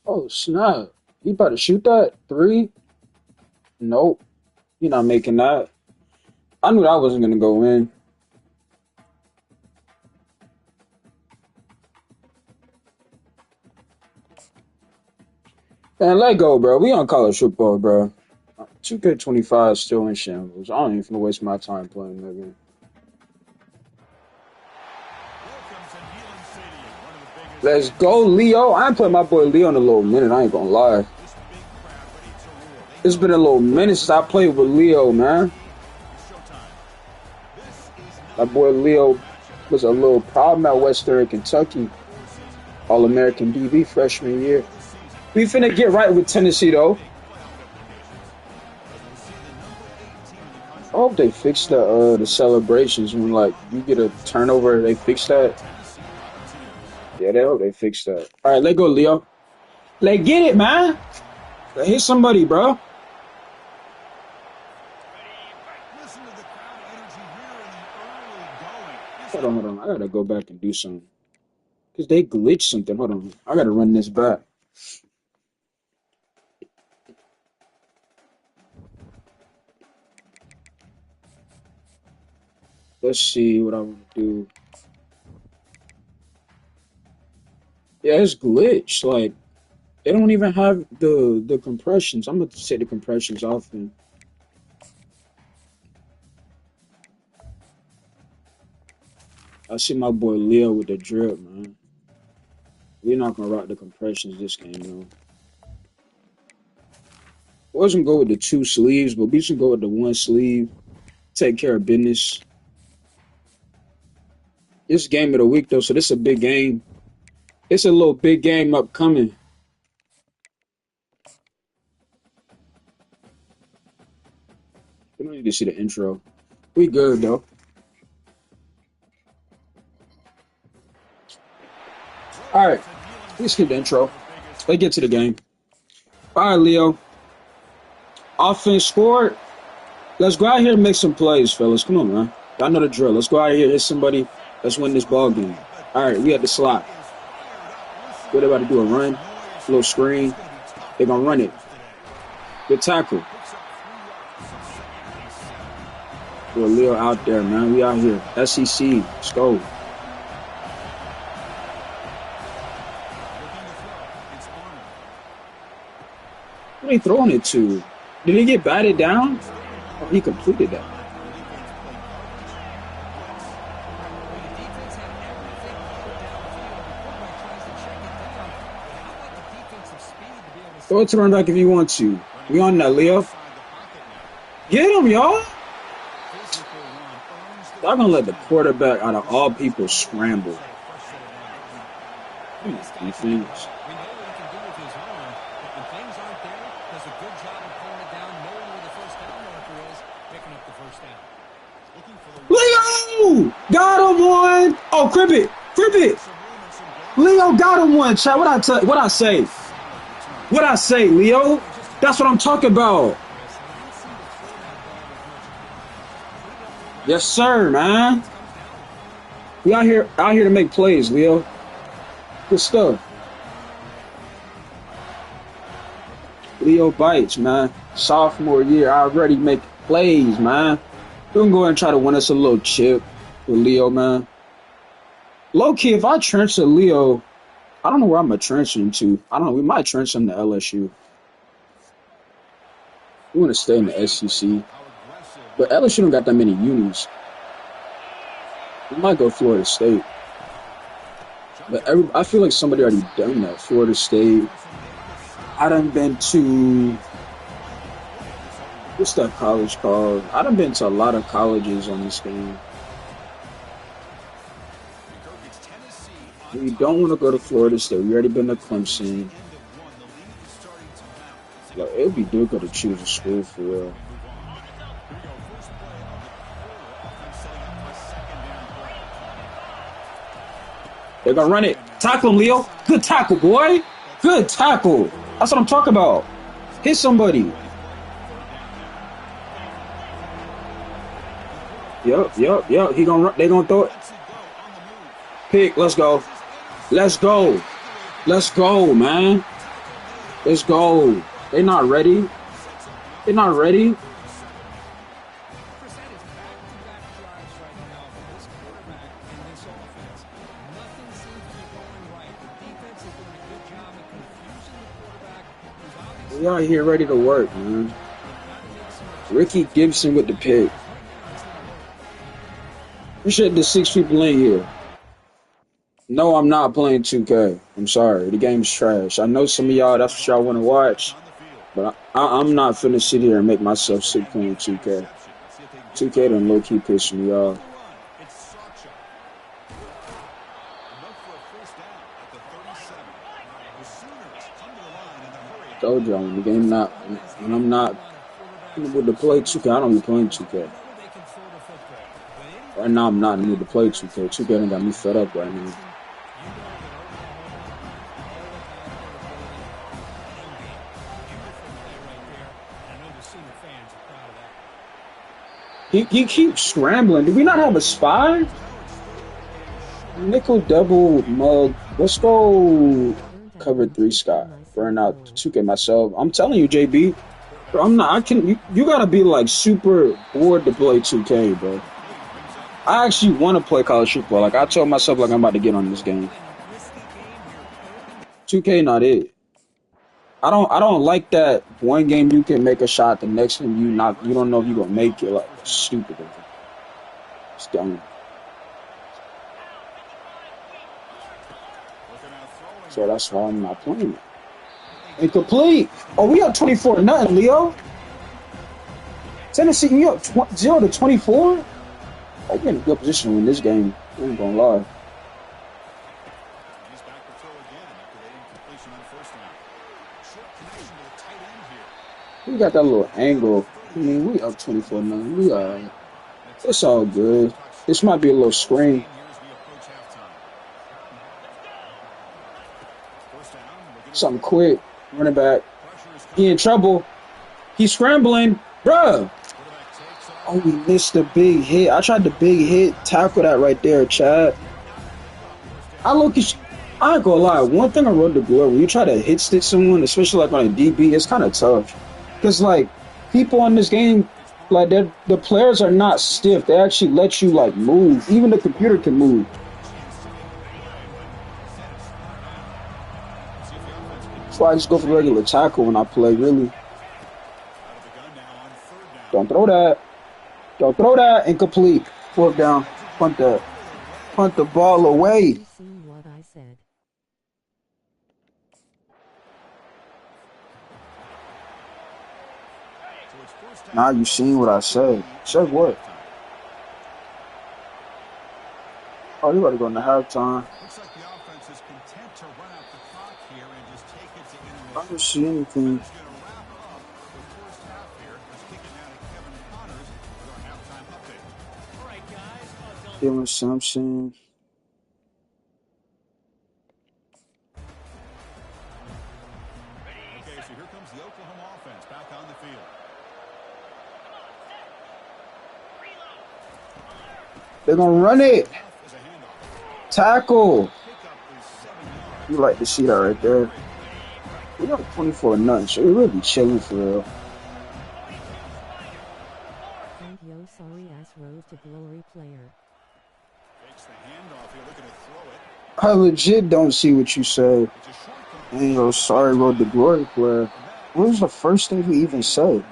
Oh, snap. He about to shoot that? Three? Nope. You're not making that. I knew that wasn't going to go in. Man, let go, bro. We on college football, bro. 2K25 is still in shambles. I don't even waste my time playing that game. Let's go, Leo. I ain't played my boy Leo in a little minute. I ain't gonna lie. It's been a little minute since I played with Leo, man. My boy Leo was a little problem at Western Kentucky. All-American DB freshman year. We finna get right with Tennessee, though. I hope they fix the celebrations when, like, you get a turnover. They fix that. Yeah, they hope they fix that. All right, let go, Leo. Let get it, man. Let hit somebody, bro. Hold on. I gotta go back and do something. Because they glitched something. Hold on. I gotta run this back. Let's see what I want to do. Yeah, it's glitched. Like, they don't even have the compressions. I'm gonna say the compressions off. And I see my boy Leo with the drip, man. We're not gonna rock the compressions this game, though. Wasn't go with the two sleeves, but we should go with the one sleeve. Take care of business. This game of the week, though, so this is a big game. It's a little big game upcoming. We don't need to see the intro. We good, though. All right, let's skip the intro. Let's get to the game. All right, Leo. Offense scored. Let's go out here and make some plays, fellas. Come on, man. Y'all know the drill. Let's go out here and hit somebody. Let's win this ball game. All right, we at the slot. What they about to do? A run? A little screen. They're going to run it. Good tackle. We're Leo out there, man. We out here. SEC. Let's go. Who are they throwing it to? Did he get batted down? Oh, he completed that. Throw it to run back if you want to. We on that, Leo. Get him, y'all. Y'all gonna let the quarterback, out of all people, scramble. Defense. Leo! Got him one! Oh, crib it! Crib it! Leo got him one, chat. What I say? What I say, Leo? That's what I'm talking about. Yes, sir, man. We out here to make plays, Leo. Good stuff. Leo bites, man. Sophomore year, already making plays, man. We can go ahead and try to win us a little chip with Leo, man. Low key, if I transfer Leo, I don't know where I'm gonna transfer him to. I don't know. We might transfer him to LSU. We want to stay in the SEC, but LSU don't got that many unis. We might go Florida State, but I feel like somebody already done that. Florida State. I done been to what's that college called? I done been to a lot of colleges on this game. We don't want to go to Florida State. We already been to Clemson. Like, it would be difficult to choose a school for real. They're going to run it. Tackle him, Leo. Good tackle, boy. Good tackle. That's what I'm talking about. Hit somebody. Yup. They gonna throw it. Pick. Let's go. Let's go, man. Let's go. They not ready. They're not ready. We out here ready to work, man. Ricky Gibson with the pick. Appreciate the 6 people in here. No, I'm not playing 2K. I'm sorry. The game's trash. I know some of y'all, that's what y'all want to watch. But I'm not finna sit here and make myself sick playing 2K. 2K done low-key piss me off. Told y'all, the game not, when I'm not in the mood to play 2K, I don't be playing 2K. Right now, I'm not in the mood to play 2K. 2K done got me fed up right now. He keeps scrambling. Do we not have a spy? Nickel double mug. Let's go cover 3 Scott. Burn out 2K myself. I'm telling you, JB. Bro, I'm not. I can. You gotta be like super bored to play 2K, bro. I actually want to play college football. Like I told myself, like I'm about to get on this game. 2K not it. I don't like that one game you can make a shot, the next game you don't know if you're gonna make it. Like stupid. It's dumb. So that's why I'm not playing it. Incomplete. Oh, we up 24-0, Leo. Tennessee, we up 0-24. I get in a good position to win this game. I ain't gonna lie. We got that little angle. I mean, we up 24-0. We alright. It's all good. This might be a little screen. Something quick. Running back. He in trouble. He's scrambling. Bruh. Oh, we missed the big hit. I tried the big hit. Tackle that right there, Chad. I ain't gonna lie. One thing I wrote the glory, when you try to hit stick someone, especially like on a DB, it's kind of tough. Because, like, people on this game, like, the players are not stiff. They actually let you, like, move. Even the computer can move. That's why I just go for regular tackle when I play, really. Don't throw that. Don't throw that. Incomplete. 4th down. Punt that. Punt the ball away. Now you seen what I said. Said what? Oh, you about to go into halftime. I don't see anything. Dylan Simpson. Okay, so here comes the Oklahoma offense back on the field. They're gonna run it. Tackle. You like to see that right there. We got 24-0, so we really chilling for real. Yo, sorry ass rose to glory player. Takes the handoff here, looking to throw it. I legit don't see what you said. And yo, sorry, road to glory player. What was the first thing you even said?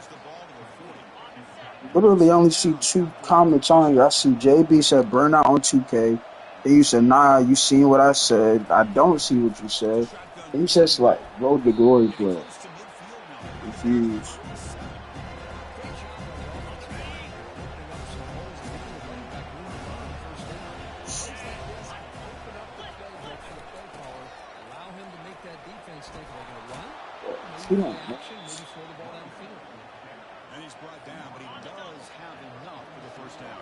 Literally, I only see 2 comments on here. I see JB said burnout on 2K. Then you said, nah, you seen what I said. I don't see what you said. And you said, like, road to glory player. Confused. And he's brought down, but he does have enough for the first down.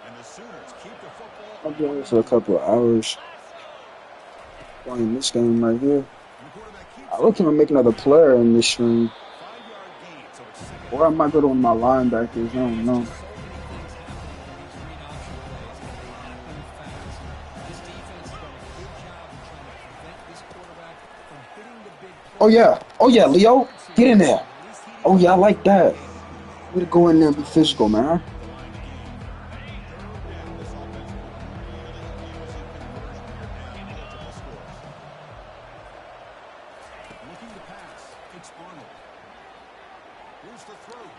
And the Sooners keep the football. I've been here for a couple of hours. Playing this game right here. I look at make another player in this stream. Or I might go to one of my linebackers. I don't know. Oh yeah, Leo, get in there. Oh yeah, I like that. Way to go in there and be physical, man.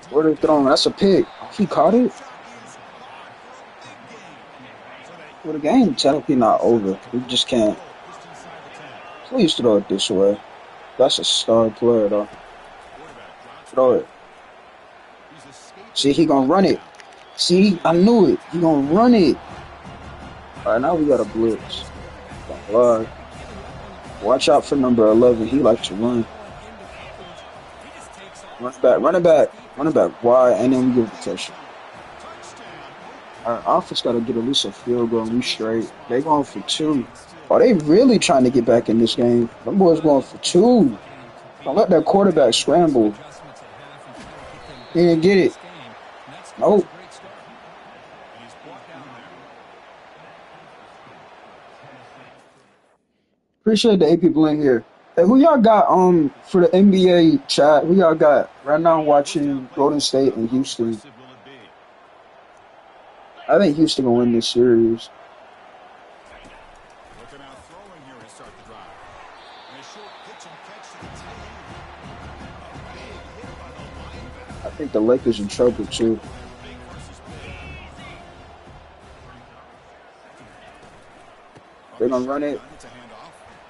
Where they throwing? That's a pick. Oh, he caught it. Well, the game technically not over. We just can't. Please throw it this way. That's a star player, though. Throw it. See, he gonna run it. See, I knew it. He gonna run it. All right, now we got a blitz. Don't lie. Watch out for number 11. He likes to run. Running back wide, and then we give the touchdown. Our offense got to get at least a field goal and we straight. They going for 2. Oh, they really trying to get back in this game. Them boys going for 2. Don't let that quarterback scramble. He didn't get it. Nope. Appreciate the 8 people in here. Hey, who y'all got for the NBA chat? Who y'all got right now watching Golden State and Houston? I think Houston gonna win this series. I think the Lakers in trouble too. They're gonna run it.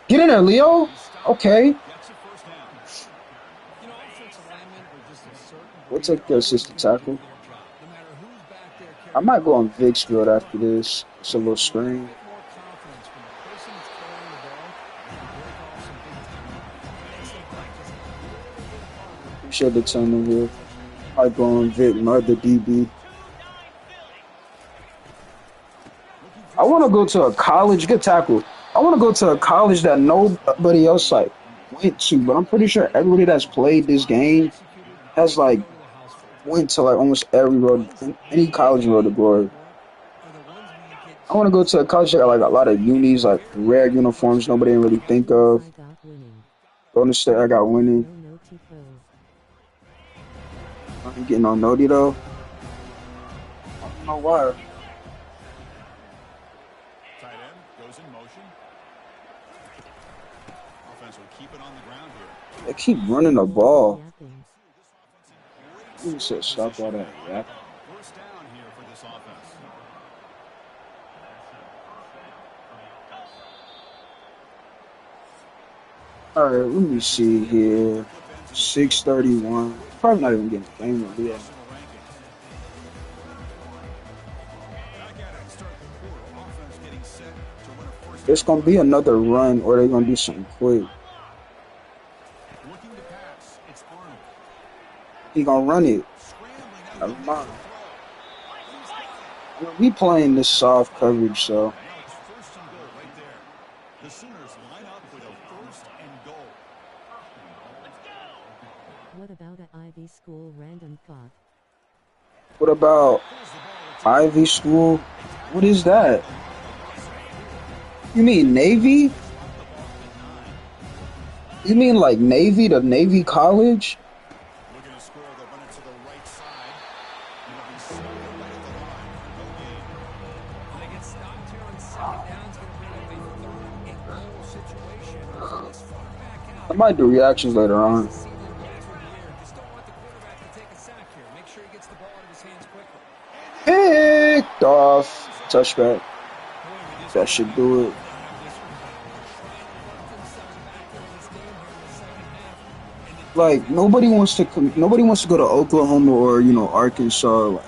Get in there, Leo. Okay. We'll take the assistant tackle. I might go on Vicksfield after this. It's a little screen. Appreciate the time in here. I go on Vic, my other DB. I want to go to a college. Good tackle. I want to go to a college that nobody else like went to, but I'm pretty sure everybody that's played this game has like went to like almost every road, any college road to glory. I want to go to a college that got like a lot of unis, like rare uniforms nobody didn't really think of. Golden State, I got winning. I'm getting on Noti though. I don't know why. Tight end goes in motion. Offense will keep it on the ground here. They keep running the ball. You said stop all that. Yeah. First down here for this offense. All right, let me see here. 6:31. Probably not even getting a game over yet. It's gonna be another run, or they're gonna do something quick. He gonna run it. Never mind. We playing this soft coverage, so. The Sooners line up with a first and goal. What about a Ivy School random thought? What about Ivy School? What is that? You mean Navy? You mean like Navy, the Navy College? Looking to score, they'll run it to the right side. It'll be Sawyer right at the line for no gain. They get stopped here on second down. It's going to bring up a third and goal situation. This far back out. I might do reactions later on. Just don't want the quarterback to take a sack here. Make sure he gets the ball out of his hands quickly. Picked off. Touchback. That should do it. Like nobody wants to go to Oklahoma or Arkansas. Like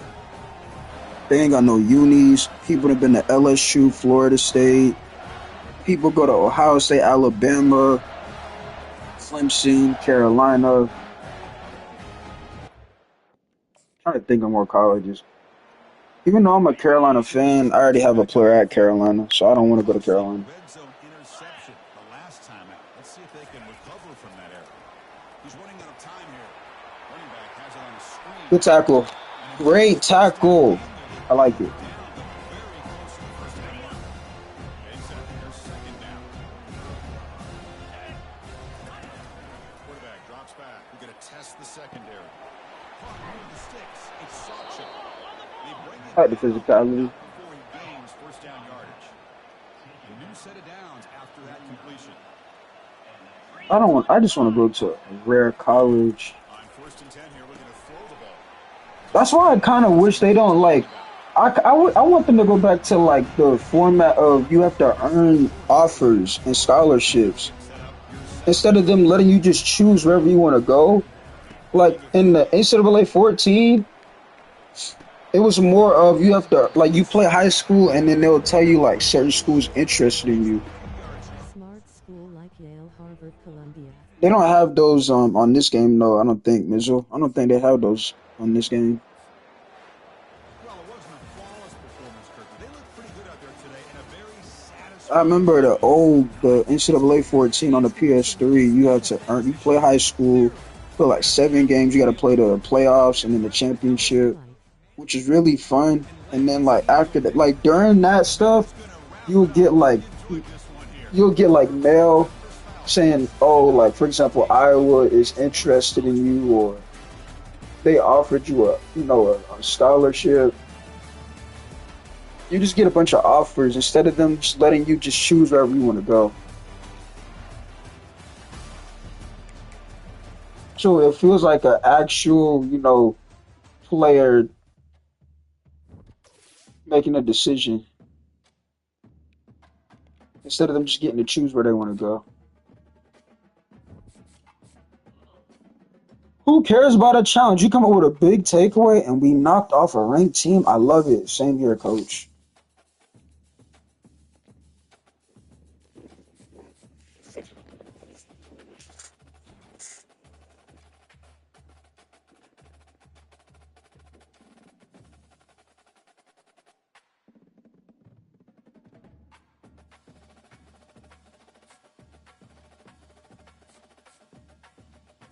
they ain't got no unis. People have been to LSU, Florida State. People go to Ohio State, Alabama, Clemson, Carolina. I'm trying to think of more colleges. Even though I'm a Carolina fan, I already have a player at Carolina, so I don't want to go to Carolina. Red zone interception the last time out. Let's see if they can recover from that error. He's running out of time here. Running back has it on the screen. Good tackle. Great tackle. I like it. going to test the secondary. Caught under the sticks. It's Sawchuk. They bring it I like the back up, but physicality. not before he gains first down yardage. A new set of downs after that completion. I don't want. I just want to go to a rare college. On first and 10 here, we're going to throw the ball. That's why I kind of wish they don't like. I want them to go back to like the format of you have to earn offers and scholarships instead of them letting you just choose wherever you want to go. Like in the NCAA 14, it was more of you have to like you play high school and then they'll tell you like certain schools interested in you. Smart school like Yale, Harvard, Columbia. They don't have those on this game though. I don't think Mizzle. I don't think they have those on this game. Well, it wasn't a flawless performance, Kirk, but they looked pretty good out there today in a very I satisfying. remember the NCAA 14 on the PS3. You had to earn. You play high school, play like 7 games. You got to play the playoffs and then the championship, Life. which is really fun. And then like after that, like during that stuff, you'll get like you'll get like mail saying, oh, like for example, Iowa is interested in you, or they offered you a scholarship. You just get a bunch of offers instead of them just letting you just choose wherever you want to go. So it feels like an actual, player making a decision instead of them just getting to choose where they want to go. Who cares about a challenge? You come up with a big takeaway and we knocked off a ranked team. I love it. Same here, coach.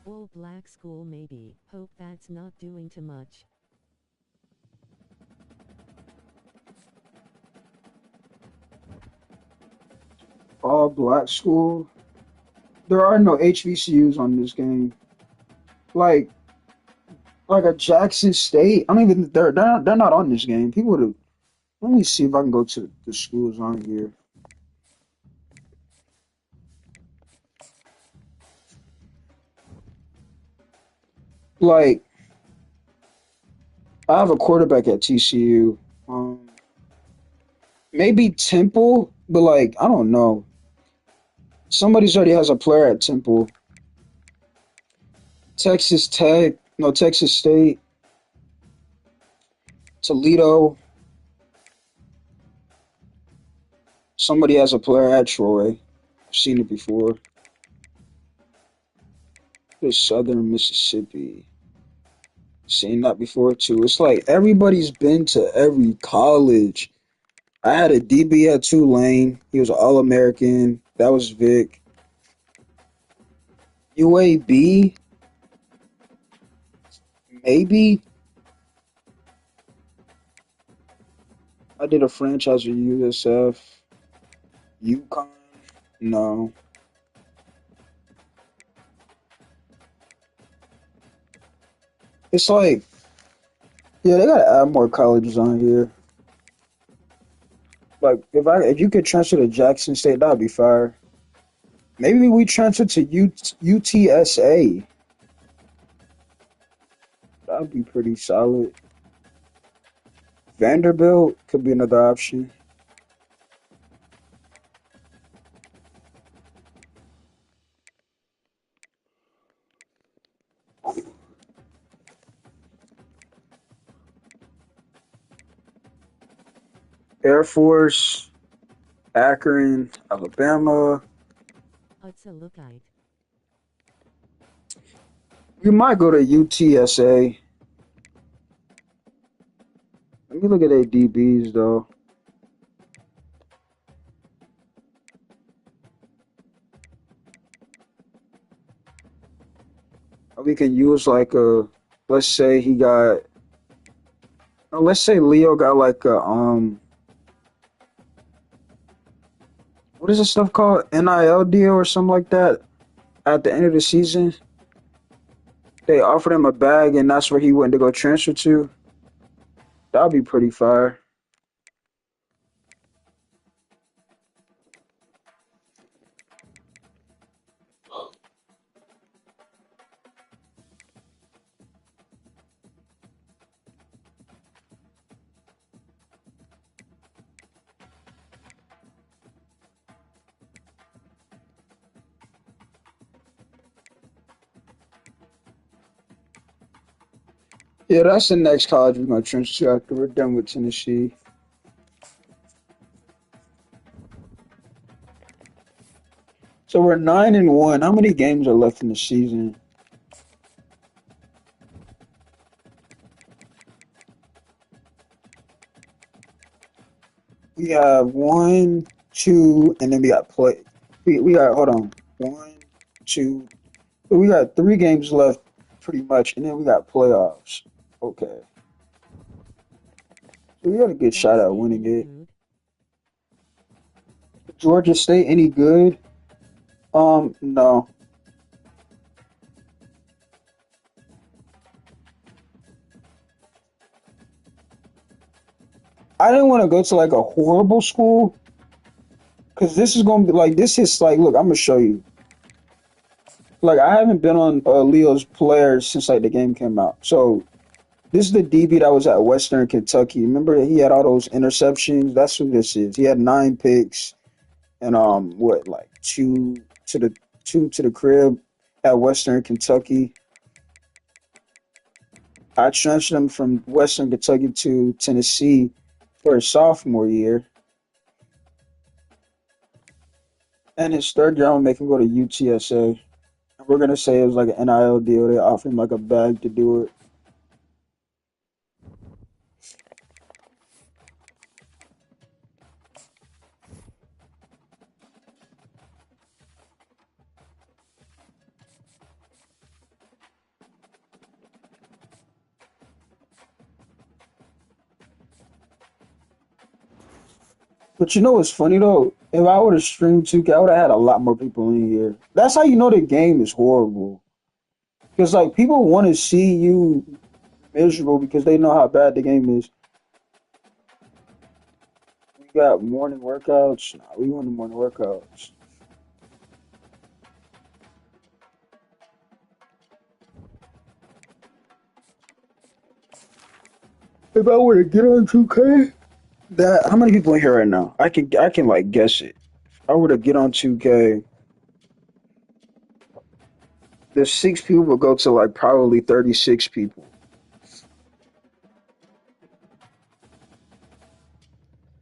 All black school maybe. Hope that's not doing too much. All black school. There are no HBCUs on this game. Like like a Jackson State. I don't even they're not on this game. People would have. Let me see if I can go to the schools on here. Like I have a quarterback at TCU. Um, maybe Temple, but like I don't know. Somebody's already has a player at Temple. Texas Tech, no Texas State, Toledo. Somebody has a player at Troy. I've seen it before. There's Southern Mississippi. Seen that before too. It's like everybody's been to every college. I had a DB at Tulane. He was an All American. That was Vic. UAB, maybe. I did a franchise with USF. UConn, no. It's like, yeah, they gotta add more colleges on here. Like, if you could transfer to Jackson State, that'd be fire. Maybe we transfer to UTSA. That'd be pretty solid. Vanderbilt could be another option. Air Force, Akron, Alabama. It's a lookout. We might go to UTSA. Let me look at their DBs though. We can use like let's say he got, let's say Leo got like what is this stuff called? NIL deal or something like that at the end of the season. They offered him a bag, and that's where he went to go transfer to. That'd be pretty fire. Yeah, that's the next college we're gonna transfer to after we're done with Tennessee. So we're 9-1. How many games are left in the season? We have one, two, and then we got play. We got hold on. One, two. We got 3 games left, pretty much, and then we got playoffs. Okay, so we got a good That shot at state winning any it. good? Georgia State any good? No. I didn't want to go to like a horrible school because this is gonna be like this is like look, I'm gonna show you. Like I haven't been on Leo's players since like the game came out. So this is the DB that was at Western Kentucky. Remember he had all those interceptions? That's who this is. He had 9 picks and what like to the two to the crib at Western Kentucky. I transferred him from Western Kentucky to Tennessee for his sophomore year. And his third year, I'm gonna make him go to UTSA. And we're gonna say it was like an NIL deal. They offered him like a bag to do it. But you know what's funny though? If I would have streamed 2K, I would have had a lot more people in here. That's how you know the game is horrible. Because like people want to see you miserable because they know how bad the game is. We got morning workouts. Nah, we want the morning workouts. If I were to get on 2K, that how many people in here right now? I can like guess it. If I were to get on 2K, the 6 people would go to like probably 36 people.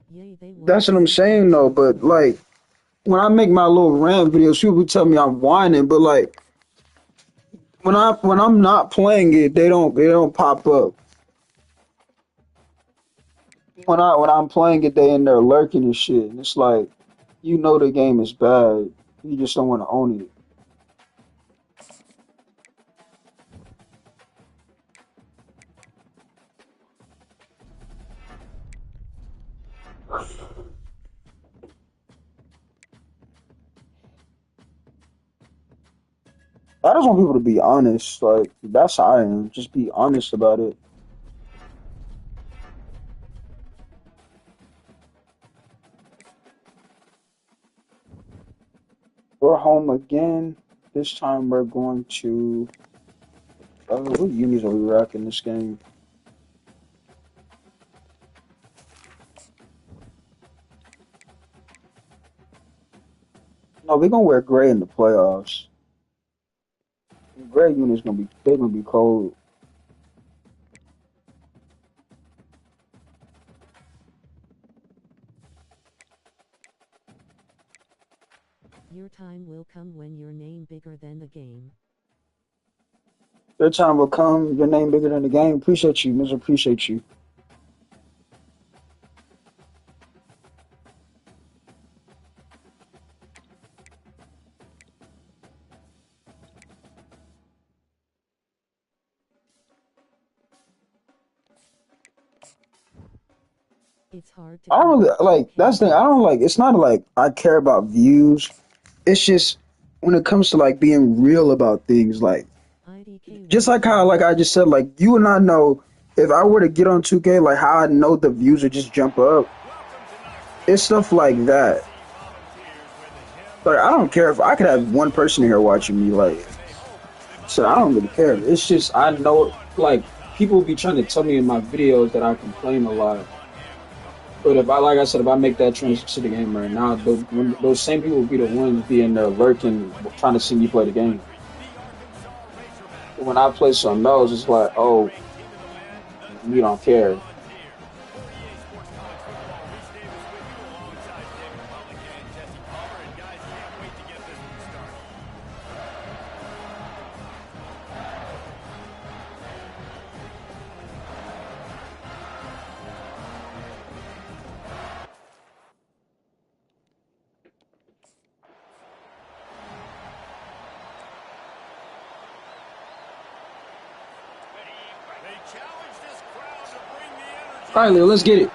Yay, they won't That's what I'm see that saying though. too But soon. like when I make my little rant videos, people tell me I'm whining. But like when I'm not playing it, they don't pop up. When I'm playing it, they in there lurking and shit. And it's like you know the game is bad. You just don't want to own it. I just want people to be honest. Like that's how I am. Just be honest about it. We're home again. This time we're going to. What unis are we rocking this game? No, we're gonna wear gray in the playoffs. Gray unis they're gonna be cold. Your time will come when your name bigger than the game. Their time will come. Your name bigger than the game. Appreciate you, Mister. Appreciate you. It's hard to I don't come really on like. 2K. That's the thing. I don't like. It's not like I care about views. It's just when it comes to like being real about things. Like IDK just like how, like I just said, like you and I know, if I were to get on 2K, like how I know the views would just jump up. It's stuff like that. Like I don't care if I could have one person here watching me. Like, so I don't really care. It's just I know, like people be trying to tell me in my videos that I complain a lot. But if I, like I said, if I make that transition to the game right now, those same people will be the ones being there lurking, trying to see me play the game. When I play some else, it's like, oh, you don't care. All right, Leo, let's get it.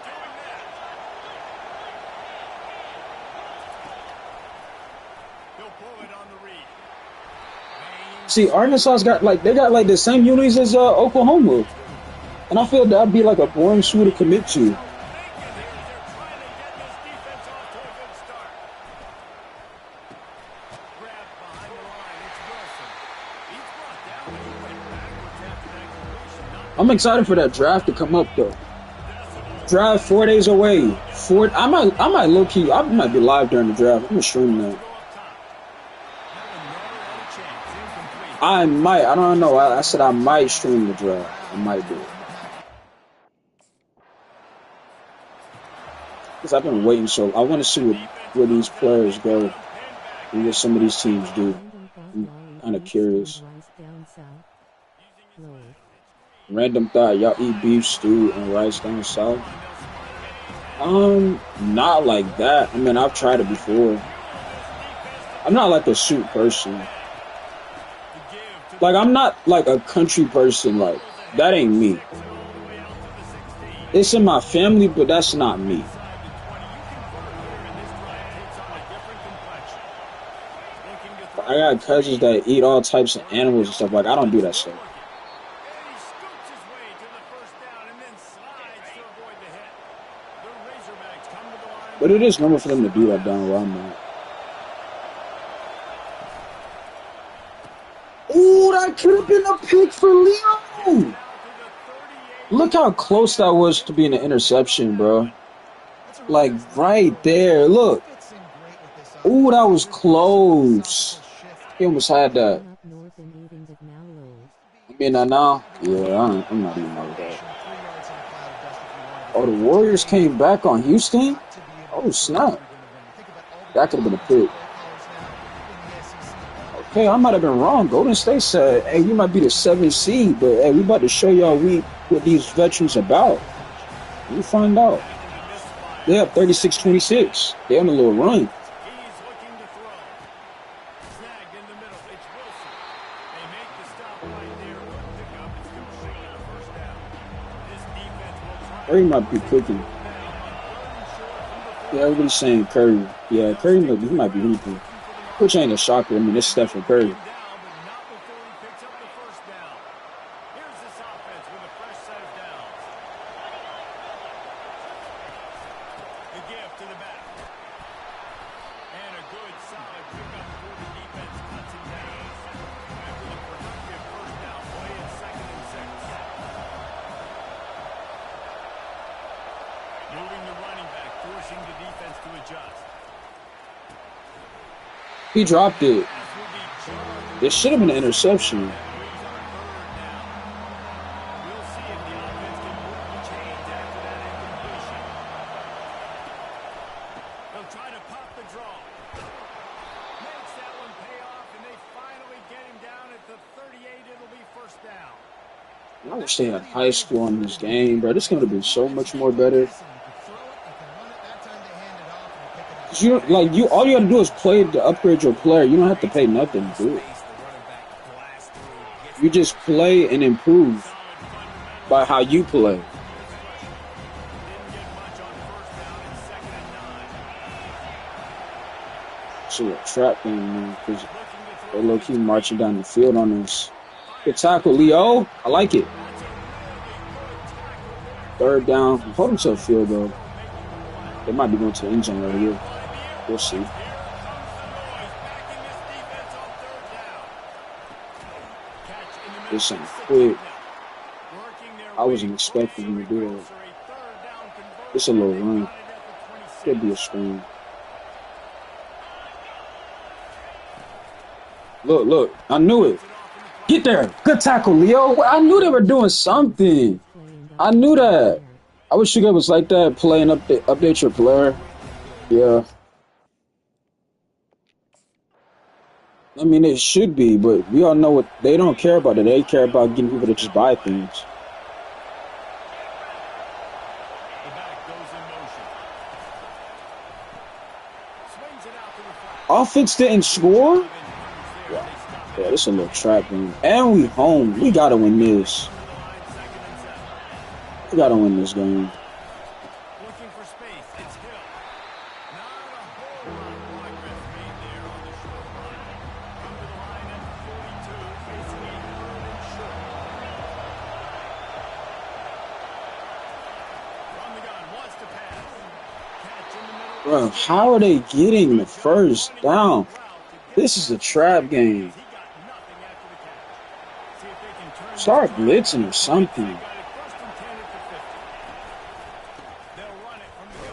See, Arkansas's got like they got like the same unis as Oklahoma, and I feel that'd be like a boring school to commit to. I'm excited for that draft to come up though. Draft 4 days away. I might low key. I might be live during the draft. I'm gonna stream that. I might. I don't know. I said I might stream the draft. I might do it. Because I've been waiting, so I want to see where these players go and what some of these teams do. I'm kind of curious. Random thought, y'all eat beef stew and rice down south? Not like that. I mean, I've tried it before. I'm not like a soup person. Like, I'm not like a country person. Like, that ain't me. It's in my family, but that's not me. I got cousins that eat all types of animals and stuff. Like, I don't do that stuff. But it is normal for them to do that down where I'm at. Ooh, that could have been a pick for Leo. Look how close that was to being an interception, bro. Like, right there. Look. Ooh, that was close. He almost had that. I mean, now? Yeah, I'm not even like that. Oh, the Warriors came back on Houston? Oh, snap. That could have been a pick. Okay, I might have been wrong. Golden State said, hey, we might be the 7th seed, but hey, we about to show y'all what these veterans about. We'll find out. They have 36-26. They on a little run. Curry might be cooking. Yeah, everybody's saying Curry. Yeah, Curry might be anything. Which ain't a shocker. I mean, it's Stephen Curry. He dropped it. It should have been an interception. I wish they had high school on this game, bro. This game would have been so much more better. All you gotta do is play to upgrade your player. You don't have to pay nothing to do it. You just play and improve by how you play. So a trap game, man, because they're low-key marching down the field on us. Good tackle, Leo. I like it. Third down. Hold him to a field goal. They might be going to the end zone right here. We'll see. This ain't quick. I wasn't expecting him to do that. It's a little run. Could be a screen. Look, look. I knew it. Get there. Good tackle, Leo. I knew they were doing something. I knew that. I wish you guys was like that, playing update your player. Yeah. I mean, it should be, but we all know what they don't care about it. They care about getting people to just buy things. Offense didn't score? Yeah, this is a little trap game. And we home. We got to win this. We got to win this game. Bro, how are they getting the first down? This is a trap game. Start blitzing or something.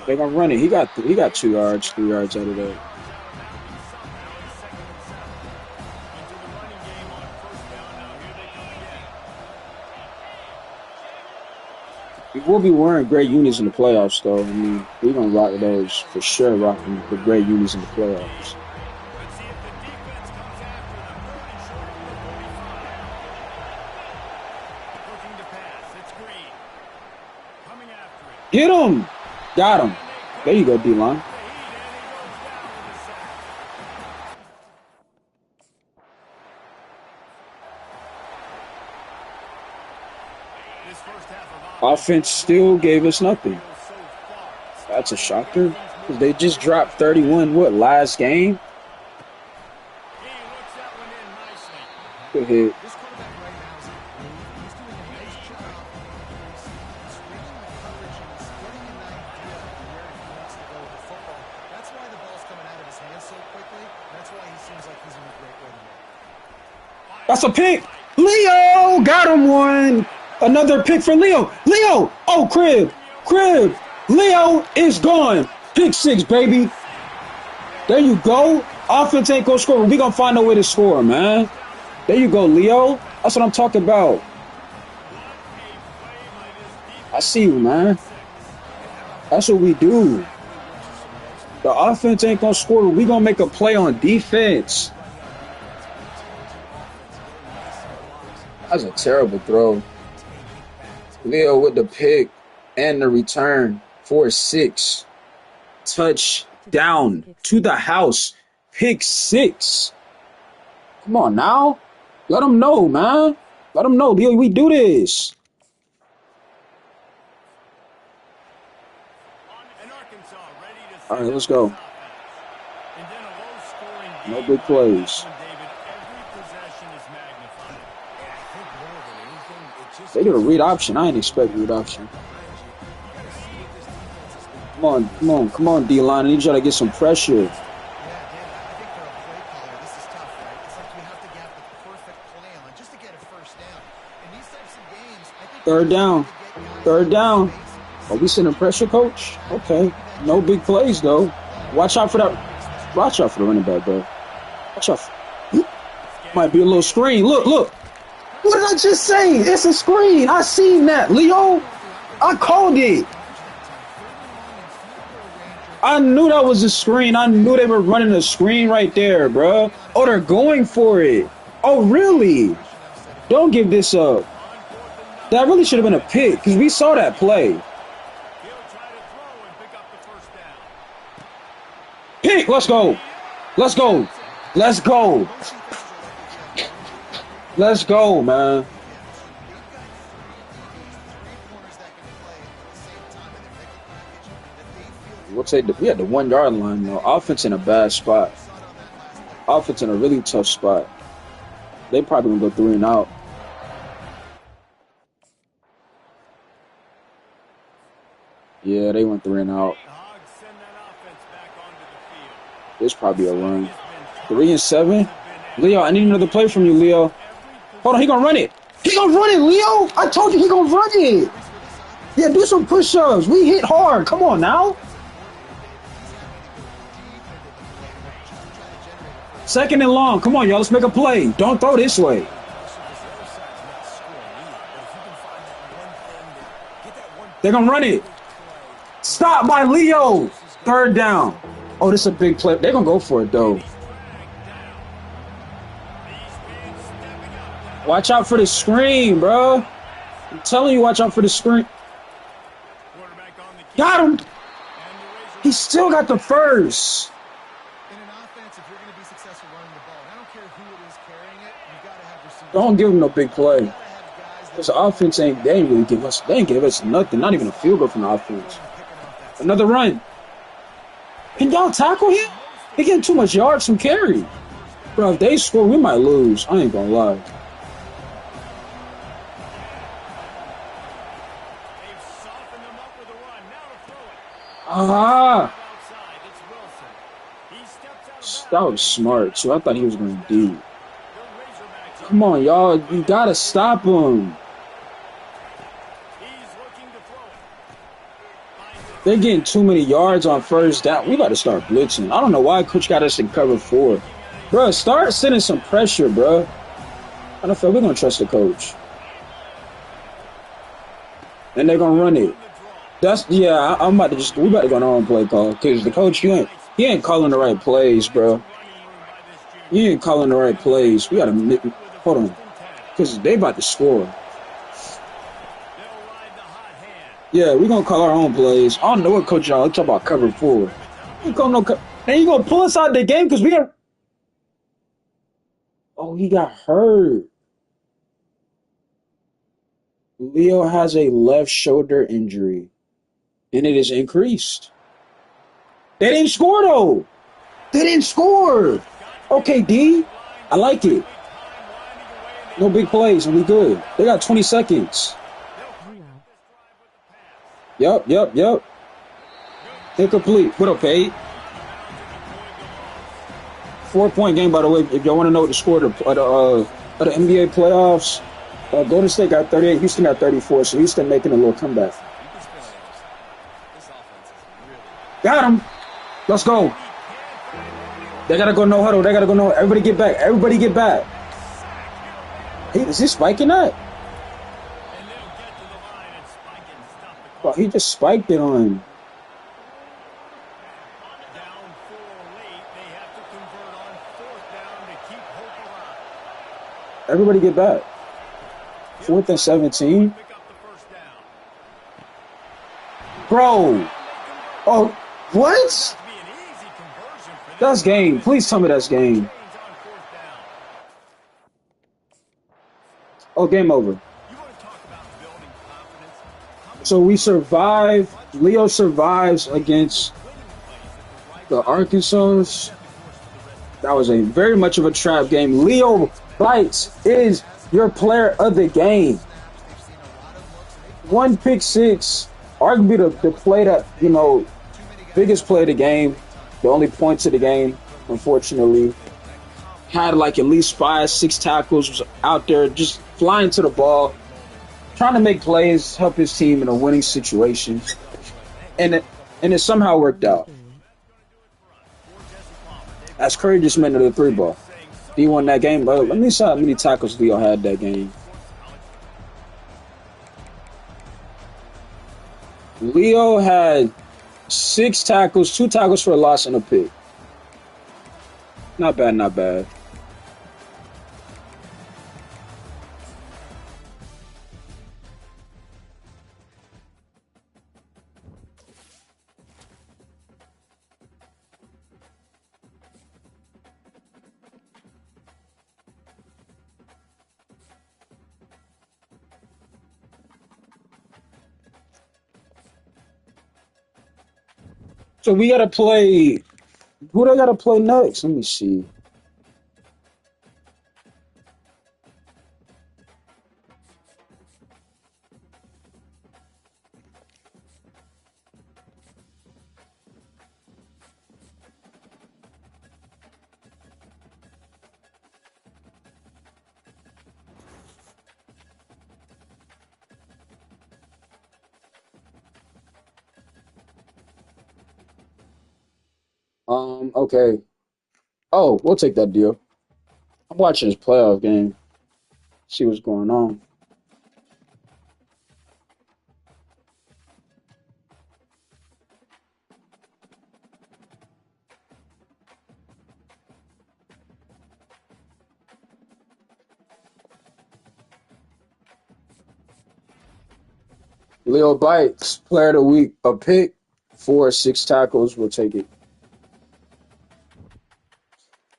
They're gonna run it. He got 2 yards, 3 yards out of that. We will be wearing great unis in the playoffs, though. I mean, we're gonna rock those for sure. Rocking the great unis in the playoffs. Get him! Got him. There you go, D-line. Offense still gave us nothing. That's a shocker. They just dropped 31, last game? Good hit. That's a pick. Leo got him one. Another pick for Leo. Leo. Oh, crib. Leo is gone. Pick 6, baby. There you go. Offense ain't gonna score. We gonna find a way to score, man. There you go, Leo. That's what I'm talking about. I see you, man. That's what we do. The offense ain't gonna score. We gonna make a play on defense. That's a terrible throw. Leo with the pick and the return for 6. Touchdown to the house. Pick 6. Come on now. Let them know, man. Let them know, Leo, we do this. All right, let's go. No big plays. They did a read option. I didn't expect read option. Come on, D-line. I need y'all to get some pressure. Third down. Are we sending pressure, coach? Okay. No big plays, though. Watch out for that. Watch out for the running back, bro. Watch out. Might be a little screen. Look. What did I just say? It's a screen. I seen that, Leo. I called it. I knew that was a screen. I knew they were running a screen right there, bro. Oh, they're going for it. Oh, really? Don't give this up. That really should have been a pick because we saw that play. Pick. Let's go, man. We'll take we had the 1 yard line though. Offense in a bad spot. Offense in a really tough spot. They probably gonna go 3 and out. Yeah, they went 3 and out. The Hogs send that offense back onto the field. It's probably a Safety run. has been tough. Downs 3-7. have been Leo, I need another play from you, Leo. every Hold on, he gonna run it. He gonna run it, Leo. I told you he gonna run it. Yeah, do some push-ups. We hit hard. Come on now. Second and long. Come on, y'all. Let's make a play. Don't throw this way. They're gonna run it. Stop by Leo. Third down. Oh, this is a big play. They're gonna go for it though. Watch out for the screen, bro. I'm telling you, watch out for the screen. Got him. He still got the first. In an offense, if you're going to be successful running the ball, I don't care who it is carrying it, you got to have receivers. Don't give him no big play. You got to have guys that This offense ain't, they ain't really give us, they ain't give us nothing, not even a field goal from the offense. picking off that Another run. Can y'all tackle him? He getting too much yards from carry. Bro, if they score, we might lose. I ain't gonna lie. They've softened them up with a run. Now to throw it. Ah, Outside, it's Wilson. He steps out that of was smart too. I thought he was gonna do. the Razorbacks. Come on, y'all. You gotta stop him. He's looking to throw it. They're getting too many yards on first down. We got to start blitzing. I don't know why Coach got us in cover 4. Bro, start sending some pressure, bro. I don't feel we're going to trust the coach. And they're going to run it. That's, yeah, I'm about to just, we about to go on our own play call. Because the coach, he ain't calling the right plays, bro. He ain't calling the right plays. We got to, hold on. Because they about to score. They'll ride the hot hand. Yeah, we're going to call our own plays. I don't know what coach y'all talk about cover 4. You going no, and you going to pull us out of the game because we got. Oh, he got hurt. Leo has a left shoulder injury, and it is increased. They didn't score, though. They didn't score. Okay, D. I like it. No big plays, and we good. They got 20 seconds. YALL. Yep. Incomplete. What up, Paige? 4-point game, by the way. If y'all want to know what the score of the NBA playoffs, Golden State got 38, Houston got 34, so Houston making a little comeback. Got him. Let's go. They got to go no huddle. They got to go no. Everybody get back. Everybody get back. Hey, is he spiking that? Well, he just spiked it on him. Down 4 late. They have to convert on 4th down to keep hope alive. Everybody get back. 4th and 17. Pick up the first down. Bro. Oh, what? Be an easy conversion for them. That's game. Please tell me that's game. Change on 4th down. Oh, game over. You want to talk about building confidence? So we survive. Leo survives against the Arkansas. That was a very much of a trap game. Leo Bites is your player of the game. 1 pick 6, arguably the play that, biggest play of the game, the only points of the game, unfortunately. Had like at least 5, 6 tackles, was out there just flying to the ball, trying to make plays, help his team in a winning situation. And it somehow worked out. As Curry just made another 3 ball. He won that game. But let me see how many tackles Leo had that game. Leo had 6 tackles, 2 tackles for a loss and a pick. Not bad. So we gotta play. Who they gotta play next? Let me see. Okay. Oh, we'll take that deal. I'm watching this playoff game. See what's going on. Leo Bites, player of the week, a pick, 4 or 6 tackles. We'll take it.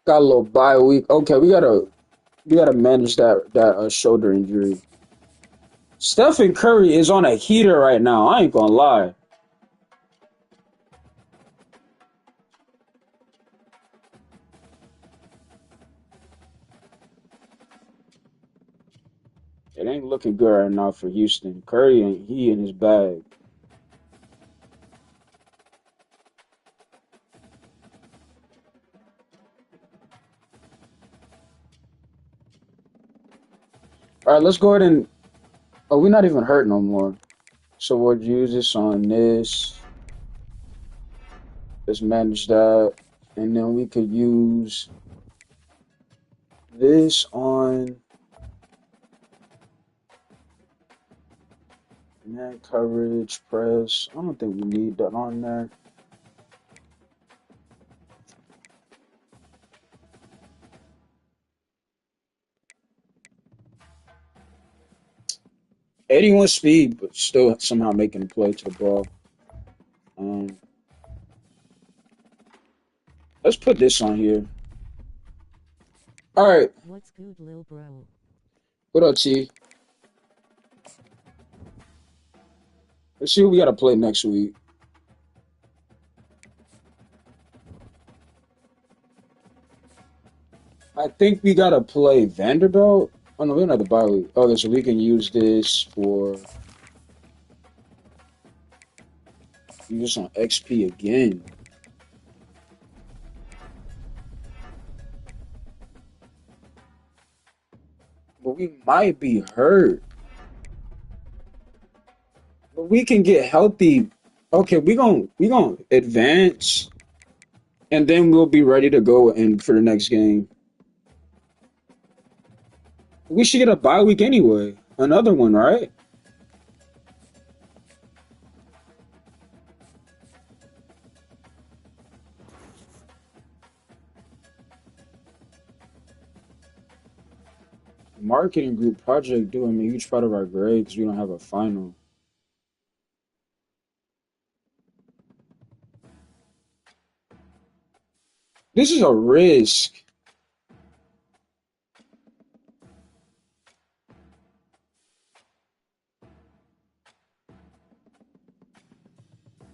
Got a little bye week. Okay, we gotta manage that shoulder injury. Stephen Curry is on a heater right now. I ain't gonna lie. It ain't looking good right now for Houston. Curry and he in his bag. All right, let's go ahead and. Oh, we're not even hurt no more. So we'll use this on this. Let's manage that, and then we could use this on man coverage press. I don't think we need that on there. '81 speed, but still somehow making a play to the ball. Um, let's put this on here. All right, What's good, lil bro? what up, T? Let's see who we got to play next week. I think we got to play Vanderbilt. Oh no, we don't have the bye week. Okay, so we can use this for use this on XP again. But we might be hurt. But we can get healthy. Okay, we gonna advance, and then we'll be ready to go in for the next game. We should get a bye week anyway. Another one, right? Marketing group project doing a huge part of our grade because we don't have a final. This is a risk.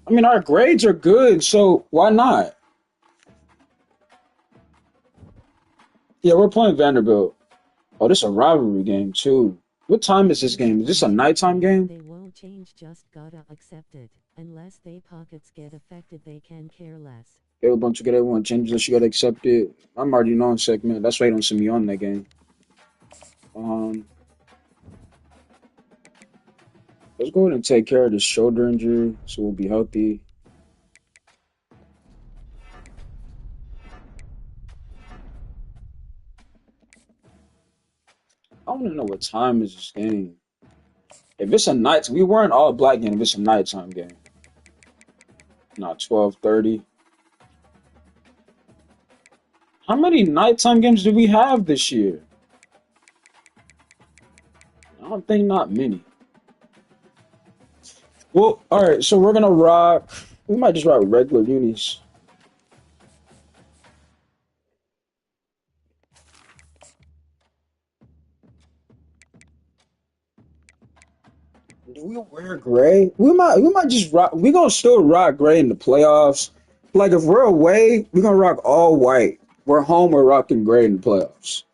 I mean, our grades are good, so why not? Yeah, we're playing Vanderbilt. Oh, this is a rivalry game too. What time is this game? Is this a nighttime game? They won't change, just gotta accept it. Unless they pockets get affected, they can care less. They a bunch of get everyone changes that you gotta accept it. I'm already knowing segment. That's why you don't see me on that game. Um, let's go ahead and take care of this shoulder injury so we'll be healthy. I want to know what time is this game. If it's a night, we weren't all black game. If it's a nighttime game, not 12:30. How many nighttime games do we have this year? I don't think not many. Well, all right. So we're gonna rock. We might just rock regular unis. Do we wear gray? We might just rock. We gonna still rock gray in the playoffs. Like if we're away, we gonna rock all white. We're home, we're rocking gray in the playoffs.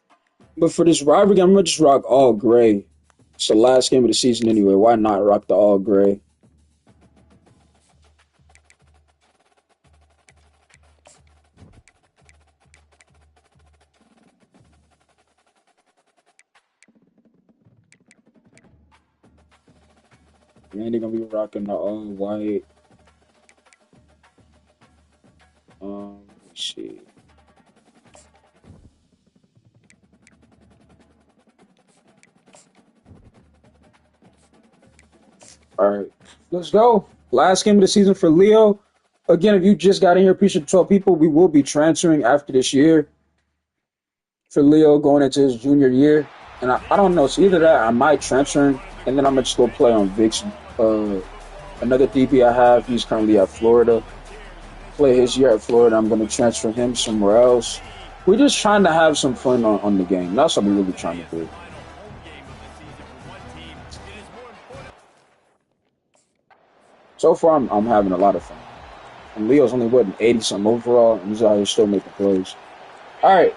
But for this rivalry game, I'm gonna just rock all gray. It's the last game of the season anyway. Why not rock the all gray? And they're gonna be rocking the all white. All right, let's go. Last game of the season for Leo. Again, if you just got in here, appreciate the 12 people. We will be transferring after this year for Leo going into his junior year. And I don't know. So either that, I might transfer him, and then I'm going to just go play on Vic's. Another DB I have, he's currently at Florida. Play his year at Florida. I'm going to transfer him somewhere else. We're just trying to have some fun on the game. That's what we're really trying to do. So far, I'm having a lot of fun. And Leo's only, what, an 80-something overall, and he's out here still making plays. All right.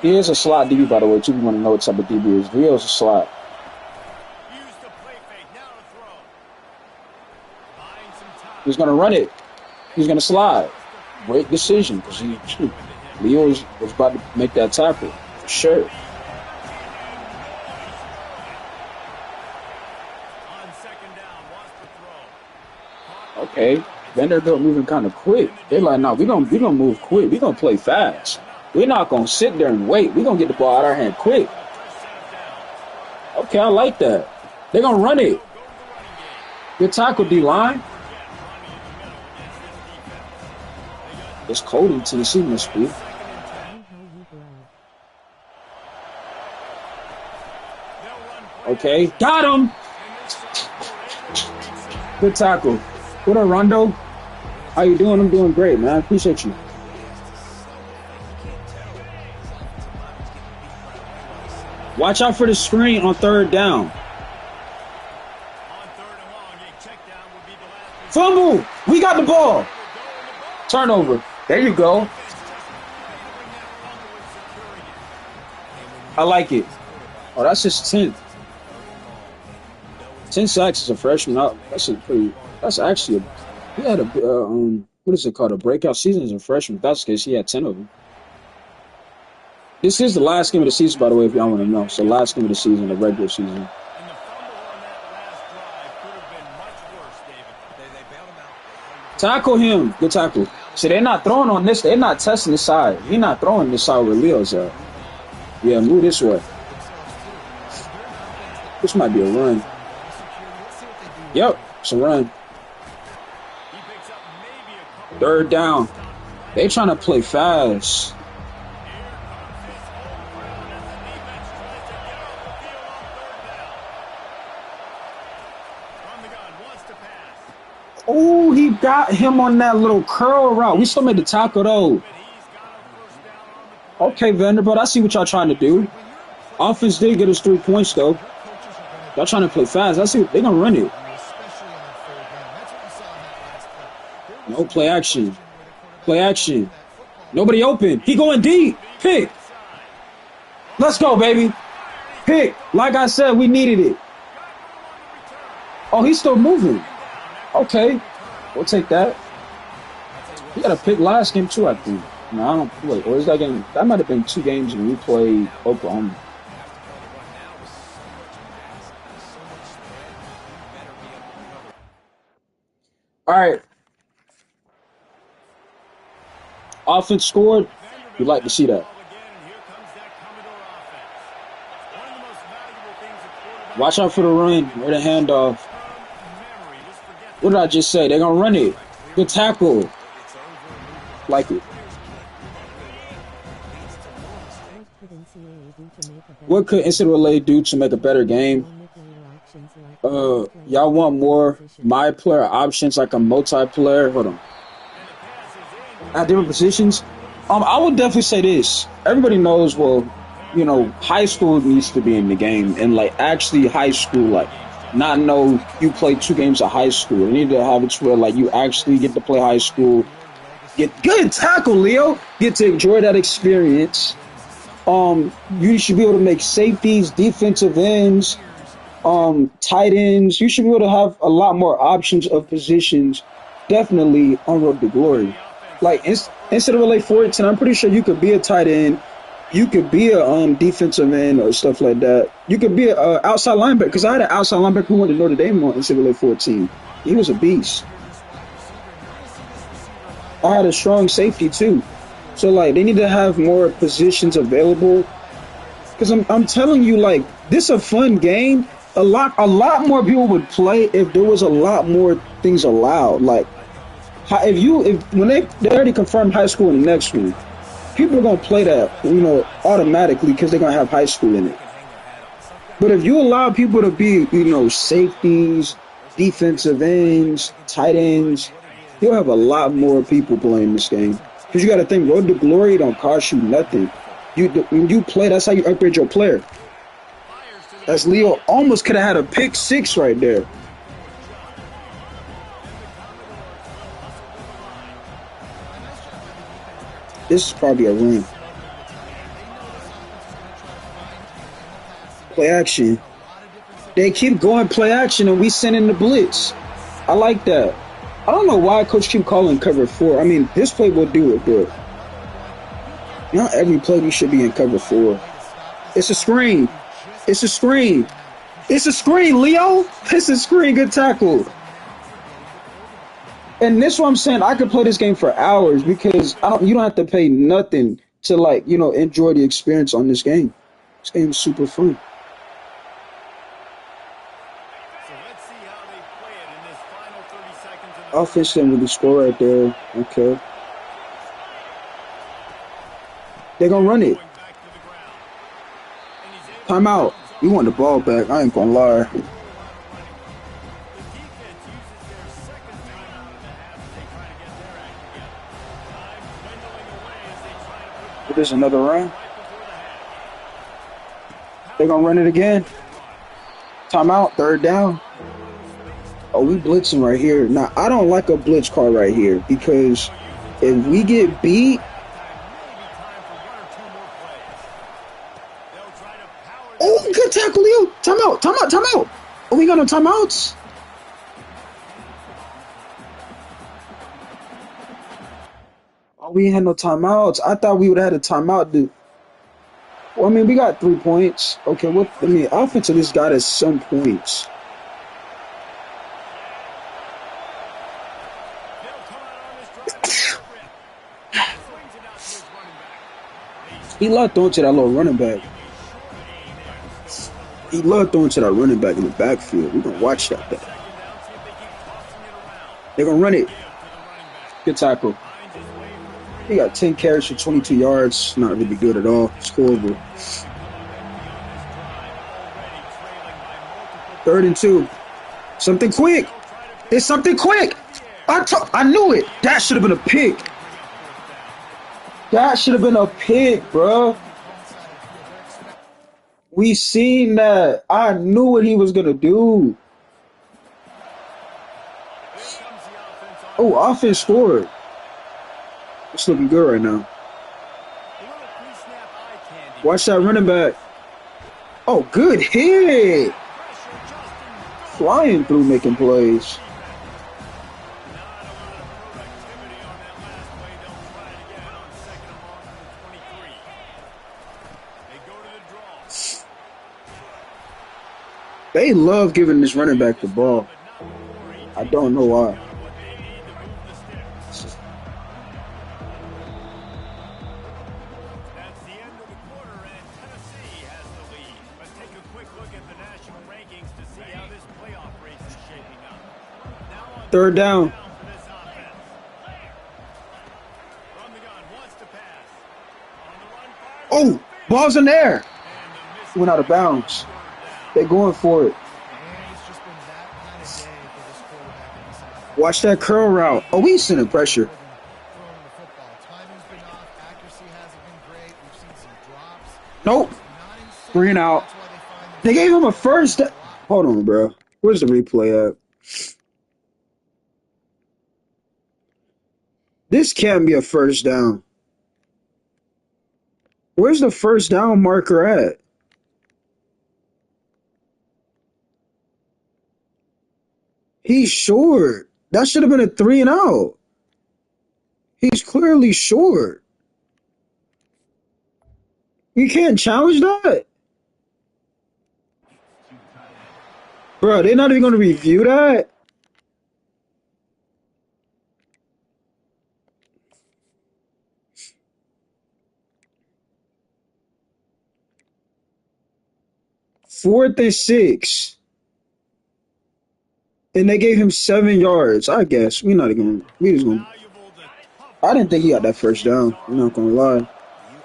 He is a slot DB, by the way, too. You want to know what type of DB is. Leo's a slot. He's going to run it. He's going to slide. Great decision, because Leo was about to make that tackle, for sure. Okay, Vanderbilt moving kind of quick. They're like, no, we're gonna move quick. We're gonna play fast. We're not gonna sit there and wait. We're gonna get the ball out of our hand quick. Okay, I like that. They're gonna run it. Good tackle, D-line. It's cold in Tennessee, must be. Okay, got him. Good tackle. What up, Rondo? How you doing? I'm doing great, man. I appreciate you. Watch out for the screen on third down. Fumble! We got the ball. Turnover. There you go. I like it. Oh, that's his 10th. 10 sacks as a freshman. That's actually he had a what is it called? A breakout season as a freshman. If that's the case, he had 10 of them. This is the last game of the season, by the way, if y'all want to know. So last game of the season, the regular season. Tackle him. Good tackle. See, they're not throwing on this. They're not testing this side. He's not throwing this side where Leo's at. Yeah, move this way. This might be a run. Yep, it's a run. Third down. They trying to play fast. Oh, he got him on that little curl route. We still made the tackle, though. Okay, Vanderbilt, I see what y'all trying to do. Offense did get us 3 points, though. Y'all trying to play fast. I see they're going to run it. No, play action. Play action. Nobody open. He going deep. Pick. Let's go, baby. Pick. Like I said, we needed it. Oh, he's still moving. Okay. We'll take that. He got a pick last game, too, I think. No, I don't. Wait, or is that game? That might have been 2 games when we played Oklahoma. All right. Offense scored. We'd like to see that. Watch out for the run or the handoff. What did I just say? They're going to run it. Good tackle. Like it. What could NCAA do to make a better game? Y'all want more my player options, like a multiplayer? Hold on. At different positions? I would definitely say this. Everybody knows, well, you know, high school needs to be in the game. And, like, actually high school, like, not know you play 2 games of high school. You need to have it to where, like, you actually get to play high school. Get good tackle, Leo. Get to enjoy that experience. You should be able to make safeties, defensive ends, tight ends. You should be able to have a lot more options of positions. Definitely on road to glory. Like instead of LA 14, I'm pretty sure you could be a tight end. You could be a defensive end or stuff like that. You could be an outside linebacker. Because I had an outside linebacker who went to Notre Dame on NCAA 14. He was a beast. I had a strong safety too. So, like, they need to have more positions available. Because I'm telling you, like, this is a fun game. a lot more people would play if there was a lot more things allowed. Like, if when they already confirmed high school in the next one, people are gonna play that, automatically because they're gonna have high school in it. But if you allow people to be, safeties, defensive ends, tight ends, you'll have a lot more people playing this game. Because you got to think, Road to Glory don't cost you nothing. When you play, that's how you upgrade your player. As Leo almost could have had a pick six right there. This is probably a run. Play action. They keep going play action and we send in the blitz. I like that. I don't know why coach keep calling cover 4. I mean, this play will do it, but not every play we should be in cover 4. It's a screen. It's a screen. It's a screen, Leo. It's a screen. Good tackle. And this is what I'm saying. I could play this game for hours because you don't have to pay nothing to enjoy the experience on this game. This game is super fun. Offense didn't really score right there. Okay. They're going to run it. Timeout. We want the ball back. I ain't going to lie. There's another run. They're going to run it again. Timeout. Third down. Oh, we blitzing right here. Now, I don't like a blitz call right here because if we get beat. Oh, good tackle, Leo. Timeout. Oh, we got no timeouts. Oh, we had no timeouts. I thought we would have had a timeout, dude. Well, I mean, we got 3 points. Okay, offensive just got us some points. He loved throwing to that little running back. He loved throwing to that running back in the backfield. We're going to watch that. They're going to run it. Good tackle. He got 10 carries for 22 yards. Not really good at all. It's horrible. 3rd and 2. Something quick. It's something quick. I knew it. That should have been a pick. That should have been a pick, bro. We seen that. I knew what he was going to do. Oh, offense scored. It's looking good right now. Watch that running back. Oh, good hit. Flying through making plays. They love giving this running back the ball. I don't know why. That's the end of the quarter, and Tennessee has the lead. Let's take a quick look at the national rankings to see how this playoff race is shaping up. Now on 3rd down. for this offense. From the gun, wants to pass. On the run, fires. Oh, ball's in the air. Went out of bounds. They're going for it. Watch that curl route. Oh, we sending pressure. Nope. 3 and out. They gave him a first. Hold on, bro. Where's the replay at? This can't be a first down. Where's the first down marker at? He's short. That should have been a 3 and out. He's clearly short. You can't challenge that? Bro, they're not even going to review that? Fourth and 6. And they gave him 7 yards. I guess we not even. We just gonna. Valuable the toughness I didn't think he got that first down. I'm not gonna lie. You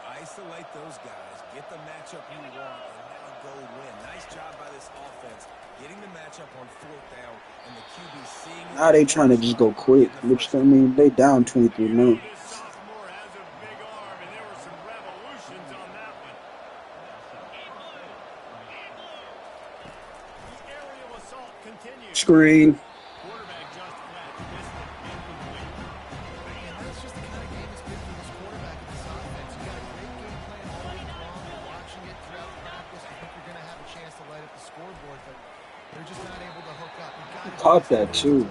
isolate those guys, get the matchup you want, and now go win. Nice job by this offense, getting the matchup on 4th down, and the QB seeing it. Now they trying to just go quick, which I mean they down 23 now. This sophomore has a big arm, and there were some revolutions on that one. The aerial assault continues. Screen. Quarterback just flat missed it. Incomplete. And that's just the kind of game it's been for this quarterback and this offense. You got a great game plan all week long. You're watching it throughout practice. You think you're going to have a chance to light up the scoreboard, but they're just not able to hook up. Caught that too.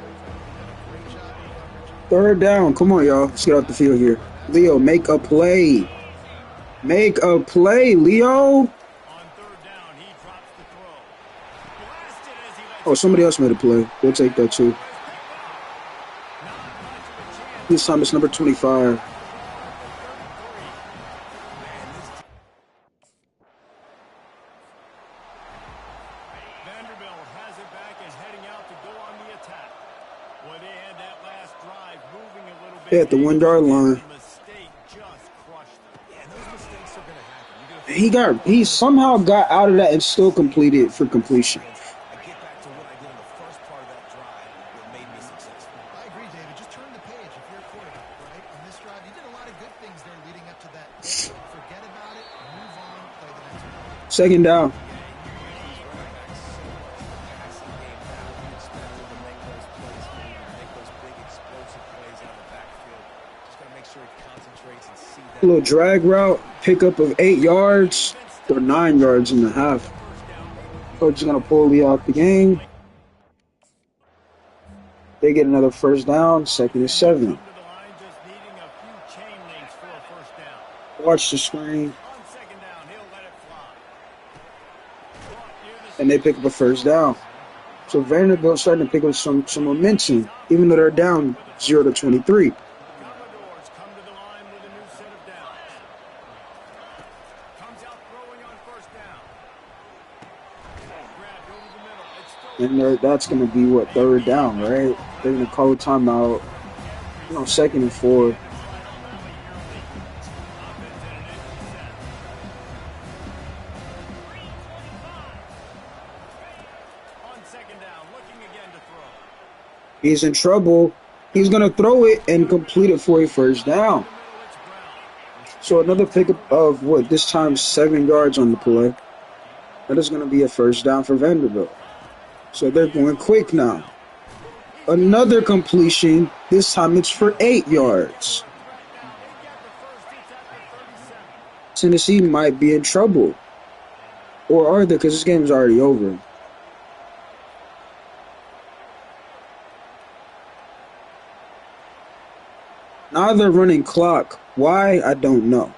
3rd down. Come on, y'all. Let's get off the field here. Leo, make a play. Make a play, Leo. On 3rd down, he drops the throw. Blasted as he lets Oh, somebody else made a play. We'll take that too. This time it's number 25. Vanderbilt has it back and heading out to go on the attack. Well, they had that last drive moving a little bit. They at the 1 yard line. The mistake just crushed them. Yeah, and those mistakes are going to happen. He somehow got out of that and still completed for completion. I get back to what I did in the first part of that drive that made me successful. I agree, David. Just turn the page if you're a quarterback, right? On this drive, you did a lot of good things there leading up to that. Forget about it, move on, play the next one. 2nd down. A little drag route, pickup of 8 yards or 9 yards and a half. Coach is gonna pull Leo out the game. They get another 1st down. 2nd and 7. To the line, just needing a few chain links for a first down. Watch the screen, On 2nd down, he'll let it fly. Brought near the and they pick up a 1st down. So Vanderbilt's starting to pick up some momentum, even though they're down 0-23. Commodores come to the line with a new set of downs. Comes out throwing on 1st down. Grabbed over the middle. It's still And that's going to be what, 3rd down, right? They're going to call a timeout. 2nd and 4. on 2nd down, looking again to throw. He's in trouble. He's going to throw it and complete it for a 1st down. So another pickup of what, this time 7 yards on the play. That is going to be a 1st down for Vanderbilt. So they're going quick now. Another completion. This time it's for 8 yards. Tennessee might be in trouble. Or are they? Because this game is already over. Now they're running clock. Why? I don't know.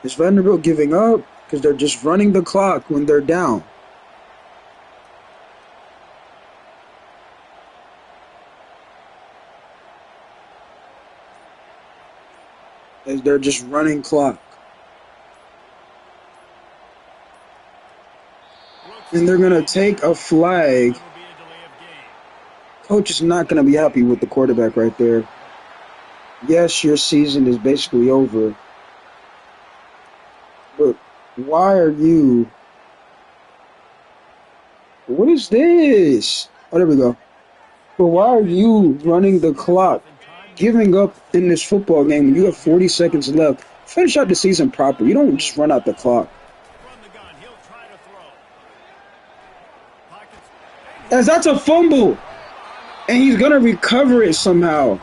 Is Vanderbilt giving up? Because they're just running the clock when they're down. As they're just running clock. And they're going to take a flag. Coach is not going to be happy with the quarterback right there. Yes, your season is basically over. But why are you... What is this? Oh, there we go. But why are you running the clock? Giving up in this football game when you have 40 seconds left. Finish out the season proper. You don't just run out the clock. As that's a fumble. And he's going to recover it somehow.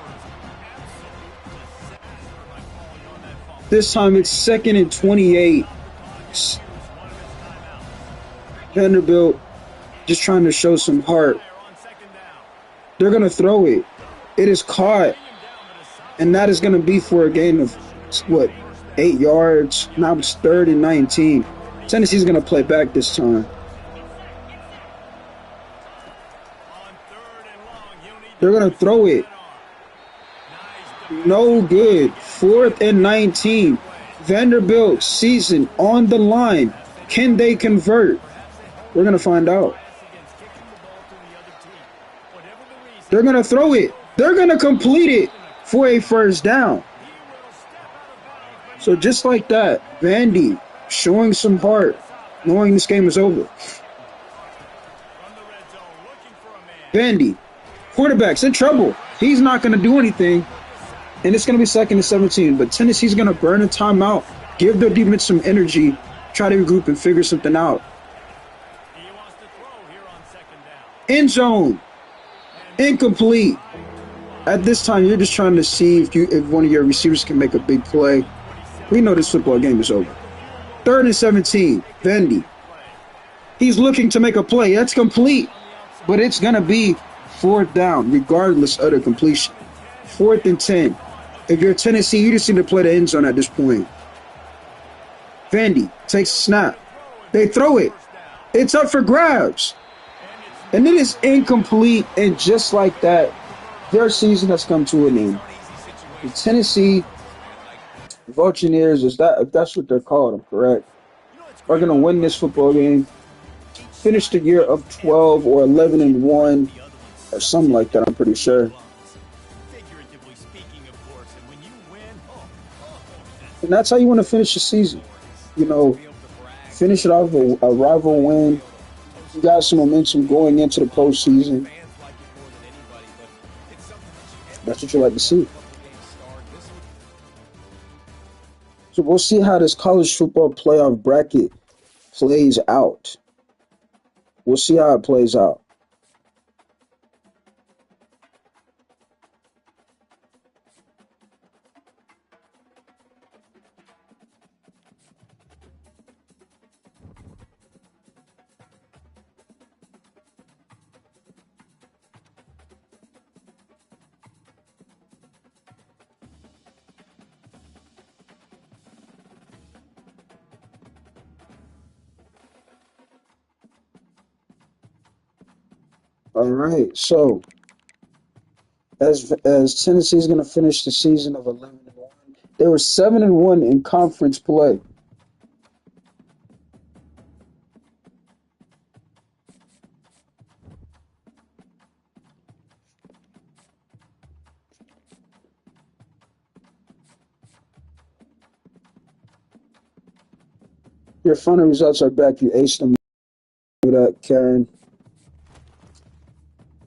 This time it's 2nd and 28. Vanderbilt just trying to show some heart. They're going to throw it. It is caught. And that is going to be for a gain of, what, 8 yards. Now it's 3rd and 19. Tennessee's going to play back this time. They're going to throw it. No good. 4th and 19. Vanderbilt season on the line. Can they convert? We're going to find out. They're going to throw it. They're going to complete it for a first down. So just like that, Vandy showing some heart, knowing this game is over. Vandy, quarterback's in trouble. He's not going to do anything, and it's going to be 2nd and 17. But Tennessee's going to burn a timeout, give their defense some energy, try to regroup and figure something out. End zone, incomplete. At this time, you're just trying to see if one of your receivers can make a big play. We know this football game is over. 3rd and 17, Vandy. He's looking to make a play. That's complete, but it's going to be 4th down, regardless of the completion. 4th and 10. If you're Tennessee, you just need to play the end zone at this point. Vandy takes a snap. They throw it. It's up for grabs. And it is incomplete, and just like that, their season has come to an end. The Tennessee Volunteers, if that's what they're called, I'm correct, are going to win this football game, finish the year up 12 or 11-1, or something like that, I'm pretty sure. And that's how you want to finish the season. You know, finish it off with a rival win. You got some momentum going into the postseason. That's what you like to see. So we'll see how this college football playoff bracket plays out. We'll see how it plays out. All right, so as Tennessee is going to finish the season of 11-1, they were 7-1 in conference play. Your final results are back. You aced them. Do that, Karen.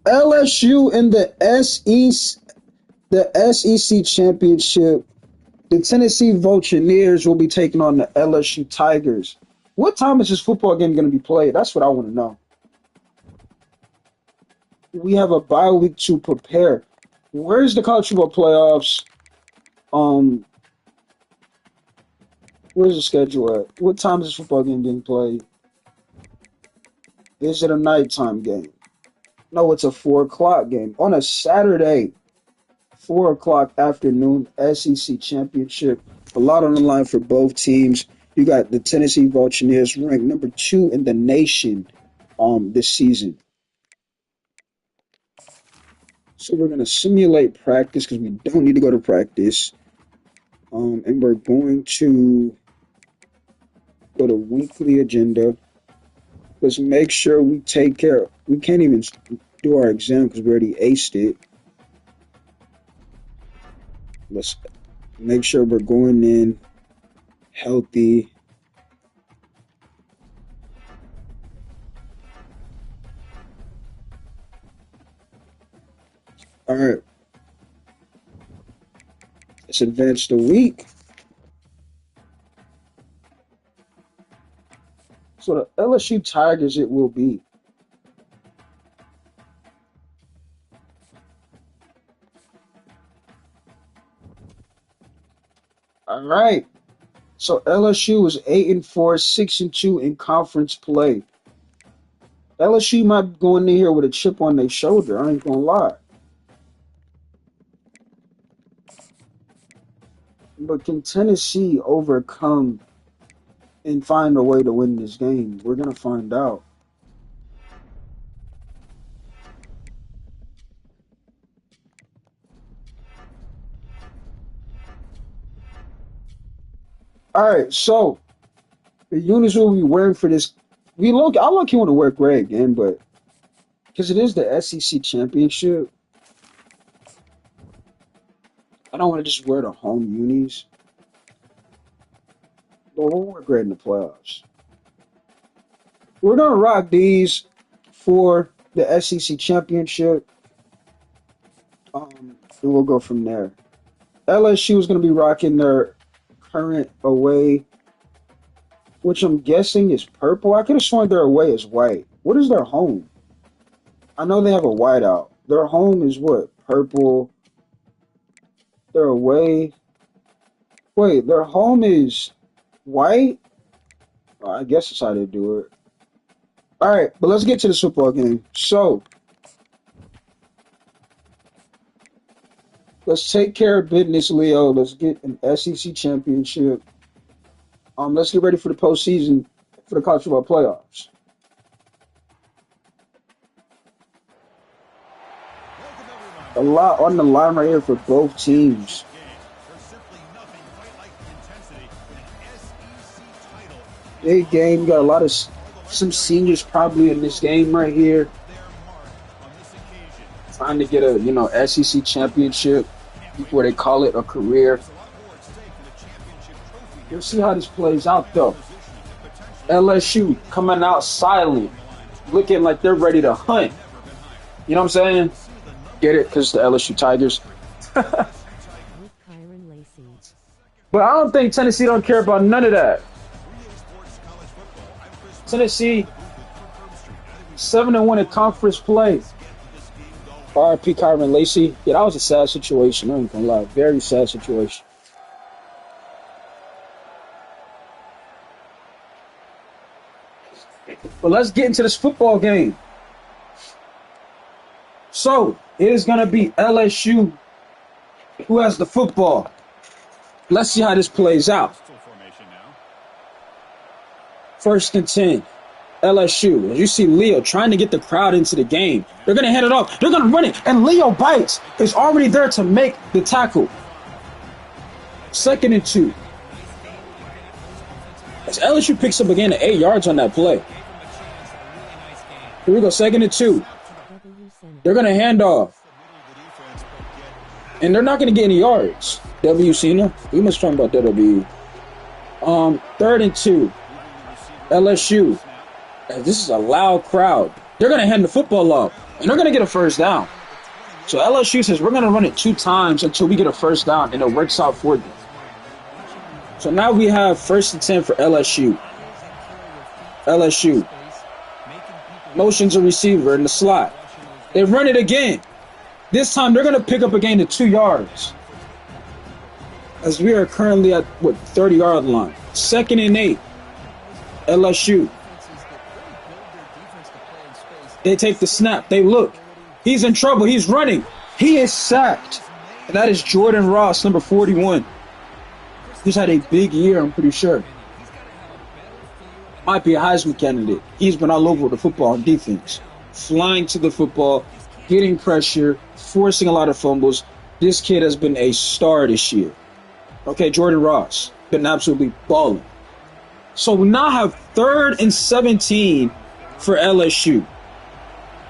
LSU in the SEC championship. The Tennessee Volunteers will be taking on the LSU Tigers. What time is this football game going to be played? That's what I want to know. We have a bye week to prepare. Where's the college football playoffs? Where's the schedule at? What time is this football game being played? Is it a nighttime game? No, it's a 4 o'clock game on a Saturday. 4 o'clock afternoon, SEC championship. A lot on the line for both teams. You got the Tennessee Volunteers ranked number 2 in the nation this season. So we're going to simulate practice because we don't need to go to practice. And we're going to go to weekly agenda. Let's make sure we take care. We can't even do our exam because we already aced it. Let's make sure we're going in healthy. All right. Let's advance the week. So the LSU Tigers it will be. All right. So LSU was 8-4, 6-2 in conference play. LSU might go in here with a chip on their shoulder. I ain't gonna lie. But can Tennessee overcome and find a way to win this game? We're gonna find out. All right, so the units we'll be wearing for this. I look, you want to wear gray again, but because it is the SEC championship, I don't want to just wear the home unis. But we'll wear great in the playoffs. We're gonna rock these for the SEC championship. And we'll go from there. LSU is gonna be rocking their current away, which I'm guessing is purple. I could have sworn their away is white. What is their home? I know they have a whiteout. Their home is what? Purple. Their away. Wait, their home is white? I guess that's how they do it. All right, but let's get to this football game. So, let's take care of business, Leo. Let's get an SEC championship. Let's get ready for the postseason for the college football playoffs. A lot on the line right here for both teams. Big game. You got a lot of some seniors probably in this game right here, trying to get a SEC championship, where they call it a career. You'll see how this plays out though. LSU coming out silent, looking like they're ready to hunt. You know what I'm saying? Get it? Because the LSU Tigers. But I don't think Tennessee don't care about none of that. Tennessee 7-1 in conference play. RIP Kyron Lacey. Yeah, that was a sad situation. I ain't gonna lie. Very sad situation. But let's get into this football game. So, it is going to be LSU who has the football. Let's see how this plays out. First and 10. LSU. As you see Leo trying to get the crowd into the game. They're going to hand it off. They're going to run it. And Leo bites. Is already there to make the tackle. Second and 2. As LSU picks up again at 8 yards on that play. Here we go. Second and 2. They're going to hand off. And they're not going to get any yards. W. Cena. We must talk about WWE. Third and 2. LSU. This is a loud crowd. They're going to hand the football off. And they're going to get a first down. So LSU says we're going to run it 2 times until we get a first down. And it works out for them. So now we have first and 10 for LSU. LSU. Motions a receiver in the slot. They run it again. This time they're going to pick up a gain of 2 yards. As we are currently at, 30-yard line. Second and 8. LSU. They take the snap. They look. He's in trouble. He's running. He is sacked. And that is Jordan Ross, number 41. He's had a big year, I'm pretty sure. Might be a Heisman candidate. He's been all over the football on defense. Flying to the football, getting pressure, forcing a lot of fumbles. This kid has been a star this year. Okay, Jordan Ross. Been absolutely balling. So we now have 3rd and 17 for LSU.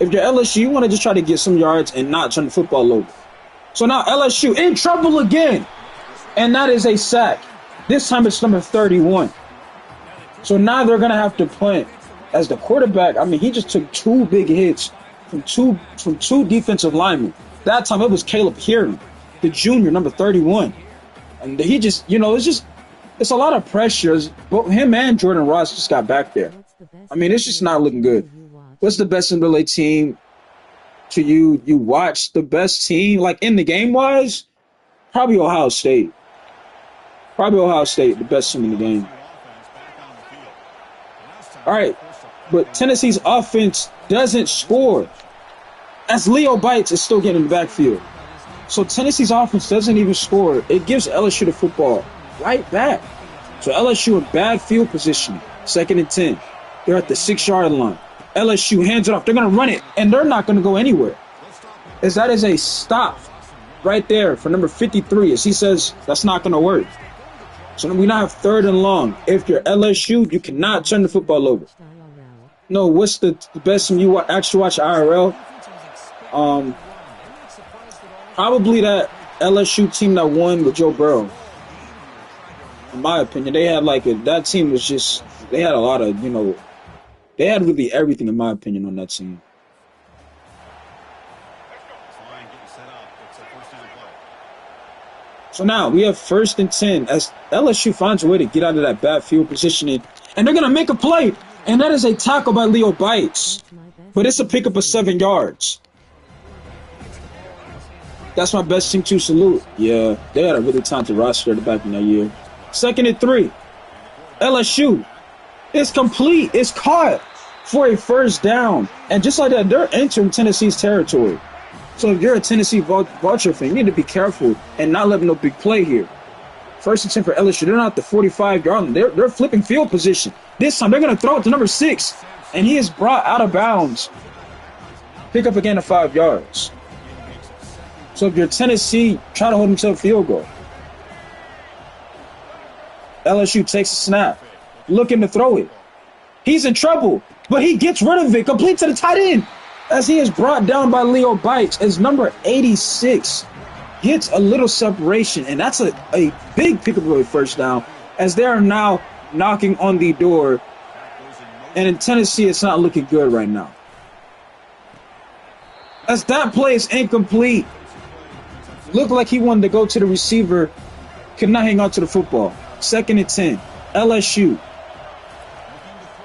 If you're LSU, you want to just try to get some yards and not turn the football over. So now LSU in trouble again. And that is a sack. This time it's number 31. So now they're going to have to punt. As the quarterback, I mean, he just took 2 big hits from two defensive linemen. That time it was Caleb Hearing, the junior, number 31. And he just, it's a lot of pressures. Both him and Jordan Ross just got back there. I mean, it's just not looking good. What's the best NCAA team to you? You watch the best team, like in the game-wise? Probably Ohio State. The best team in the game. All right, but Tennessee's offense doesn't score. As Leo Bites is still getting in the backfield. So Tennessee's offense doesn't even score. It gives LSU the football right back. So LSU in bad field position. 2nd and 10. They're at the 6-yard line. LSU hands it off. They're going to run it, and they're not going to go anywhere. As that is a stop right there for number 53, as he says that's not going to work. So we now have 3rd and long. If you're LSU, you cannot turn the football over. No, what's the best when you actually watch IRL? Probably that LSU team that won with Joe Burrow. In my opinion, they had that team was just, they had a lot of, they had really everything, in my opinion, on that team. So now we have 1st and 10 as LSU finds a way to get out of that bad field positioning. And they're going to make a play. And that is a tackle by Leo Bites. But it's a pickup of 7 yards. That's my best team to salute. Yeah, they had a really talented roster at the back in that year. 2nd and 3. LSU. It's complete. It's caught for a 1st down. And just like that, they're entering Tennessee's territory. So if you're a Tennessee Vulture fan, you need to be careful and not let no big play here. 1st and 10 for LSU. They're not the 45-yard line. They're flipping field position. This time they're going to throw it to number 6. And he is brought out of bounds. Pick up again of 5 yards. So if you're Tennessee, try to hold him to a field goal. LSU takes a snap. Looking to throw it. He's in trouble. But he gets rid of it. Complete to the tight end. As he is brought down by Leo Bites as number 86 gets a little separation. And that's a big pickup of a 1st down as they are now knocking on the door. And in Tennessee, it's not looking good right now. As that play is incomplete. Looked like he wanted to go to the receiver. Could not hang on to the football. 2nd and 10. LSU.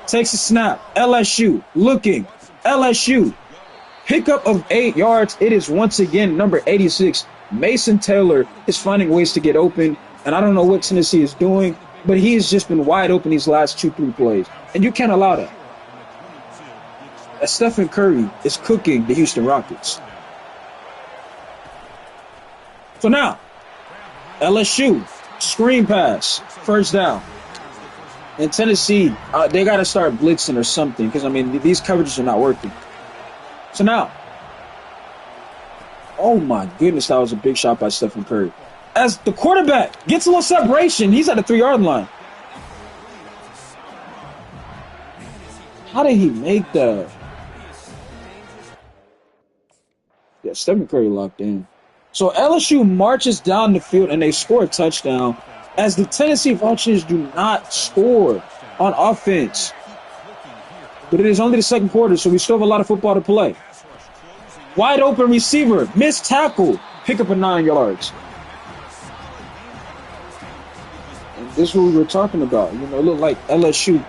Takes a snap. LSU. Looking. LSU. Pickup of 8 yards. It is once again number 86. Mason Taylor is finding ways to get open. And I don't know what Tennessee is doing, but he has just been wide open these last 2-3 plays. And you can't allow that. As Stephen Curry is cooking the Houston Rockets. So now, LSU, screen pass, 1st down. In Tennessee, they got to start blitzing or something because, I mean, these coverages are not working. So now, oh my goodness, that was a big shot by Stephen Curry. As the quarterback gets a little separation, he's at the 3-yard line. How did he make that? Yeah, Stephen Curry locked in. So LSU marches down the field and they score a touchdown as the Tennessee Vultures do not score on offense. But it is only the 2nd quarter, so we still have a lot of football to play. Wide open receiver, missed tackle, pick up a 9 yards. And this is what we were talking about. You know, it looked like LSU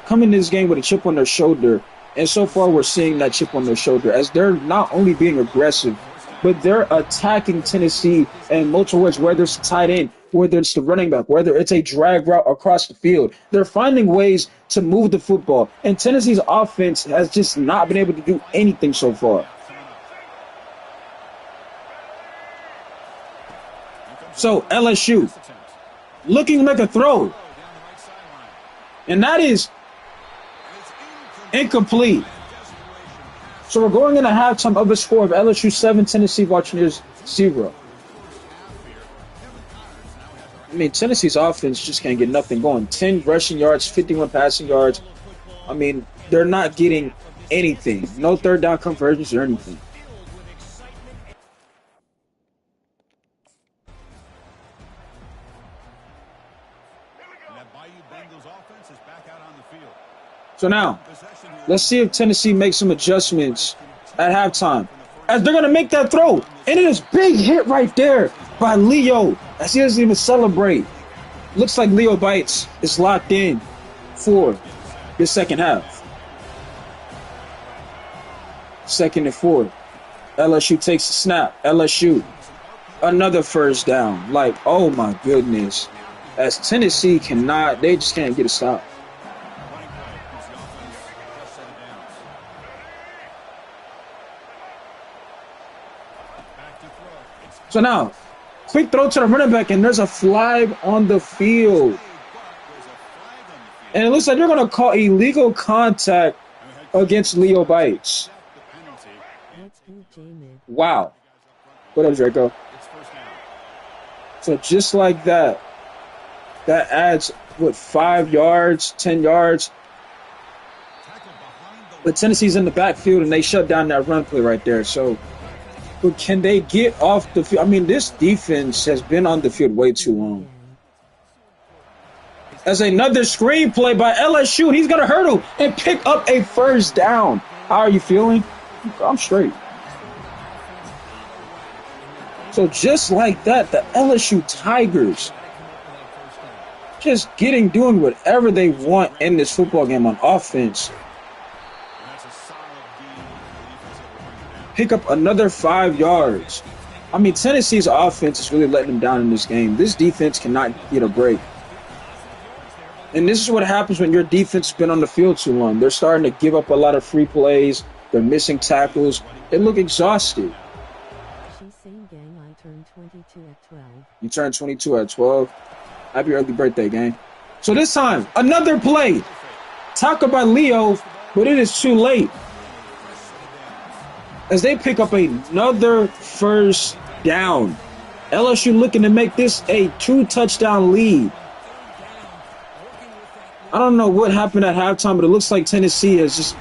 come in this game with a chip on their shoulder. And so far, we're seeing that chip on their shoulder as they're not only being aggressive, but they're attacking Tennessee in multiple ways, whether it's the tight end, whether it's the running back, whether it's a drag route across the field. They're finding ways to move the football. And Tennessee's offense has just not been able to do anything so far. So LSU looking to make a throw. And that is incomplete. So we're going into halftime of a score of LSU 7, Tennessee Volunteers 0. I mean, Tennessee's offense just can't get nothing going. 10 rushing yards, 51 passing yards. I mean, they're not getting anything. No 3rd down conversions or anything. So now, let's see if Tennessee makes some adjustments at halftime. As they're going to make that throw. And it is big hit right there by Leo. As he doesn't even celebrate. Looks like Leo Bites is locked in for the 2nd half. 2nd and 4. LSU takes a snap. LSU. Another 1st down. Like, oh my goodness. As Tennessee they just can't get a stop. So now, quick throw to the running back, and there's a flag on the field. And it looks like they're going to call illegal contact against Leo Bites. Wow. What up, Draco? So just like that, that adds, 5 yards, 10 yards. But Tennessee's in the backfield, and they shut down that run play right there. So But can they get off the field? I mean, this defense has been on the field way too long. As another screenplay by LSU, he's going to hurdle and pick up a first down. How are you feeling? I'm straight. So just like that, the LSU Tigers just doing whatever they want in this football game on offense. Pick up another 5 yards. I mean, Tennessee's offense is really letting them down in this game. This defense cannot get a break. And this is what happens when your defense has been on the field too long. They're starting to give up a lot of free plays. They're missing tackles. They look exhausted. She's saying, gang, I turned 22 at 12. You turned 22 at 12. Happy early birthday, gang. So this time, another play. Tackled by Leo, but it is too late. As they pick up another first down. LSU looking to make this a 2-touchdown lead. I don't know what happened at halftime, but it looks like Tennessee has just,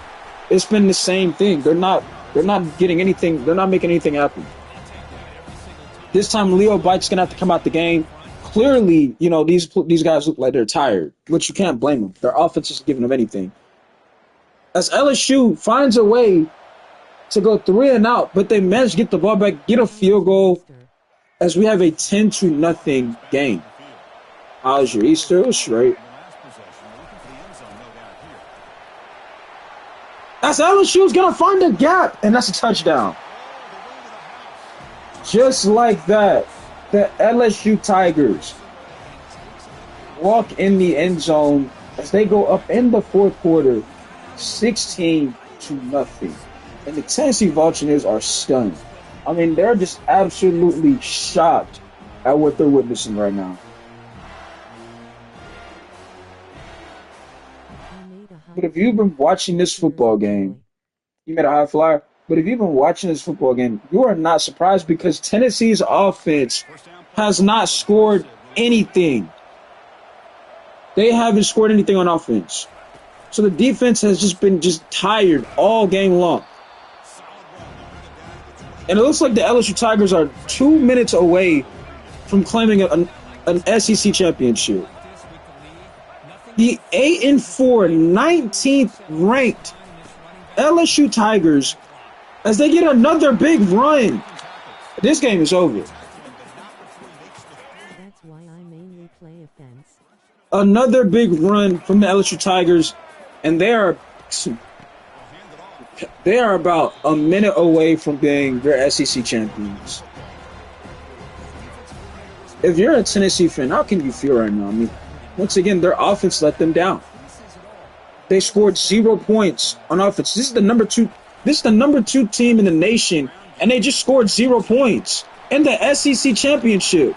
it's been the same thing. They're not getting anything. They're not making anything happen. This time, Leo Bite's going to have to come out the game. Clearly, you know, these guys look like they're tired, which you can't blame them. Their offense isn't giving them anything. As LSU finds a way to go 3 and out, but they manage to get the ball back, get a field goal, as we have a 10-0 game. How's your Easter? It was straight. That's LSU's going to find a gap, and that's a touchdown. Just like that, the LSU Tigers walk in the end zone as they go up in the fourth quarter, 16-0. And the Tennessee Volunteers are stunned. I mean, they're just absolutely shocked at what they're witnessing right now. But if you've been watching this football game, you made a high flyer. But if you've been watching this football game, you are not surprised because Tennessee's offense has not scored anything. They haven't scored anything on offense. So the defense has just been tired all game long. And it looks like the LSU Tigers are 2 minutes away from claiming an SEC championship. The 8-4, 19th ranked LSU Tigers, as they get another big run. This game is over. That's why I mainly play offense. Another big run from the LSU Tigers, and they are about a minute away from being their SEC champions. If you're a Tennessee fan, how can you feel right now? I mean, once again, their offense let them down. They scored 0 points on offense. This is the number two team in the nation, and they just scored 0 points in the SEC championship.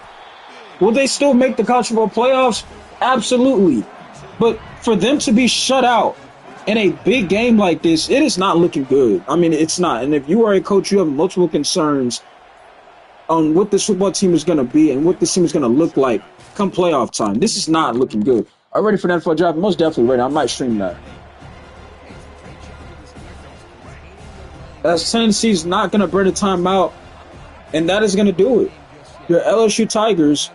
Will they still make the college football playoffs? Absolutely. But for them to be shut out in a big game like this, it is not looking good. I mean, it's not. And if you are a coach, you have multiple concerns on what this football team is going to be and what this team is going to look like come playoff time. This is not looking good. Are you ready for the NFL draft? Most definitely ready. I might stream that. As Tennessee's not going to burn a timeout, and that is going to do it. Your LSU Tigers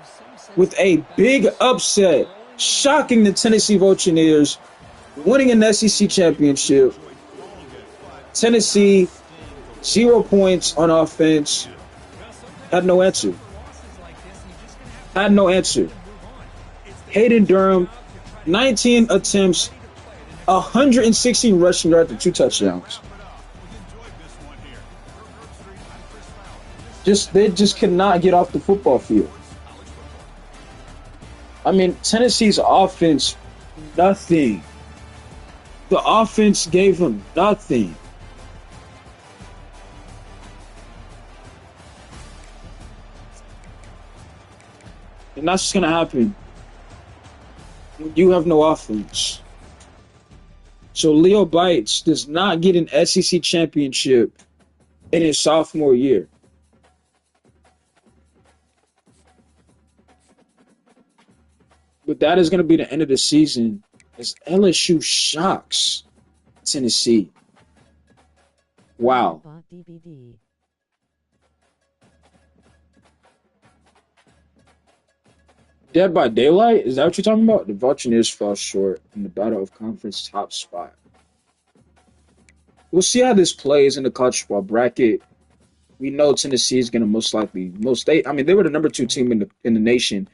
with a big upset, shocking the Tennessee Volunteers, winning an SEC championship. Tennessee, 0 points on offense. Had no answer. Hayden Durham, 19 attempts, 116 rushing yards and 2 touchdowns. They just could not get off the football field. I mean, Tennessee's offense, nothing. The offense gave them nothing. And that's just going to happen when you have no offense. So Leo Bites does not get an SEC championship in his sophomore year. But that is going to be the end of the season as LSU shocks Tennessee. Wow. Dead by Daylight? Is that what you're talking about? The Buccaneers fell short in the battle of conference top spot. We'll see how this plays in the college football bracket. We know Tennessee is going to most likely I mean, they were the number 2 team in the nation.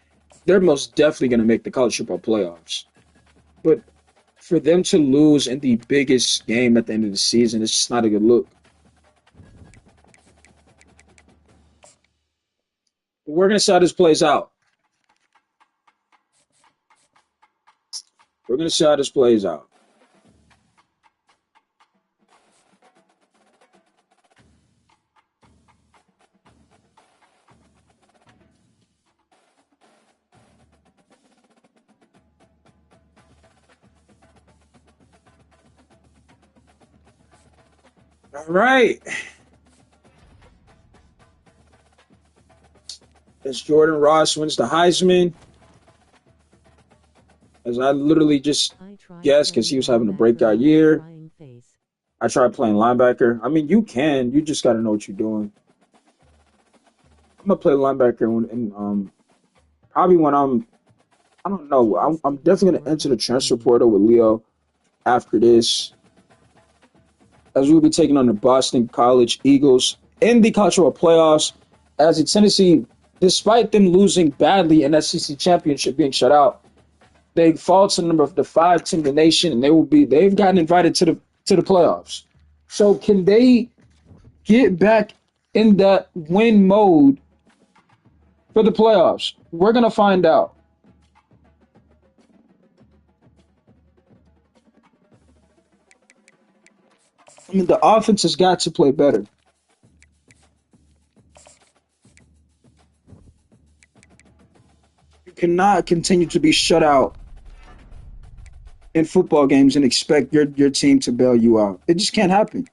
They're most definitely going to make the college football playoffs. But for them to lose in the biggest game at the end of the season, it's just not a good look. But we're going to see how this plays out. We're going to see how this plays out. All right. As Jordan Ross wins the Heisman, as I literally just guessed because he was having a breakout year. I tried playing linebacker. I mean, you can. You just got to know what you're doing. I'm gonna play linebacker and probably when I don't know. I'm definitely gonna enter the transfer portal with Leo after this, as we'll be taking on the Boston College Eagles in the college football playoffs. As the Tennessee, despite them losing badly in SEC championship, being shut out, they fall to the 5 team in the nation, and they've gotten invited to the playoffs. So can they get back in that win mode for the playoffs? We're gonna find out. I mean, the offense has got to play better. You cannot continue to be shut out in football games and expect your team to bail you out. It just can't happen.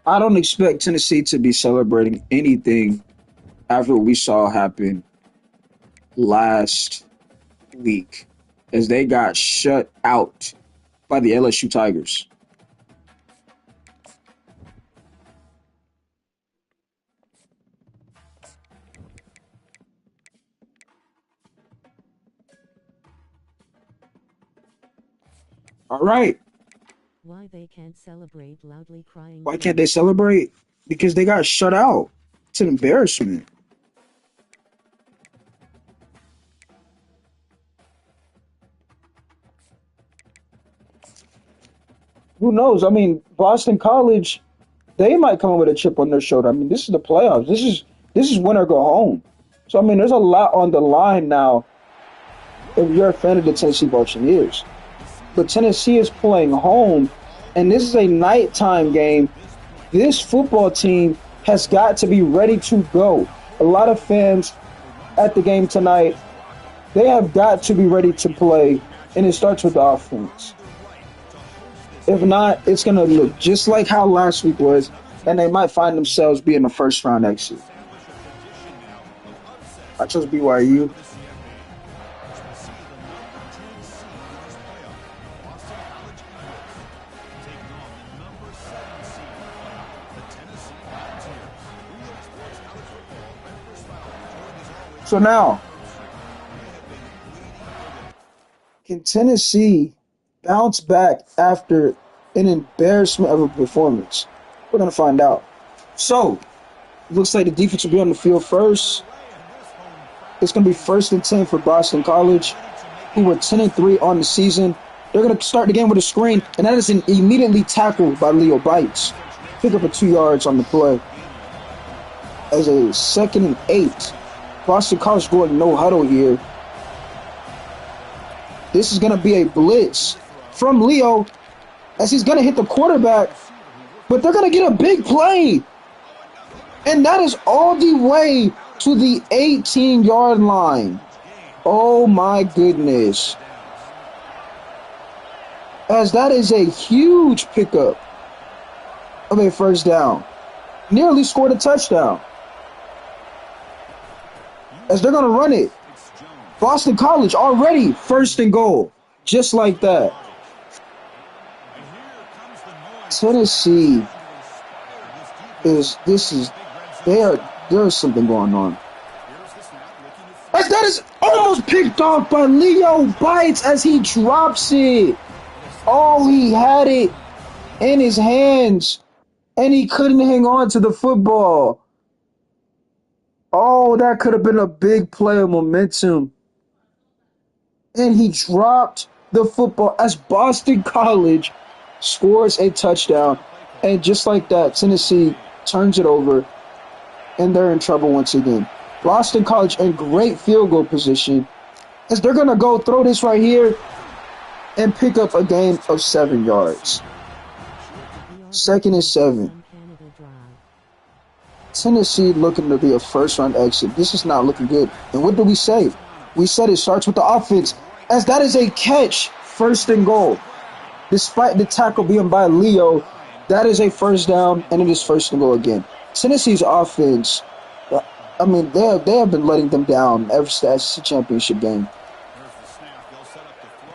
I don't expect Tennessee to be celebrating anything after what we saw happen last week, as they got shut out by the LSU Tigers. All right. Why they can't celebrate loudly crying? Why can't they celebrate? Because they got shut out. It's an embarrassment. Who knows? I mean, Boston College, they might come with a chip on their shoulder. I mean, this is the playoffs. This is win or go home. So I mean, there's a lot on the line now if you're a fan of the Tennessee Buccaneers. But Tennessee is playing home, and this is a nighttime game. This football team has got to be ready to go. A lot of fans at the game tonight, they have got to be ready to play, and it starts with the offense. If not, it's going to look just like how last week was, and they might find themselves being the first round exit. I chose BYU. So now, can Tennessee bounce back after an embarrassment of a performance? We're going to find out. So, looks like the defense will be on the field first. It's going to be 1st and 10 for Boston College, who were 10-3 on the season. They're going to start the game with a screen, and that is immediately tackled by Leo Bites. Pick up a 2 yards on the play. As a 2nd and 8. Boston College going no huddle here. This is going to be a blitz from Leo, as he's going to hit the quarterback, but they're going to get a big play. And that is all the way to the 18-yard line. Oh my goodness. As that is a huge pickup of a first down. Nearly scored a touchdown. As they're going to run it. Boston College already 1st and goal. Just like that. Tennessee there's something going on. As that is almost picked off by Leo Bites as he drops it. Oh, he had it in his hands and he couldn't hang on to the football. Oh, that could have been a big play of momentum. And he dropped the football as Boston College scores a touchdown. And just like that, Tennessee turns it over, and they're in trouble once again. Boston College in great field goal position as they're going to go throw this right here and pick up a gain of 7 yards. 2nd and 7. Tennessee looking to be a first-round exit. This is not looking good. And what do we say? We said it starts with the offense, as that is a catch, 1st and goal. Despite the tackle being by Leo, that is a first down, and it is 1st and goal again. Tennessee's offense, I mean, they have been letting them down ever since the championship game.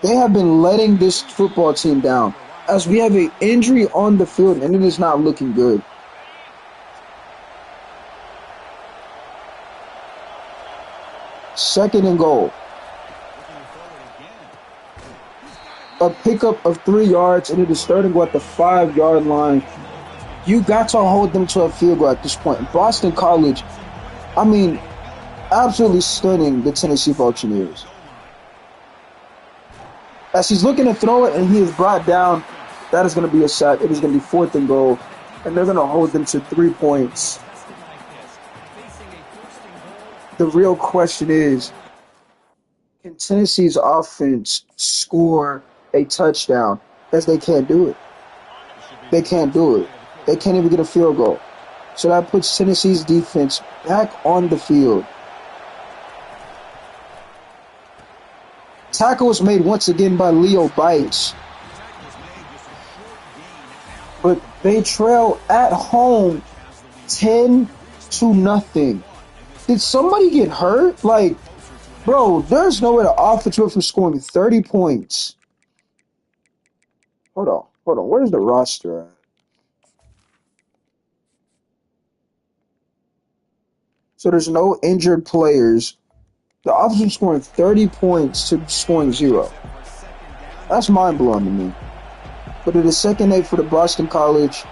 They have been letting this football team down, as we have an injury on the field, and it is not looking good. Second and goal. A pickup of 3 yards, and it is 3rd and goal at the 5-yard line. You got to hold them to a field goal at this point. Boston College, I mean, absolutely stunning the Tennessee Volunteers. As he's looking to throw it and he is brought down, that is going to be a sack. It is going to be 4th and goal, and they're going to hold them to 3 points. The real question is, can Tennessee's offense score a touchdown? As they can't do it. They can't do it. They can't even get a field goal. So that puts Tennessee's defense back on the field. Tackle was made once again by Leo Bites. But they trail at home 10-0. Did somebody get hurt? Like, bro, there's no way the offense went from scoring 30 points. Hold on. Where's the roster at? So there's no injured players. The offense was scoring 30 points to scoring 0. That's mind-blowing to me. But it is 2nd and 8 for the Boston College.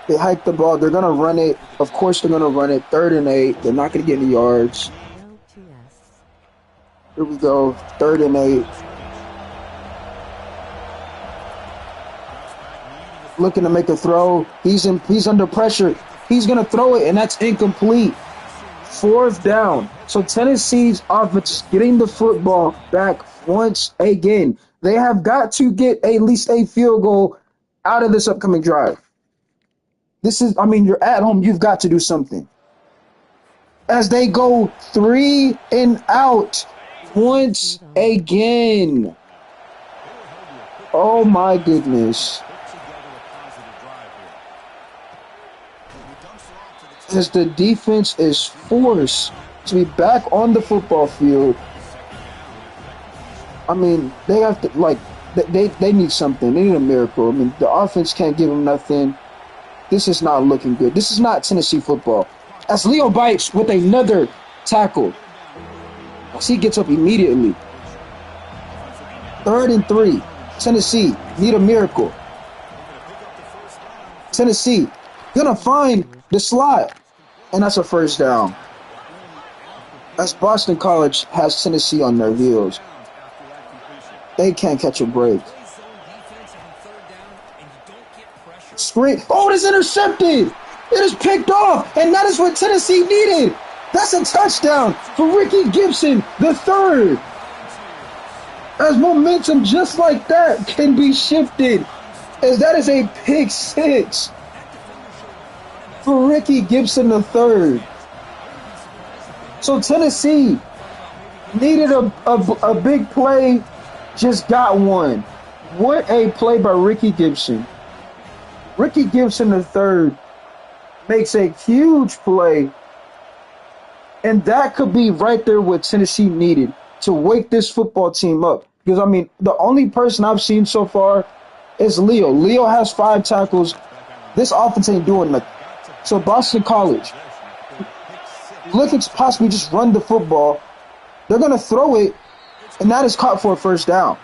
They hike the ball. They're going to run it. Of course they're going to run it. 3rd and 8. They're not going to get any yards. Here we go. 3rd and 8. Looking to make a throw. He's under pressure. He's going to throw it, and that's incomplete. 4th down. So Tennessee's offense is getting the football back once again. They have got to get at least a field goal out of this upcoming drive. You're at home. You've got to do something. As they go 3 and out once again. Oh, my goodness. As the defense is forced to be back on the football field. I mean, they have to, they need something. They need a miracle. I mean, the offense can't give them nothing. This is not looking good. This is not Tennessee football. As Leo Bites with another tackle. As he gets up immediately. 3rd and 3. Tennessee need a miracle. Tennessee gonna find the slot. And that's a 1st down. As Boston College has Tennessee on their heels. They can't catch a break. Screen. Oh, it is intercepted. It is picked off. And that is what Tennessee needed. That's a touchdown for Ricky Gibson, the 3rd. As momentum just like that can be shifted. As that is a pick 6. For Ricky Gibson the 3rd. So Tennessee needed a big play, just got one. What a play by Ricky Gibson. Ricky Gibson the 3rd makes a huge play, and that could be right there what Tennessee needed to wake this football team up. Because, the only person I've seen so far is Leo. Leo has 5 tackles. This offense ain't doing nothing. So Boston College, looking to possibly just run the football. They're going to throw it, and that is caught for a first down.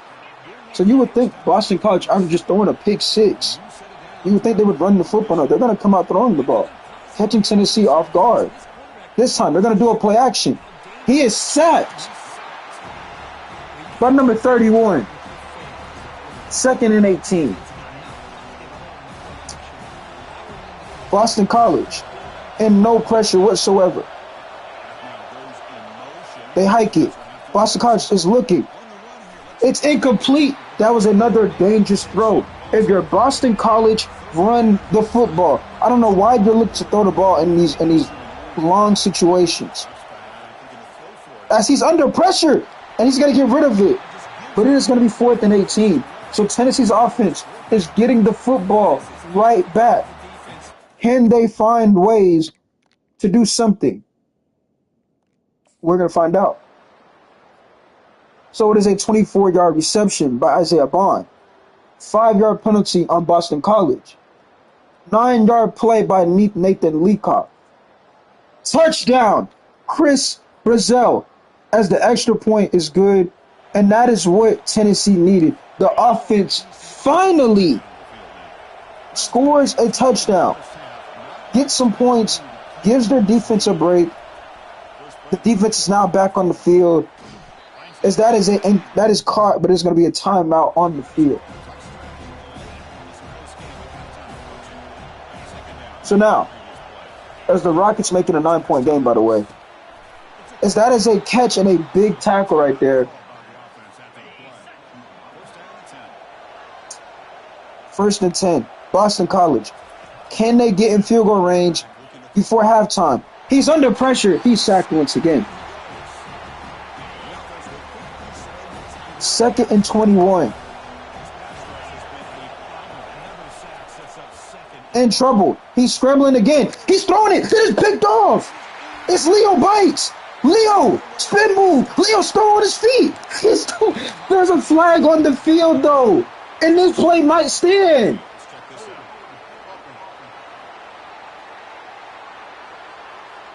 So you would think Boston College, I'm just throwing a pick 6. You would think they would run the football. No, they're going to come out throwing the ball, catching Tennessee off guard. This time, they're going to do a play action. He is sacked by number 31. 2nd and 18. Boston College, and no pressure whatsoever. They hike it. Boston College is looking. It's incomplete. That was another dangerous throw. If you're Boston College, run the football. I don't know why you're looking to throw the ball in these long situations. As he's under pressure, and he's going to get rid of it. But it is going to be 4th and 18. So Tennessee's offense is getting the football right back. Can they find ways to do something? We're going to find out. So it is a 24-yard reception by Isaiah Bond. 5-yard penalty on Boston College. 9-yard play by Nathan Leacock. Touchdown, Chris Brazzell, as the extra point is good. And that is what Tennessee needed. The offense finally scores a touchdown, gets some points, gives their defense a break. The defense is now back on the field. That is caught, but it's going to be a timeout on the field. So now, as the Rockets making a 9-point game, by the way, that is a catch and a big tackle right there. 1st and 10, Boston College. Can they get in field goal range before halftime? He's under pressure. He's sacked once again. 2nd and 21. In trouble. He's scrambling again. He's throwing it. It is picked off. It's Leo Bites. Leo, spin move. Leo's throwing his feet. There's a flag on the field, though. And this play might stand.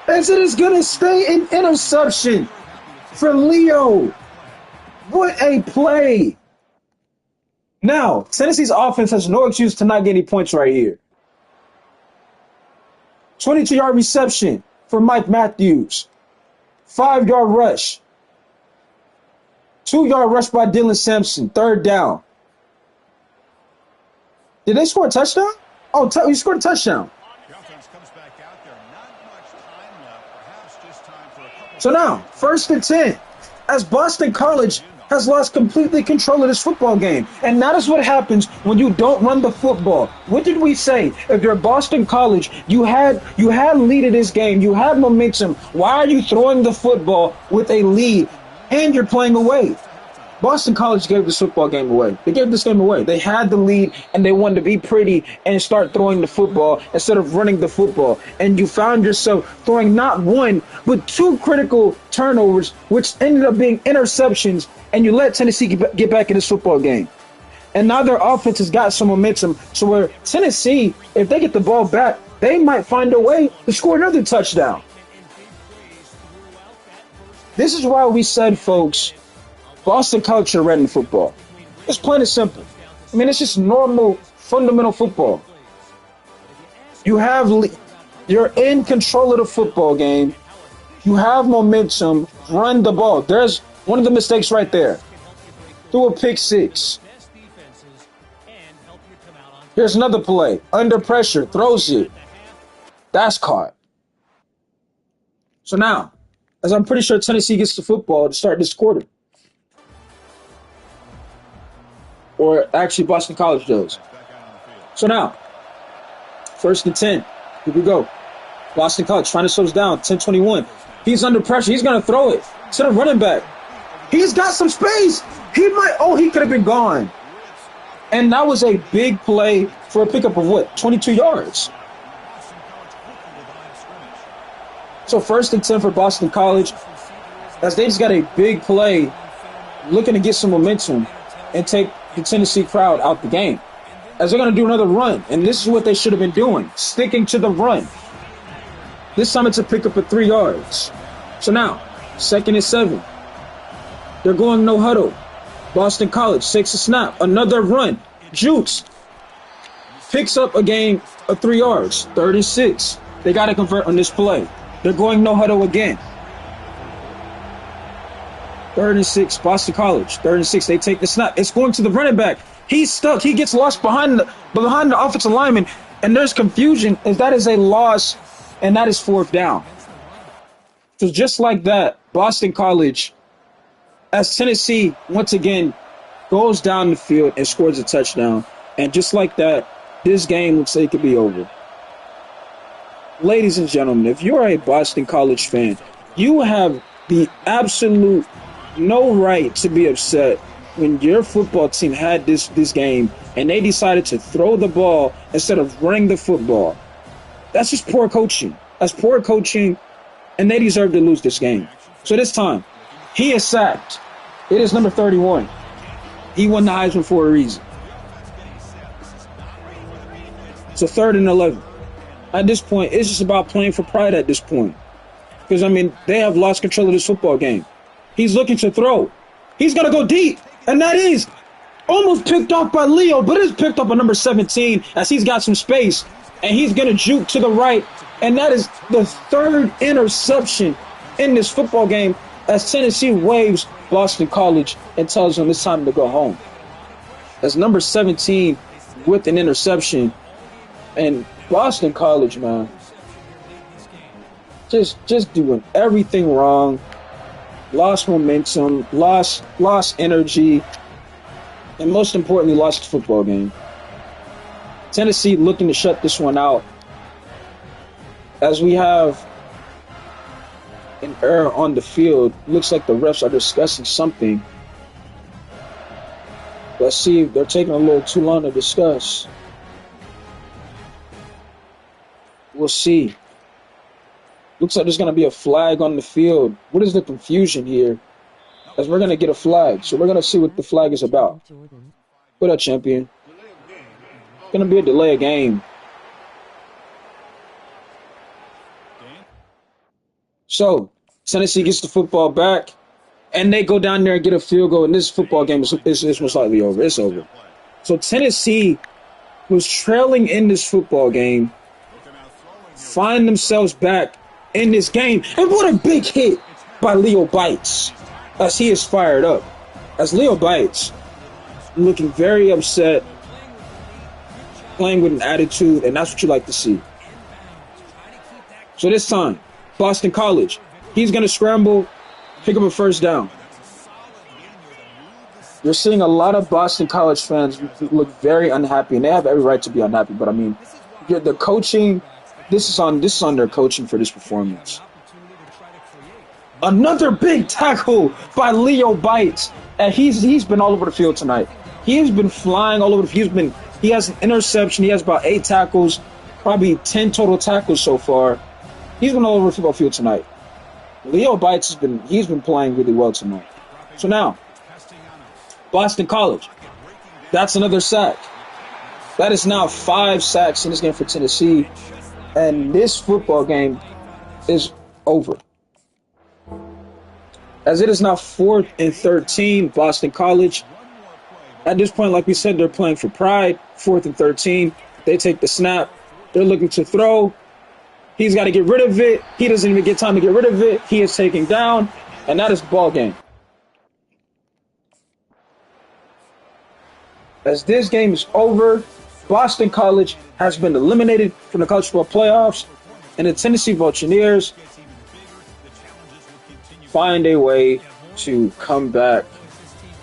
As it is going to stay an interception for Leo. What a play. Now, Tennessee's offense has no excuse to not get any points right here. 22-yard reception for Mike Matthews. 5-yard rush. 2-yard rush by Dylan Sampson. 3rd down. Did they score a touchdown? Oh, he scored a touchdown. So now, 1st and 10, as Boston College has lost completely control of this football game. And that is what happens when you don't run the football. What did we say? If you're Boston College, you had lead in this game. You had momentum. Why are you throwing the football with a lead and you're playing away? Boston College gave this football game away. They gave this game away. They had the lead, and they wanted to be pretty and start throwing the football instead of running the football. And you found yourself throwing not one, but 2 critical turnovers, which ended up being interceptions, and you let Tennessee get back in this football game. And now their offense has got some momentum, so where Tennessee, if they get the ball back, they might find a way to score another touchdown. This is why we said, folks, Boston College should have ran the football. It's plain and simple. I mean, it's just normal, fundamental football. You're in control of the football game. You have momentum. Run the ball. There's one of the mistakes right there. Threw a pick 6. Here's another play. Under pressure. Throws it. That's caught. So now, as I'm pretty sure Tennessee gets the football to start this quarter. Or actually Boston College does. So now, 1st and 10. Here we go. Boston College trying to slow us down. 10-21. He's under pressure. He's going to throw it to the running back. He's got some space. He could have been gone. And that was a big play for a pickup of what? 22 yards. So 1st and 10 for Boston College. As they just got a big play, looking to get some momentum and take the Tennessee crowd out the game. as they're going to do another run. And this is what they should have been doing, sticking to the run. This time it's a pickup of 3 yards. So now, 2nd and 7. They're going no huddle. Boston College takes a snap. Another run. Jukes picks up a gain of 3 yards. 3rd and 6. They got to convert on this play. They're going no huddle again. 3rd and 6. Boston College. 3rd and 6. They take the snap. It's going to the running back. He's stuck. He gets lost behind the offensive lineman. And there's confusion as that is a loss. And that is 4th down. So just like that, Boston College, as Tennessee once again goes down the field and scores a touchdown. And just like that, this game looks like it could be over. Ladies and gentlemen, if you're a Boston College fan, you have the absolute no right to be upset when your football team had this game and they decided to throw the ball instead of running the football. That's just poor coaching. That's poor coaching, and they deserve to lose this game. So this time, he is sacked. It is number 31. He won the Heisman for a reason. So 3rd and 11. At this point, it's just about playing for pride at this point. Because, I mean, they have lost control of this football game. He's looking to throw. He's going to go deep, and that is almost picked off by Leo, but it's picked up by number 17 as he's got some space. And he's going to juke to the right. And that is the 3rd interception in this football game as Tennessee waves Boston College and tells them it's time to go home. As number 17 with an interception. And Boston College, man, just doing everything wrong. Lost momentum, lost energy, and most importantly, lost the football game. Tennessee looking to shut this one out as we have an error on the field. Looks like the refs are discussing something. Let's see if they're taking a little too long to discuss. We'll see. Looks like there's going to be a flag on the field. What is the confusion here? As we're going to get a flag. So we're going to see what the flag is about. What up, champion? Going to be a delay of game. So Tennessee gets the football back, and they go down there and get a field goal, and this football game is most likely over. It's over. So Tennessee was trailing in this football game, find themselves back in this game, and what a big hit by Leo Bites as he is fired up. As Leo Bites looking very upset, playing with an attitude, and that's what you like to see. So this time, Boston College, he's going to scramble, pick up a 1st down. You're seeing a lot of Boston College fans look very unhappy, and they have every right to be unhappy. But I mean, the coaching, this is on their coaching for this performance. Another big tackle by Leo Bites, and he's been all over the field tonight. He has been flying all over the field. He has an interception. He has about 8 tackles, probably 10 total tackles so far. He's been all over the football field tonight. Leo Bites he's been playing really well tonight. So now, Boston College. That's another sack. That is now 5 sacks in this game for Tennessee. And this football game is over. As it is now 4th and 13, Boston College. At this point, like we said, they're playing for pride. 4th and 13. They take the snap. They're looking to throw. He's got to get rid of it. He doesn't even get time to get rid of it. He is taken down. And that is the ball game. As this game is over, Boston College has been eliminated from the college football playoffs. And the Tennessee Volunteers find a way to come back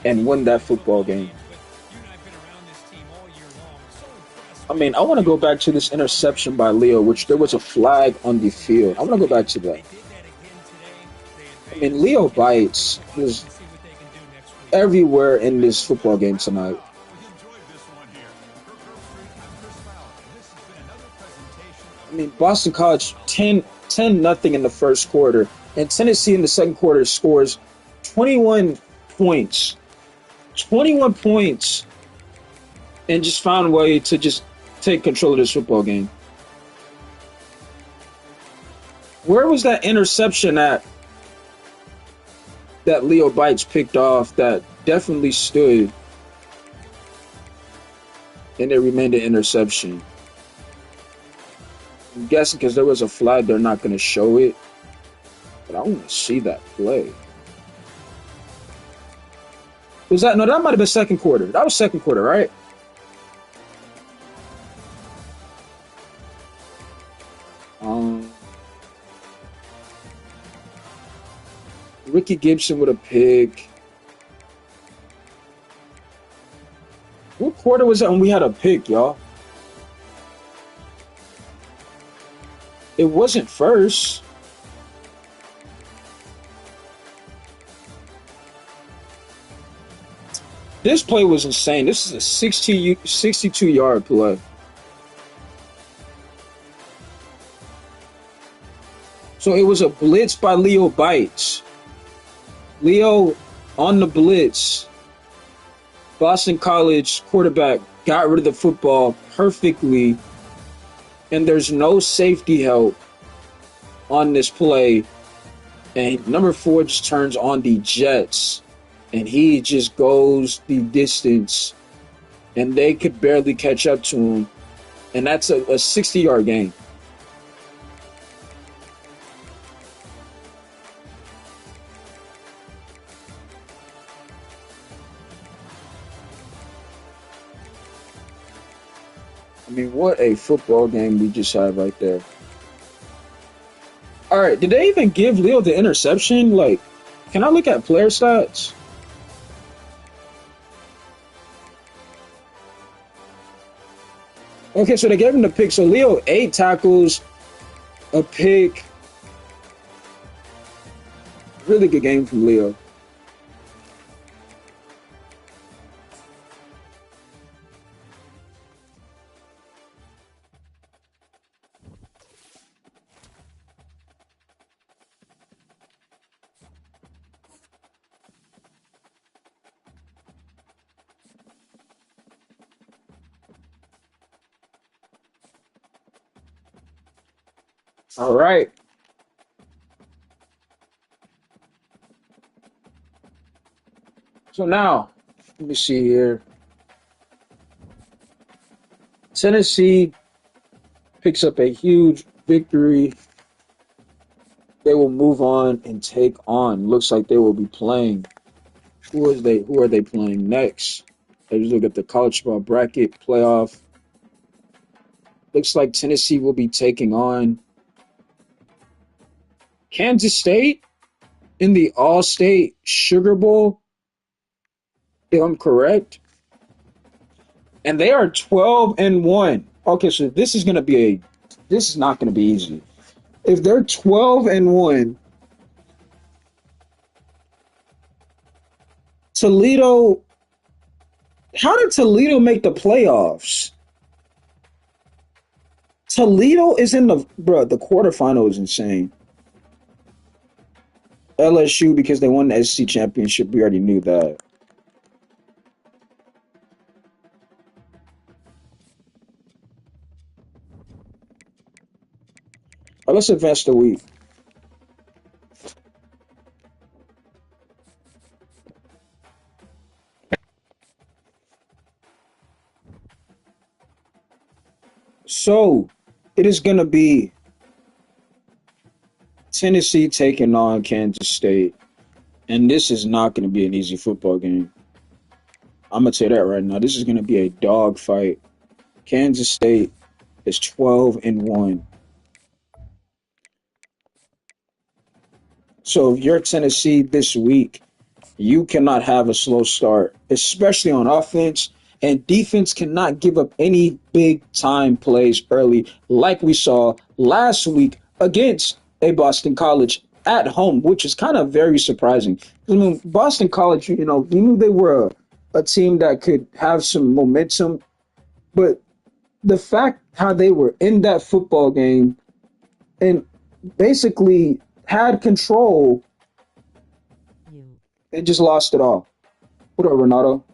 and win that football game. I mean, I want to go back to this interception by Leo, which there was a flag on the field. I want to go back to that. I mean, Leo Bites was everywhere in this football game tonight. I mean, Boston College 10-0 in the first quarter, and Tennessee in the second quarter scores 21 points. 21 points and just find a way to just take control of this football game. Where was that interception at that Leo Bites picked off that definitely stood, and it remained an interception? I'm guessing because there was a flag, they're not going to show it. But I want to see that play. Was that? No, that might have been second quarter. That was second quarter, right? Ricky Gibson with a pick. What quarter was that when we had a pick, y'all? It wasn't first. This play was insane. This is a 62-yard play. So it was a blitz by Leo Bites. Leo on the blitz. Boston College quarterback got rid of the football perfectly. And there's no safety help on this play. And number 4 just turns on the Jets. And he just goes the distance. And they could barely catch up to him. And that's a 60-yard gain. I mean, what a football game we just had right there. All right, did they even give Leo the interception? Like, can I look at player stats? Okay, so they gave him the pick. So Leo, 8 tackles, a pick. Really good game from Leo. All right. So now, let me see here. Tennessee picks up a huge victory. They will move on and take on. Looks like they will be playing. Who are they playing next? Let's look at the college football bracket playoff. Looks like Tennessee will be taking on Kansas State in the All-State Sugar Bowl, if I'm correct. And they are 12-1. Okay, so this is not going to be easy. If they're 12-1, Toledo, how did Toledo make the playoffs? Toledo is in the quarterfinal is insane. LSU, because they won the SEC championship, we already knew that. Let's advance the week. So, it is going to be Tennessee taking on Kansas State. And this is not going to be an easy football game. I'm going to tell you that right now. This is going to be a dog fight. Kansas State is 12-1. So if you're Tennessee this week, you cannot have a slow start, especially on offense. And defense cannot give up any big-time plays early like we saw last week against a Boston College at home, which is kind of very surprising. I mean, Boston College, we knew they were a team that could have some momentum, but the fact how they were in that football game and basically had control and just lost it all. What up, Renato?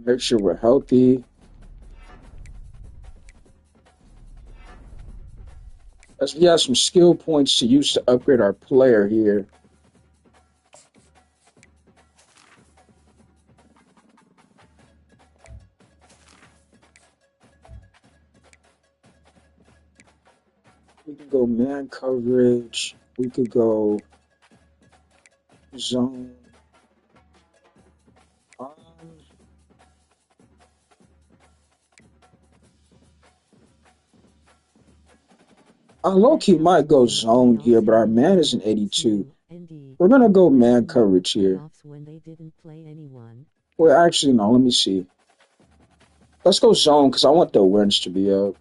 Make sure we're healthy. As we have some skill points to use to upgrade our player here. We can go man coverage. We could go zone. I low-key might go zone here, but our man is an 82. We're going to go man coverage here. When they didn't play anyone. Well, actually, no. Let me see. Let's go zone because I want the awareness to be up.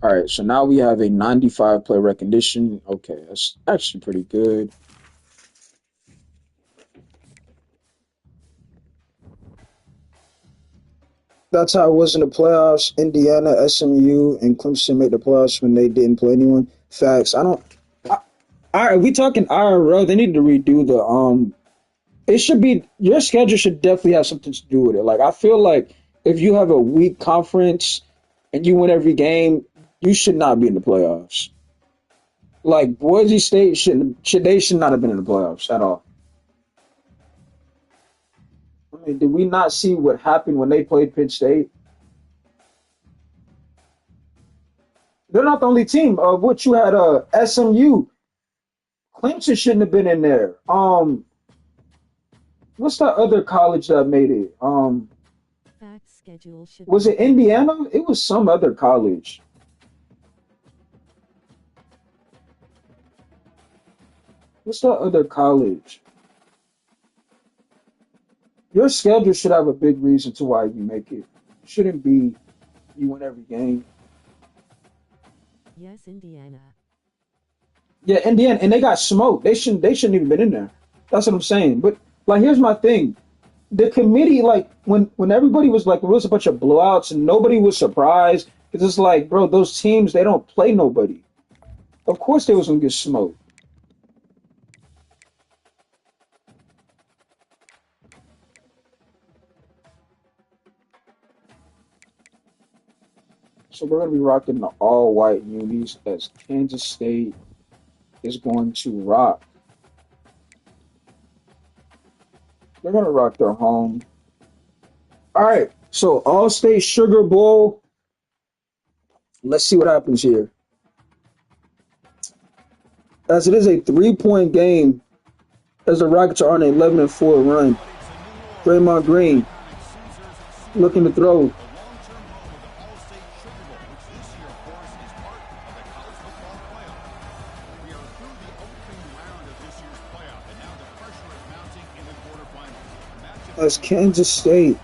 All right, so now we have a 95 play recognition. Okay, that's actually pretty good. That's how it was in the playoffs. Indiana, SMU, and Clemson made the playoffs when they didn't play anyone. Facts. All right, we talking IRL. They need to redo the It should be your schedule should definitely have something to do with it. Like I feel like if you have a weak conference and you win every game, you should not be in the playoffs. Like Boise State should not have been in the playoffs at all. I mean, did we not see what happened when they played Pitt State? They're not the only team. What you had SMU. Clemson shouldn't have been in there. What's that other college that made it? Was it Indiana? It was some other college. What's that other college? Your schedule should have a big reason to why you make it. It shouldn't be you win every game. Yes, Indiana. Yeah, Indiana, and they got smoked. They shouldn't even been in there. That's what I'm saying. But like, here's my thing: the committee, like, when everybody was like, there was a bunch of blowouts and nobody was surprised because it's like, bro, those teams they don't play nobody. Of course, they was gonna get smoked. So we're gonna be rocking the all-white unis as Kansas State is going to rock. They're going to rock their home. All right, so All-State Sugar Bowl. Let's see what happens here. As it is a 3-point game, as the Rockets are on an 11-4 run. Draymond Green looking to throw. As Kansas State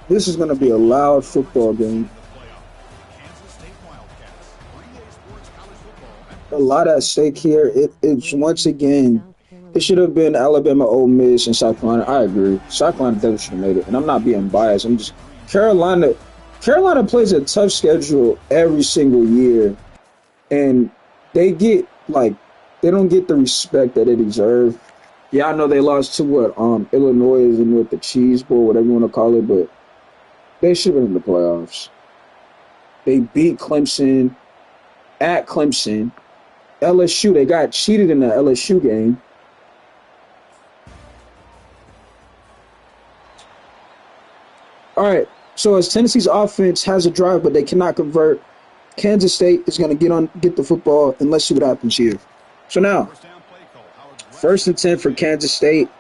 this is going to be a loud football game. A lot at stake here. It's once again, it should have been Alabama, Ole Miss, and South Carolina. I agree. South Carolina definitely should have made it. And I'm not being biased. I'm just Carolina plays a tough schedule every single year, and they don't get the respect that they deserve. Yeah, I know they lost to Illinois and with the Cheese Bowl, whatever you want to call it, but they should have been in the playoffs. They beat Clemson at Clemson. LSU, they got cheated in the LSU game. All right. So as Tennessee's offense has a drive, but they cannot convert, Kansas State is going to get the football, and let's see what happens here. So now, 1st and 10 for Kansas State.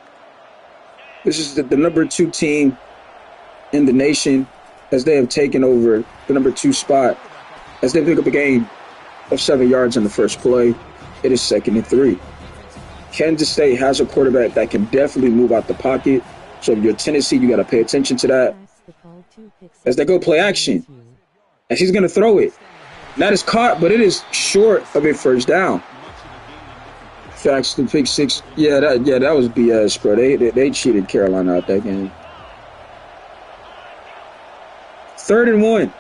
This is the number 2 team in the nation as they have taken over the number 2 spot as they pick up a gain of 7 yards in the first play. It is 2nd and 3. Kansas State has a quarterback that can definitely move out the pocket. So if you're Tennessee, you got to pay attention to that. As they go play action, and he's going to throw it. That is caught, but it is short of a first down. Facts, the pick 6. Yeah, that was BS, bro. They cheated Carolina out that game. 3rd and 1.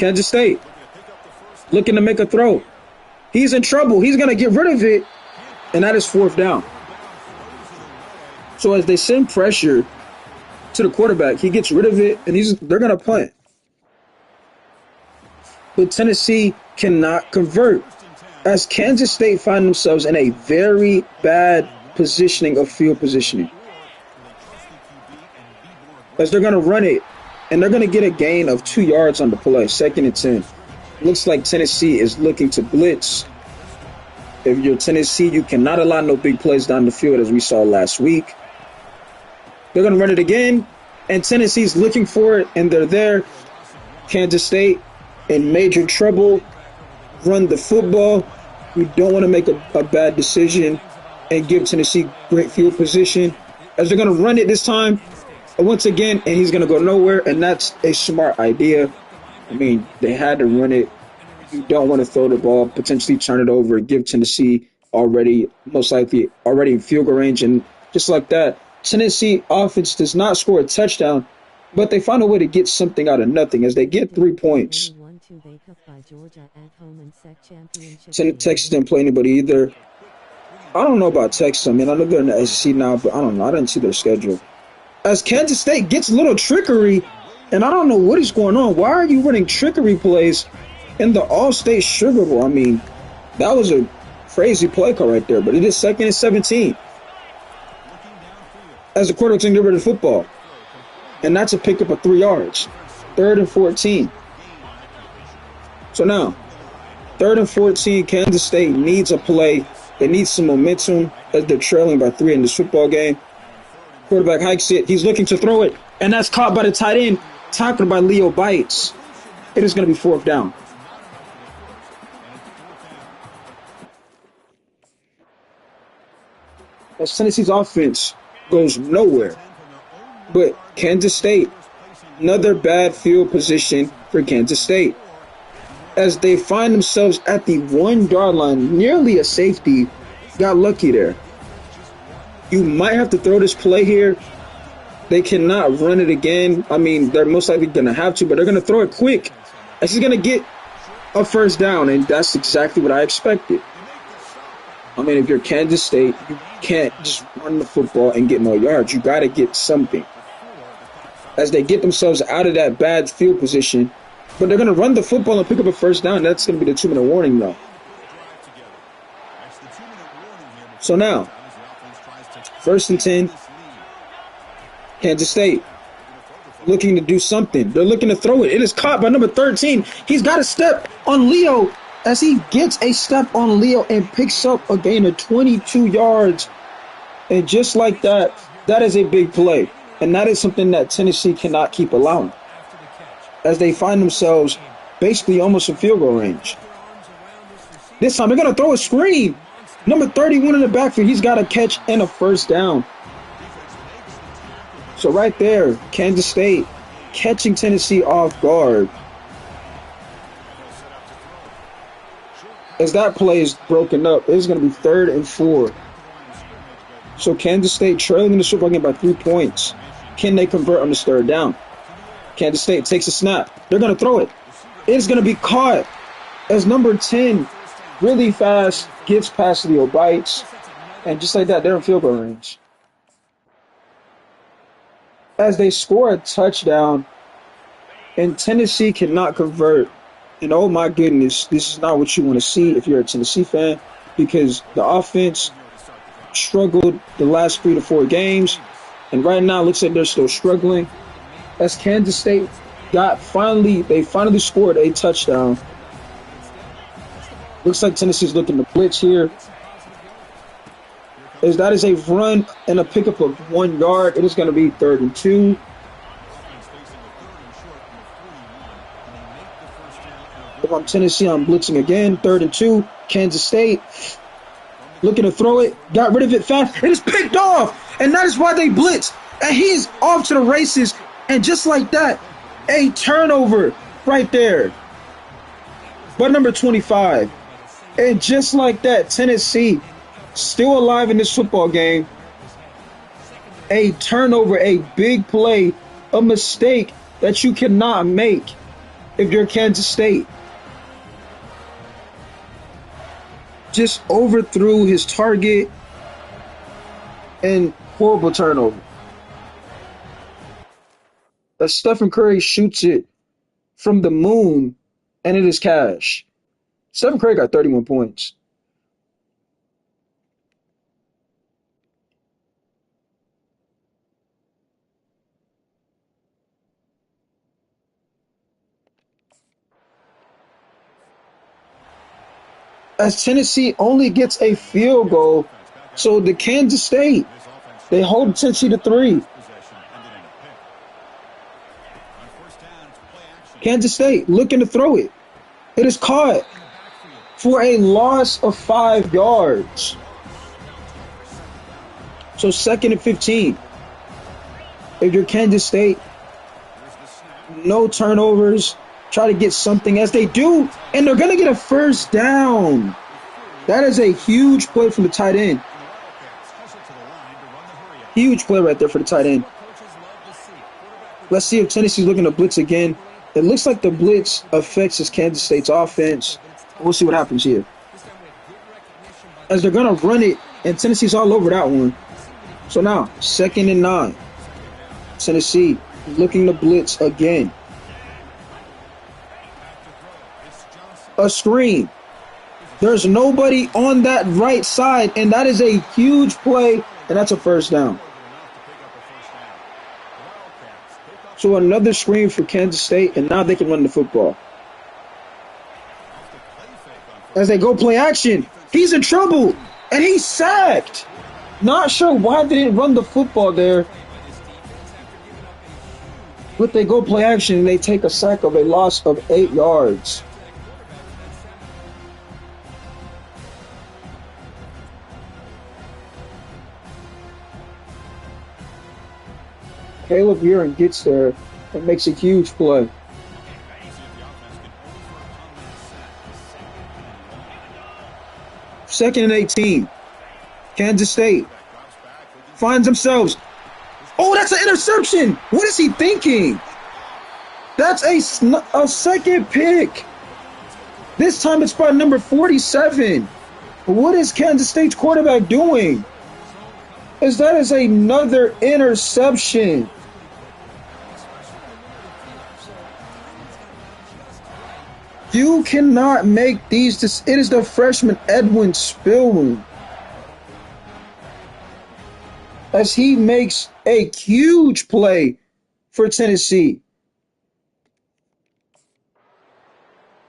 Kansas State looking to make a throw. He's in trouble. He's going to get rid of it, and that is 4th down. So as they send pressure to the quarterback, he gets rid of it, and they're going to punt. But Tennessee cannot convert, as Kansas State find themselves in a very bad positioning of field positioning. As they're going to run it, and they're going to get a gain of 2 yards on the play, 2nd and 10. Looks like Tennessee is looking to blitz. If you're Tennessee, you cannot allow no big plays down the field, as we saw last week. They're going to run it again, and Tennessee's looking for it, and they're there. Kansas State in major trouble. Run the football. We don't want to make a bad decision and give Tennessee great field position, as they're going to run it this time once again, and he's going to go nowhere, and that's a smart idea. I mean, they had to run it. You don't want to throw the ball, potentially turn it over, give Tennessee most likely already in field goal range. And just like that, Tennessee offense does not score a touchdown, but they find a way to get something out of nothing as they get 3 points. Texas didn't play anybody either. I don't know about Texas. I mean, I know they're in the SEC now, but I don't know. I didn't see their schedule. As Kansas State gets a little trickery, and I don't know what is going on. Why are you running trickery plays in the All-State Sugar Bowl? I mean, that was a crazy play call right there, but it is 2nd and 17. As the quarterback's going to get rid of the football. And that's a pickup of 3 yards. 3rd and 14. So now, 3rd and 14, Kansas State needs a play. They need some momentum as they're trailing by 3 in this football game. Quarterback hikes it. He's looking to throw it, and that's caught by the tight end. Tackled by Leo Bites. It is going to be 4th down. As Tennessee's offense goes nowhere. But Kansas State, another bad field position for Kansas State. As they find themselves at the 1-yard line, nearly a safety, got lucky there. You might have to throw this play here. They cannot run it again. I mean, they're most likely going to have to, but they're going to throw it quick. And she's going to get a 1st down, and that's exactly what I expected. I mean, if you're Kansas State, you can't just run the football and get no yards. You got to get something. As they get themselves out of that bad field position, but they're going to run the football and pick up a 1st down. That's going to be the 2-minute warning, though. So now, 1st and 10. Kansas State looking to do something. They're looking to throw it. It is caught by number 13. He's got a step on Leo as he gets a step on Leo and picks up a gain of 22 yards. And just like that, that is a big play. And that is something that Tennessee cannot keep allowing, as they find themselves basically almost in field goal range. This time they're going to throw a screen. Number 31 in the backfield, he's got a catch and a 1st down. So right there, Kansas State catching Tennessee off guard. As that play is broken up, it's going to be 3rd and 4. So Kansas State trailing in the football game by 3 points. Can they convert on this 3rd down? Kansas State takes a snap. They're going to throw it. It's going to be caught as number 10, really fast, gets past Leo Bites. And just like that, they're in field goal range. As they score a touchdown, and Tennessee cannot convert. And oh my goodness, this is not what you want to see if you're a Tennessee fan, because the offense struggled the last 3 to 4 games. And right now, it looks like they're still struggling. As Kansas State finally scored a touchdown. Looks like Tennessee's looking to blitz here. As that is a run and a pickup of 1 yard. It is going to be 3rd and 2. If I'm Tennessee, I'm blitzing again. 3rd and 2. Kansas State looking to throw it. Got rid of it fast. It is picked off. And that is why they blitz. And he's off to the races. And just like that, a turnover right there. But number 25. And just like that, Tennessee still alive in this football game. A turnover, a big play, a mistake that you cannot make if you're Kansas State. Just overthrew his target and horrible turnover. As Stephen Curry shoots it from the moon, and it is cash. Stephen Curry got 31 points. As Tennessee only gets a field goal, so the Kansas State, they hold Tennessee to 3. Kansas State looking to throw it. It is caught for a loss of 5 yards. So 2nd and 15. If you're Kansas State, no turnovers. Try to get something as they do, and they're going to get a first down. That is a huge play from the tight end. Huge play right there for the tight end. Let's see if Tennessee's looking to blitz again. It looks like the blitz affects his Kansas State's offense. We'll see what happens here. As they're going to run it, and Tennessee's all over that one. So now, 2nd and 9. Tennessee looking to blitz again. A screen. There's nobody on that right side, and that is a huge play, and that's a first down. So another screen for Kansas State, and now they can run the football. As they go play action, he's in trouble, and he's sacked. Not sure why they didn't run the football there. But they go play action, and they take a sack of a loss of 8 yards. Caleb Urine gets there and makes a huge play. Second and 18. Kansas State finds themselves. Oh, that's an interception. What is he thinking? That's a second pick. This time it's by number 47. What is Kansas State's quarterback doing? That is another interception. You cannot make these. It is the freshman Edwin Spillman. As he makes a huge play for Tennessee.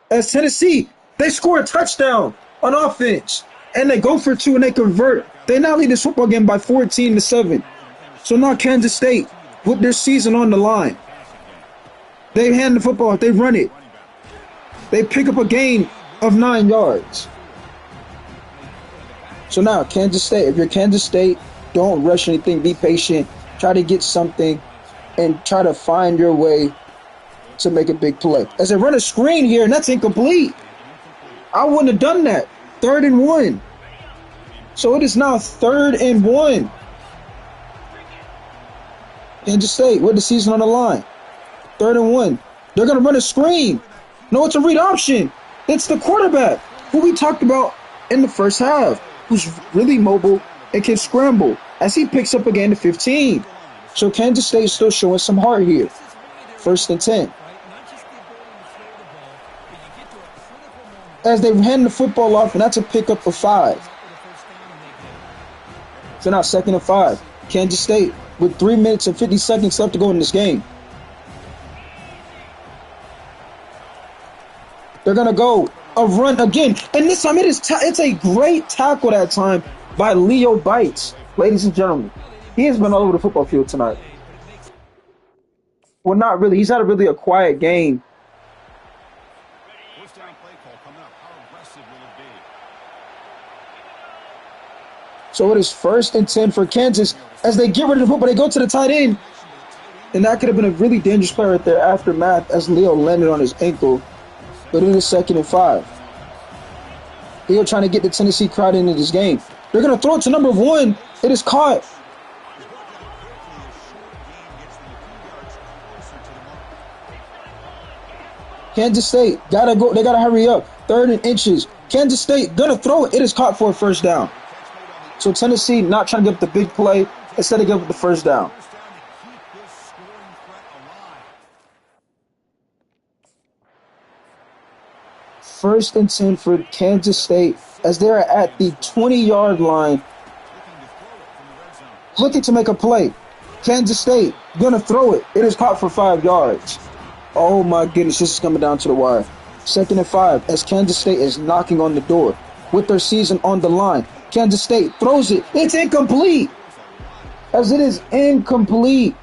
As Tennessee, they score a touchdown on offense. And they go for 2 and they convert. They now lead this football game by 14-7. So now Kansas State, with their season on the line, they hand the football, they run it. They pick up a gain of 9 yards. So now Kansas State, if you're Kansas State, don't rush anything, be patient, try to get something, and try to find your way to make a big play. As they run a screen here, and that's incomplete. I wouldn't have done that. 3rd and 1. So it is now 3rd and 1. Kansas State with the season on the line. 3rd and 1. They're going to run a screen. No, it's a read option. It's the quarterback who we talked about in the first half, who's really mobile and can scramble as he picks up again to 15. So Kansas State is still showing some heart here. 1st and 10. As they hand the football off, and that's a pickup of 5. So now 2nd and 5. Kansas State with 3 minutes and 50 seconds left to go in this game. They're going to go a run again. And this time it's a great tackle that time by Leo Bites. Ladies and gentlemen, he has been all over the football field tonight. Well, not really. He's had a quiet game. So it is 1st and 10 for Kansas as they get rid of the football. They go to the tight end. And that could have been a really dangerous play right there aftermath as Leo landed on his ankle. But it is 2nd and 5. Leo trying to get the Tennessee crowd into this game. They're going to throw it to number 1. It is caught. Kansas State gotta go. They gotta hurry up. 3rd and inches. Kansas State gonna throw it. It is caught for a first down. So Tennessee not trying to give up the big play instead of giving up the first down. First down to keep this scoring threat alive. 1st and 10 for Kansas State as they're at the 20-yard line, Looking to throw it from the red zone. looking to make a play. Kansas State gonna throw it. It is caught for 5 yards. Oh my goodness, this is coming down to the wire. 2nd and 5 as Kansas State is knocking on the door with their season on the line. Kansas State throws it. It's incomplete. As it is incomplete.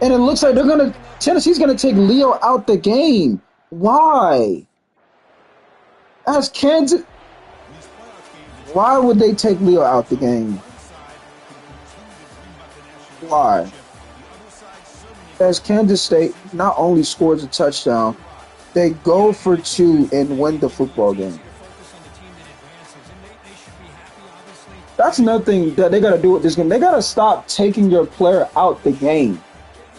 And it looks like Tennessee's gonna take Leo out the game. Why? As Kansas, why would they take Leo out the game? Why? As Kansas State not only scores a touchdown, they go for 2 and win the football game. That's another thing that they got to do with this game. They got to stop taking your player out the game.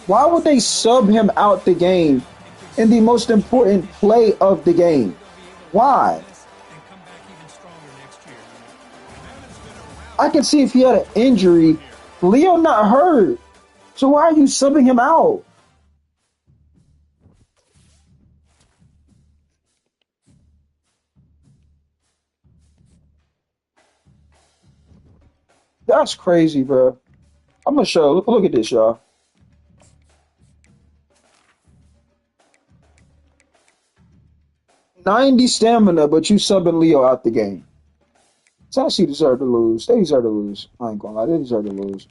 Why would they sub him out the game in the most important play of the game? Why? I can see if he had an injury. Leo not hurt. So why are you subbing him out? That's crazy, bro. I'm gonna show. Look at this, y'all. 90 stamina, but you subbing Leo out the game. Tennessee deserve to lose. They deserve to lose. I ain't gonna lie. They deserve to lose.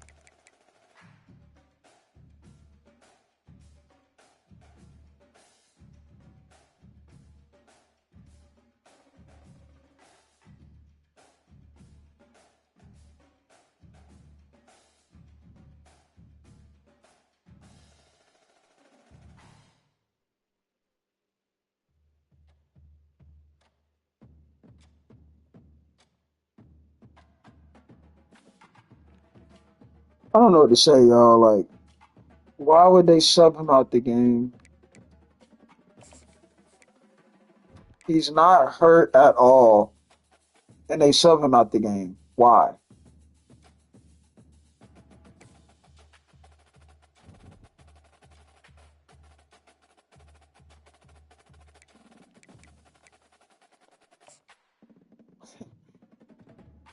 I don't know what to say, y'all. Like, why would they sub him out the game? He's not hurt at all, and they sub him out the game. Why?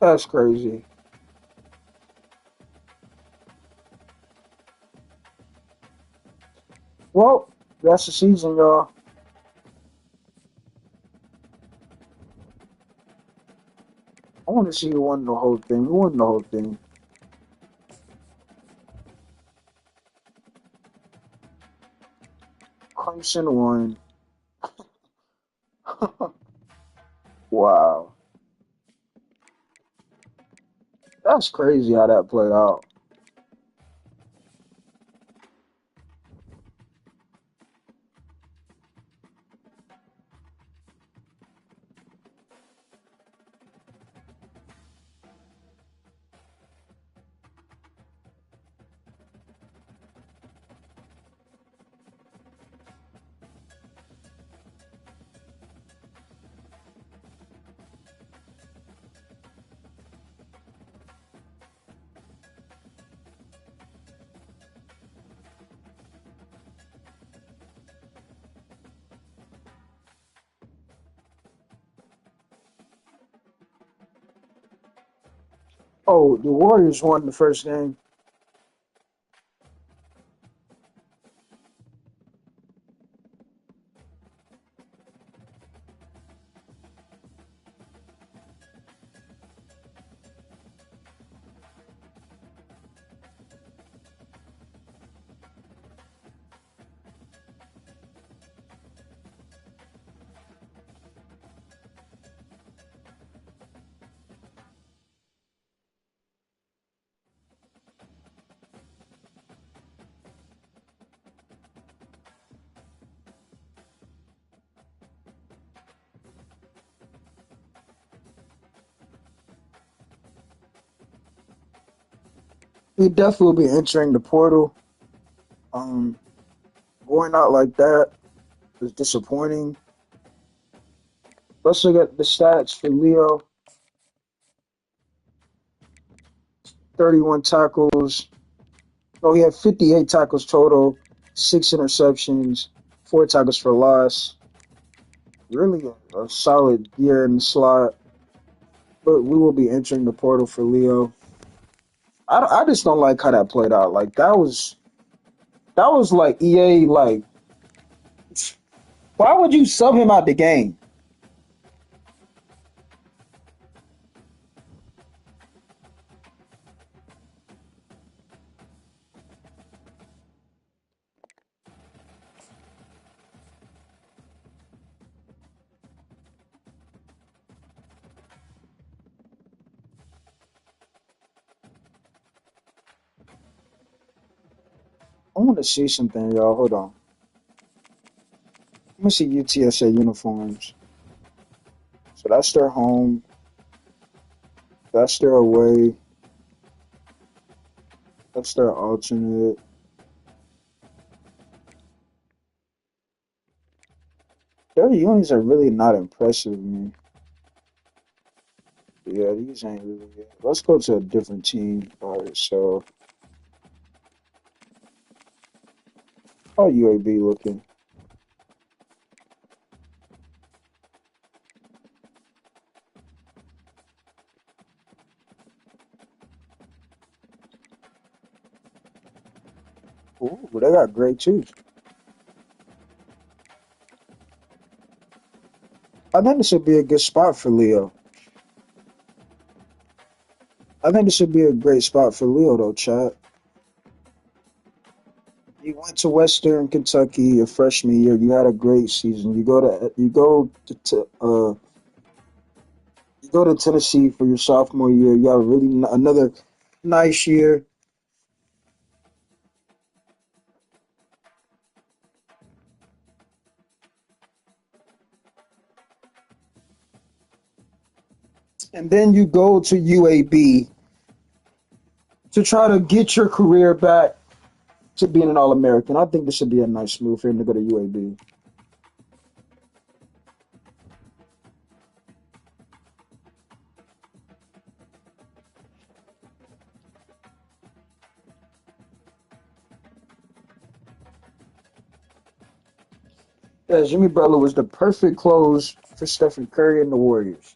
That's crazy. Well, that's the season, y'all. I want to see who won the whole thing. Who won the whole thing? Clemson won. Wow. That's crazy how that played out. Oh, the Warriors won the first game. He definitely will be entering the portal. Um, Going out like that. was disappointing. Let's look at the stats for Leo. 31 tackles. Oh, he had 58 tackles total, 6 interceptions, 4 tackles for loss. Really a solid year in the slot. But we will be entering the portal for Leo. I just don't like how that played out. Like that was like EA. Like, why would you sub him out the game? I want to see something, y'all. Hold on. Let me see UTSA uniforms. So that's their home. That's their away. That's their alternate. Their unis are really not impressive, man. Yeah, these ain't really good. Let's go to a different team. All right, so how UAB looking? Ooh, they got great too. I think this would be a good spot for Leo. I think this would be a great spot for Leo, though, Chad. You went to Western Kentucky your freshman year. You had a great season. You go to Tennessee for your sophomore year. You have really another nice year, and then you go to UAB to try to get your career back to being an All American. I think this should be a nice move for him to go to UAB. Yeah, Jimmy Butler was the perfect close for Stephen Curry and the Warriors.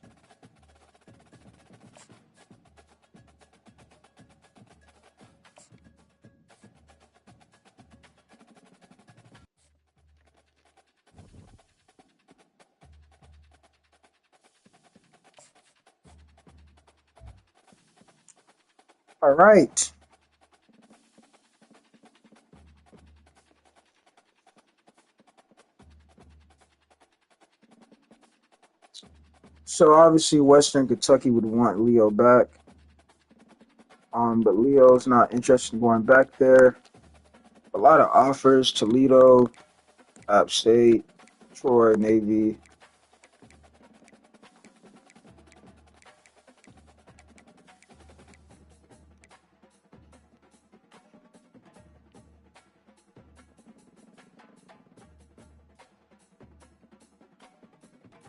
All right. So obviously Western Kentucky would want Leo back. But Leo's not interested in going back there. A lot of offers: Toledo, App State, Troy, Navy.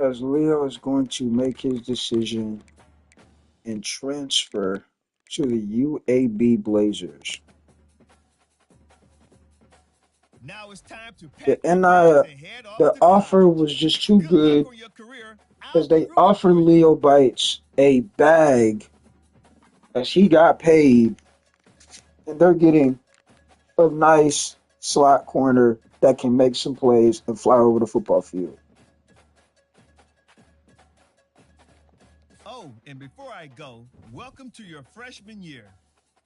As Leo is going to make his decision and transfer to the UAB Blazers. Now it's time to The pack your bags NI, and head off the to offer college. was just too Good luck good on your career. because I'll be they rooting offered for you. Leo Bites a bag as he got paid, and they're getting a nice slot corner that can make some plays and fly over the football field. Oh, and before I go, welcome to your freshman year.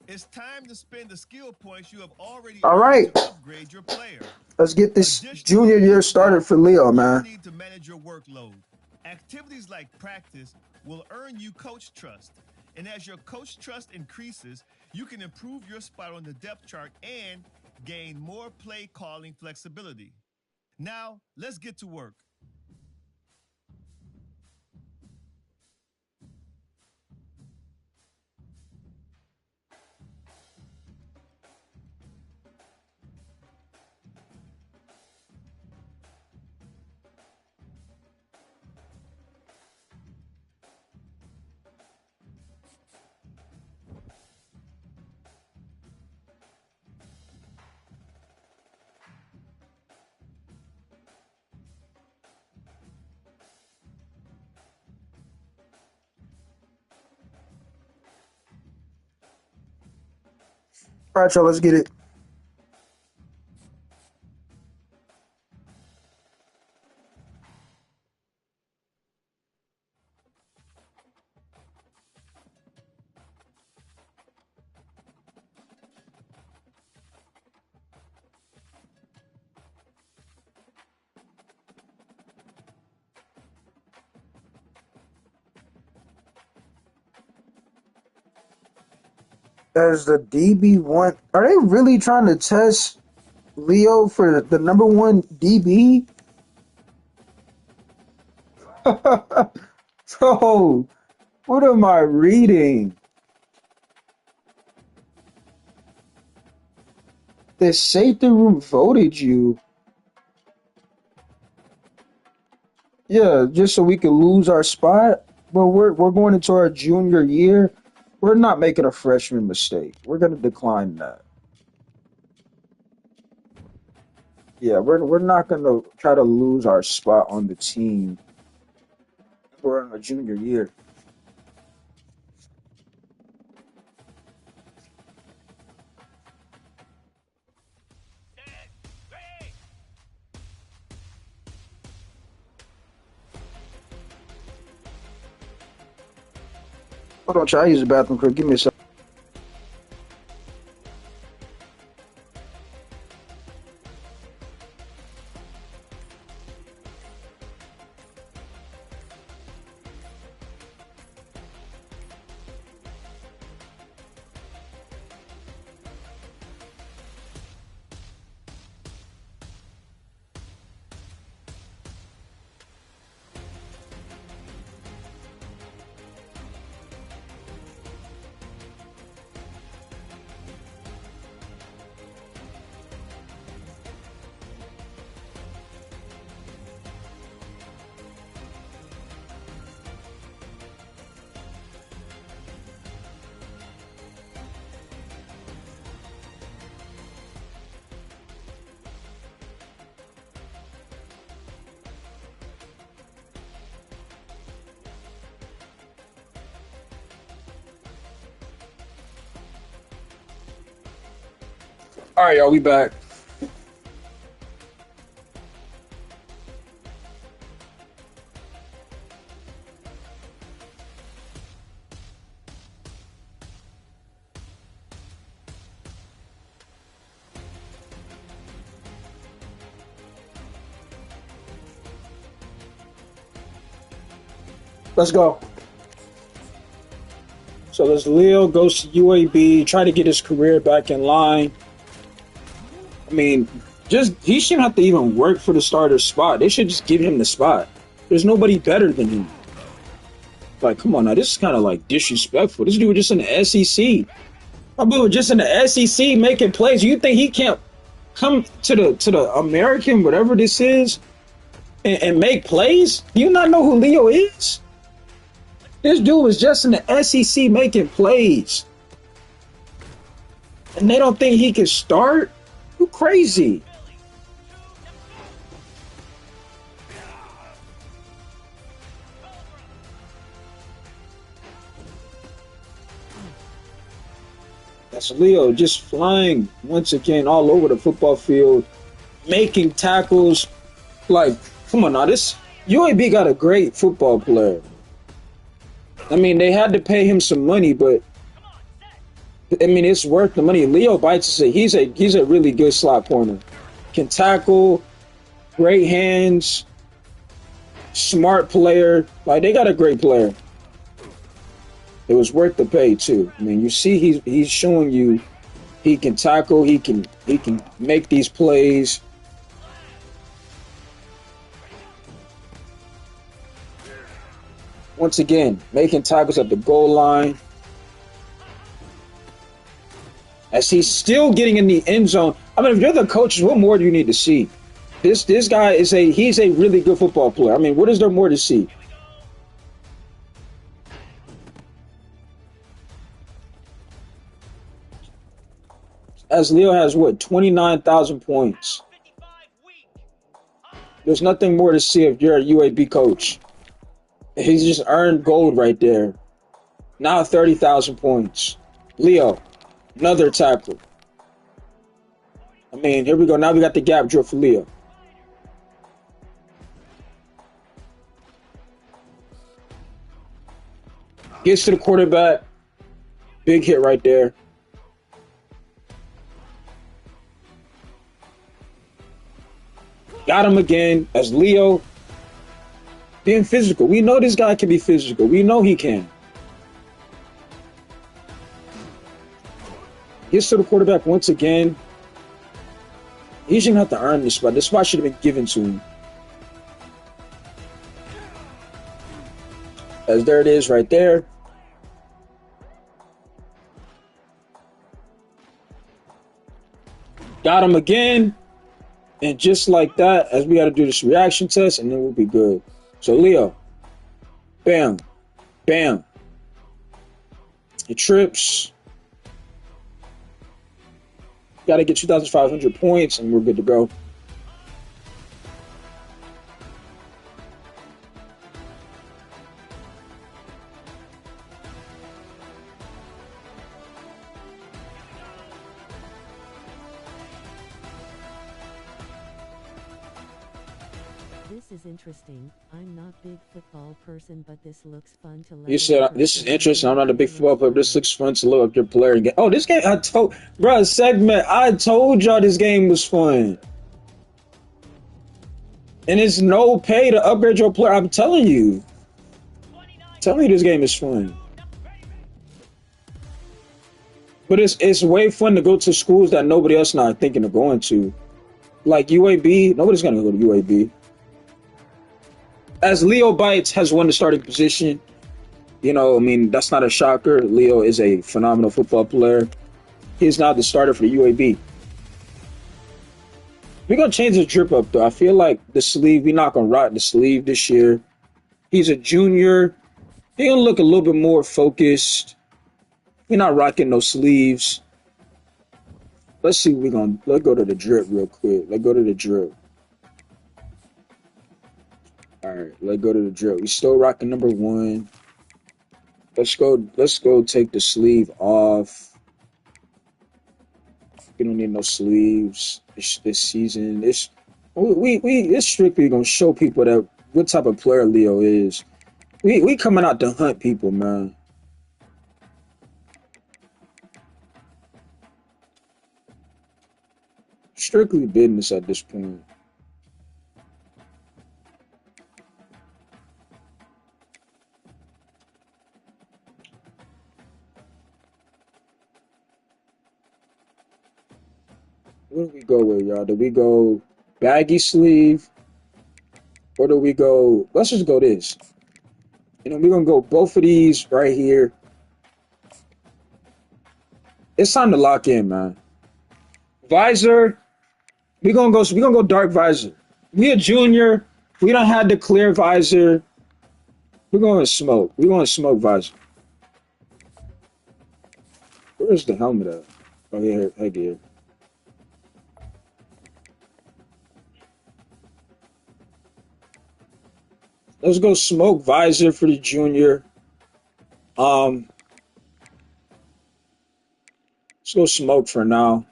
It's time to spend the skill points you have already All earned right, to upgrade your player. let's get this Additionally, junior year each started week, for Leo, you'll man. need to manage your workload. Activities like practice will earn you coach trust. And as your coach trust increases, you can improve your spot on the depth chart and gain more play calling flexibility. Now, let's get to work. All right, y'all, let's get it. As the DB1, are they really trying to test Leo for the number one DB? Bro, what am I reading? The safety room voted you. Yeah, just so we could lose our spot. But we're going into our junior year. We're not making a freshman mistake. We're gonna decline that. Yeah, we're not gonna try to lose our spot on the team. We're in our junior year. Hold on, try to use the bathroom quick. Give me a second. All right, y'all, we back. Let's go. So as Leo goes to UAB, try to get his career back in line. I mean, just he shouldn't have to even work for the starter spot. They should just give him the spot. There's nobody better than him. Like, come on now, this is kind of like disrespectful. This dude just in the SEC. My boy just in the SEC making plays. You think he can't come to the American, whatever this is, and make plays? Do you not know who Leo is? This dude was just in the SEC making plays. And they don't think he can start? You crazy. That's Leo just flying once again all over the football field, making tackles. Like, come on now, this UAB got a great football player. I mean, they had to pay him some money, but I mean, it's worth the money. Leo Bites is he's a really good slot corner. Can tackle, great hands, smart player. Like, they got a great player. It was worth the pay too. I mean, you see, he's showing you he can tackle, he can make these plays. Once again, making tackles at the goal line. As he's still getting in the end zone. I mean, if you're the coaches, what more do you need to see? This guy he's a really good football player. I mean, what is there more to see? As Leo has what, 29,000 points. There's nothing more to see if you're a UAB coach. He's just earned gold right there. Now 30,000 points. Leo, another tackle. I mean, here we go. Now we got the gap drill for Leo. Gets to the quarterback. Big hit right there. Got him again as Leo being physical. We know this guy can be physical. We know he can. Gets to the quarterback once again. He shouldn't have to earn this spot. This spot should have been given to him. As there it is right there. Got him again. And just like that, as we got to do this reaction test, and then we'll be good. So, Leo. Bam. Bam. He trips. Got to get 2,500 points, and we're good to go. This is interesting. I'm not big football person, but this looks fun to You said this is interesting. I'm not a big football player, but this looks fun to look up your player again. Oh, this game! I told, bro, segment. I told y'all this game was fun, and it's no pay to upgrade your player. I'm telling you, this game is fun. But it's way fun to go to schools that nobody else not thinking of going to, like UAB. Nobody's gonna go to UAB. As Leo Bites has won the starting position, you know, I mean, that's not a shocker. Leo is a phenomenal football player. He's now the starter for the UAB. We're going to change the drip up, though. I feel like the sleeve, we're not going to rock the sleeve this year. He's a junior. He's going to look a little bit more focused. We're not rocking no sleeves. Let's see what we're going to... Let's go to the drip real quick. Let's go to the drip. All right, let's go to the drill. We still rocking number 1. Let's go take the sleeve off. We don't need no sleeves this season. It's strictly gonna show people that what type of player Leo is. We coming out to hunt people, man. Strictly business at this point. What do we go with, y'all? Do we go baggy sleeve? Or do we go... Let's just go this. You know, we're going to go both of these right here. It's time to lock in, man. Visor. We're going to go dark visor. We a junior. We don't have the clear visor. We're going to smoke. We're going to smoke visor. Where's the helmet at? Oh, here. Headgear. Let's go smoke visor for the junior. Let's go smoke for now.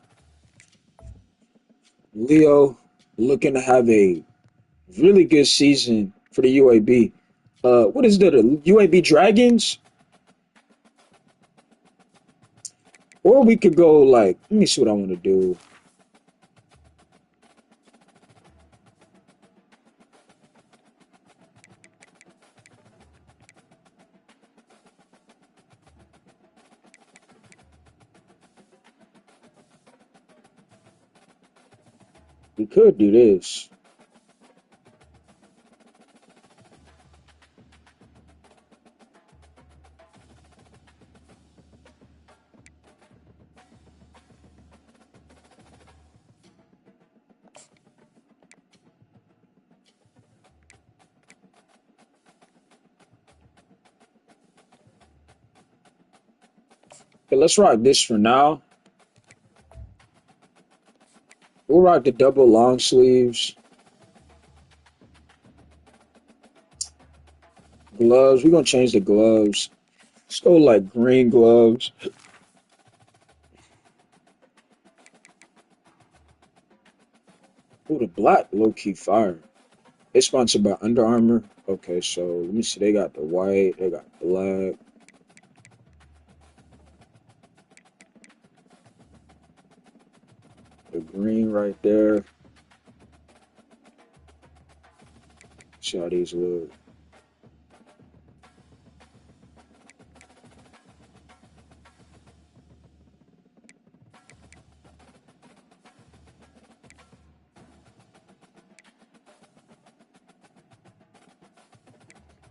Leo looking to have a really good season for the UAB. What is that? The UAB Dragons? Or we could go like, let me see what I want to do. We could do this. Okay, let's rock this for now. We'll rock the double long sleeves. Gloves. We're going to change the gloves. Let's go like green gloves. Oh, the black low-key fire. It's sponsored by Under Armour. Okay, so let me see. They got the white. They got black. The green right there. See how these look.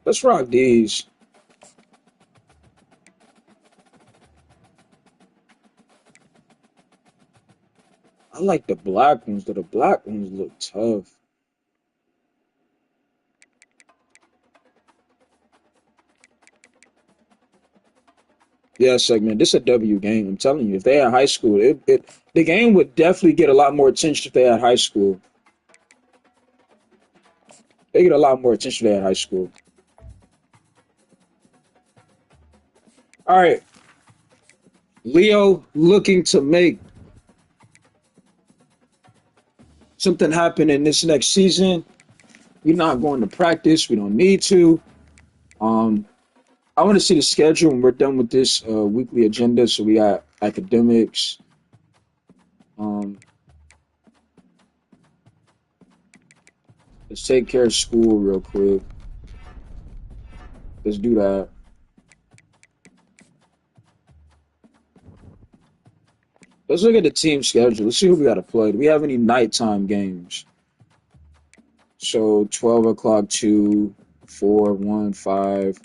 Let's rock these. I like the black ones, though. The black ones look tough. Yeah, segment. This is a W game. I'm telling you, if they had high school, the game would definitely get a lot more attention if they had high school. They get a lot more attention if they had high school. All right, Leo looking to make something happen in this next season. We're not going to practice. We don't need to. I want to see the schedule when we're done with this weekly agenda. So we got academics. Um, let's take care of school real quick. Let's do that. Let's look at the team schedule. Let's see who we got to play. Do we have any nighttime games? So 12 o'clock, 2, 4, 1, 5.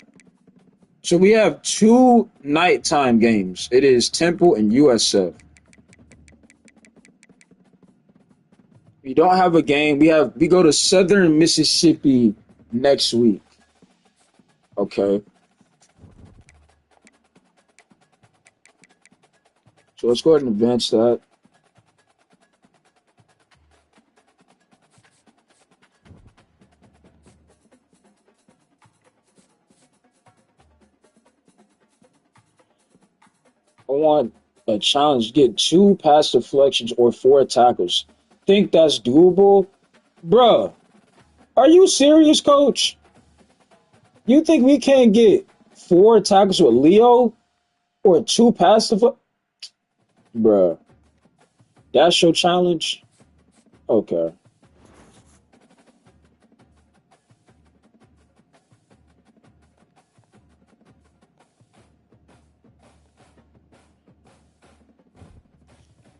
So we have 2 nighttime games. It is Temple and USF. We don't have a game. We go to Southern Mississippi next week. Okay. So let's go ahead and advance that. I want a challenge. Get 2 pass deflections or 4 tackles. Think that's doable? Bruh, are you serious, coach? You think we can't get 4 tackles with Leo or 2 pass deflections? Bruh, that's your challenge? Okay.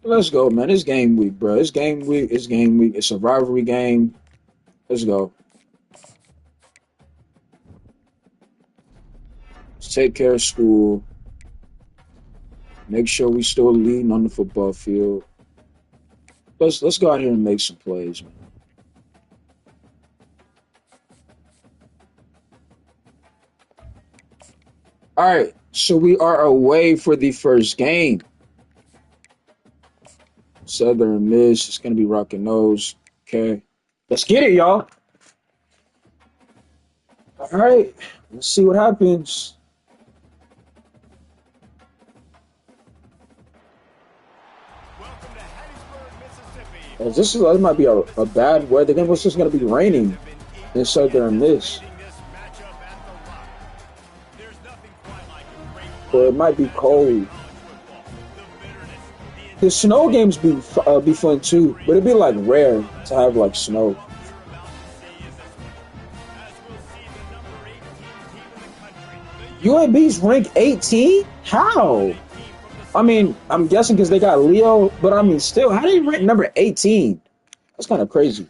Let's go, man. It's game week, bro. It's game week. It's game week. It's a rivalry game. Let's go. Let's take care of school. Make sure we still leading on the football field. Let's go out here and make some plays, man. All right, so we are away for the first game. Southern Miss. It's gonna be rocking nose. Okay, let's get it, y'all. All right, let's see what happens. This might be a bad weather game. What's just gonna be raining in Southern Miss? Or it might be cold. The snow games be fun too, but it'd be like rare to have like snow. UAB's ranked 18? How? I mean, I'm guessing because they got Leo, but I mean, still, how do you rank number 18? That's kind of crazy.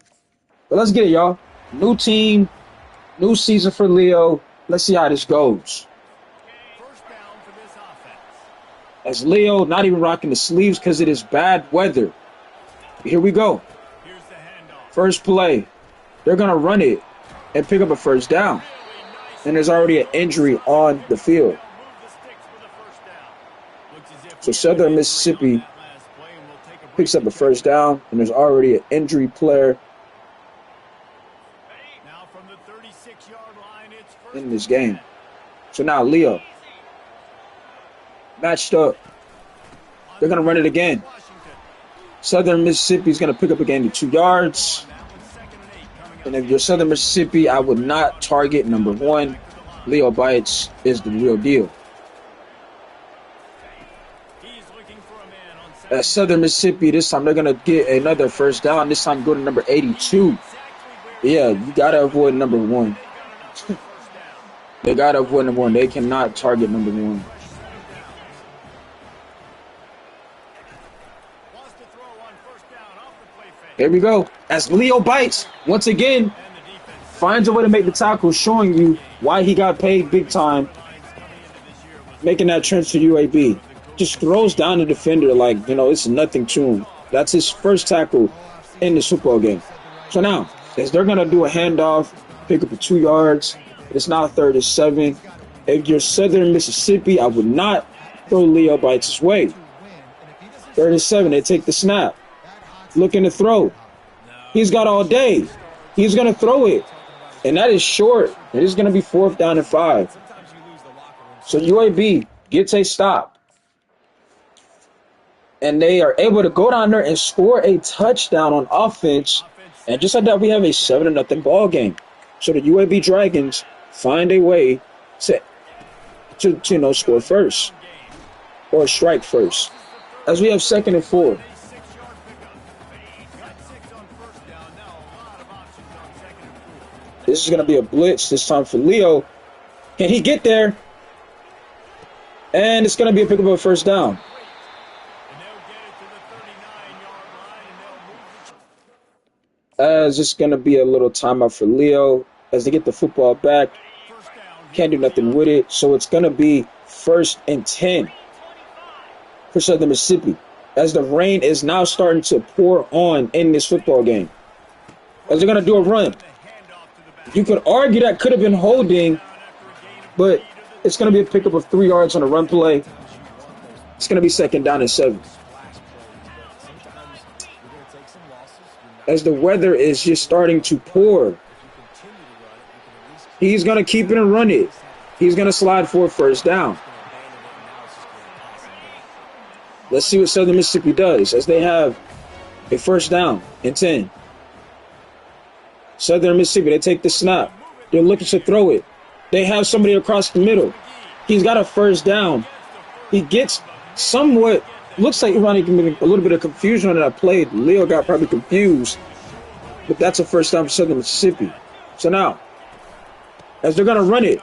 But let's get it, y'all. New team, new season for Leo. Let's see how this goes. As Leo not even rocking the sleeves because it is bad weather. Here we go. First play. They're going to run it and pick up a first down. And there's already an injury on the field. So Southern Mississippi picks up a first down, and there's already an injury player in this game. So now Leo matched up. They're going to run it again. Southern Mississippi is going to pick up a gain of 2 yards. And if you're Southern Mississippi, I would not target number 1. Leo Bites is the real deal. At Southern Mississippi, this time they're going to get another first down. This time go to number 82. Yeah, you got to avoid number 1. They got to avoid number 1. They cannot target number 1. Here we go. As Leo Bites, once again, finds a way to make the tackle, showing you why he got paid big time, making that transfer to UAB. Just throws down the defender like, it's nothing to him. That's his first tackle in this football game. So now, as they're going to do a handoff, pick up a 2 yards, it's now 3rd and 7. If you're Southern Mississippi, I would not throw Leo Bites' way. 3rd and 7, they take the snap. Looking to throw. He's got all day. He's going to throw it. And that is short. It is going to be 4th down and 5. So UAB gets a stop. And they are able to go down there and score a touchdown on offense. And just like that, we have a 7-0 ball game. So the UAB Dragons find a way to score first. Or strike first. As we have 2nd and 4. This is going to be a blitz this time for Leo. Can he get there? And it's going to be a pickup of a first down. As it's going to be a little timeout for Leo as they get the football back. Can't do nothing with it. So it's going to be 1st and 10 for Southern Mississippi. As the rain is now starting to pour on in this football game. As they're going to do a run. You could argue that could have been holding, but it's going to be a pickup of 3 yards on a run play. It's going to be 2nd down and 7. As the weather is just starting to pour, he's going to keep it and run it. He's going to slide for a first down. Let's see what Southern Mississippi does as they have a 1st down and 10. Southern Mississippi, they take the snap. They're looking to throw it. They have somebody across the middle. He's got a 1st down. He gets somewhat, looks like he's running a little bit of confusion on that play. Leo got probably confused. But that's a 1st down for Southern Mississippi. So now, as they're going to run it,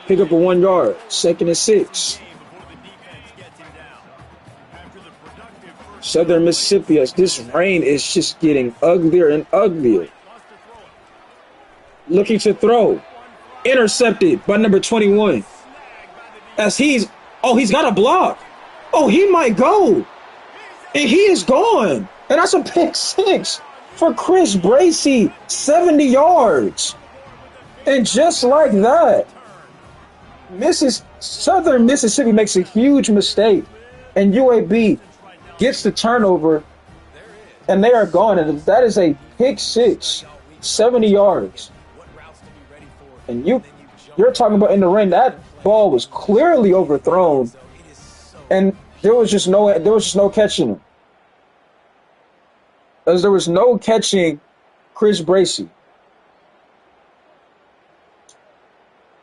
pick up a 1 yard, 2nd and 6. Southern Mississippi, as this rain is just getting uglier and uglier. Looking to throw. Intercepted by number 21. As he's got a block. Oh, he might go. And he is gone. And that's a pick 6 for Chris Bracey. 70 yards. And just like that, Southern Mississippi makes a huge mistake. And UAB gets the turnover, and they are gone. And that is a pick 6, 70 yards. And you're talking about in the rain, that ball was clearly overthrown, and there was just no catching him. As there was no catching Chris Bracey.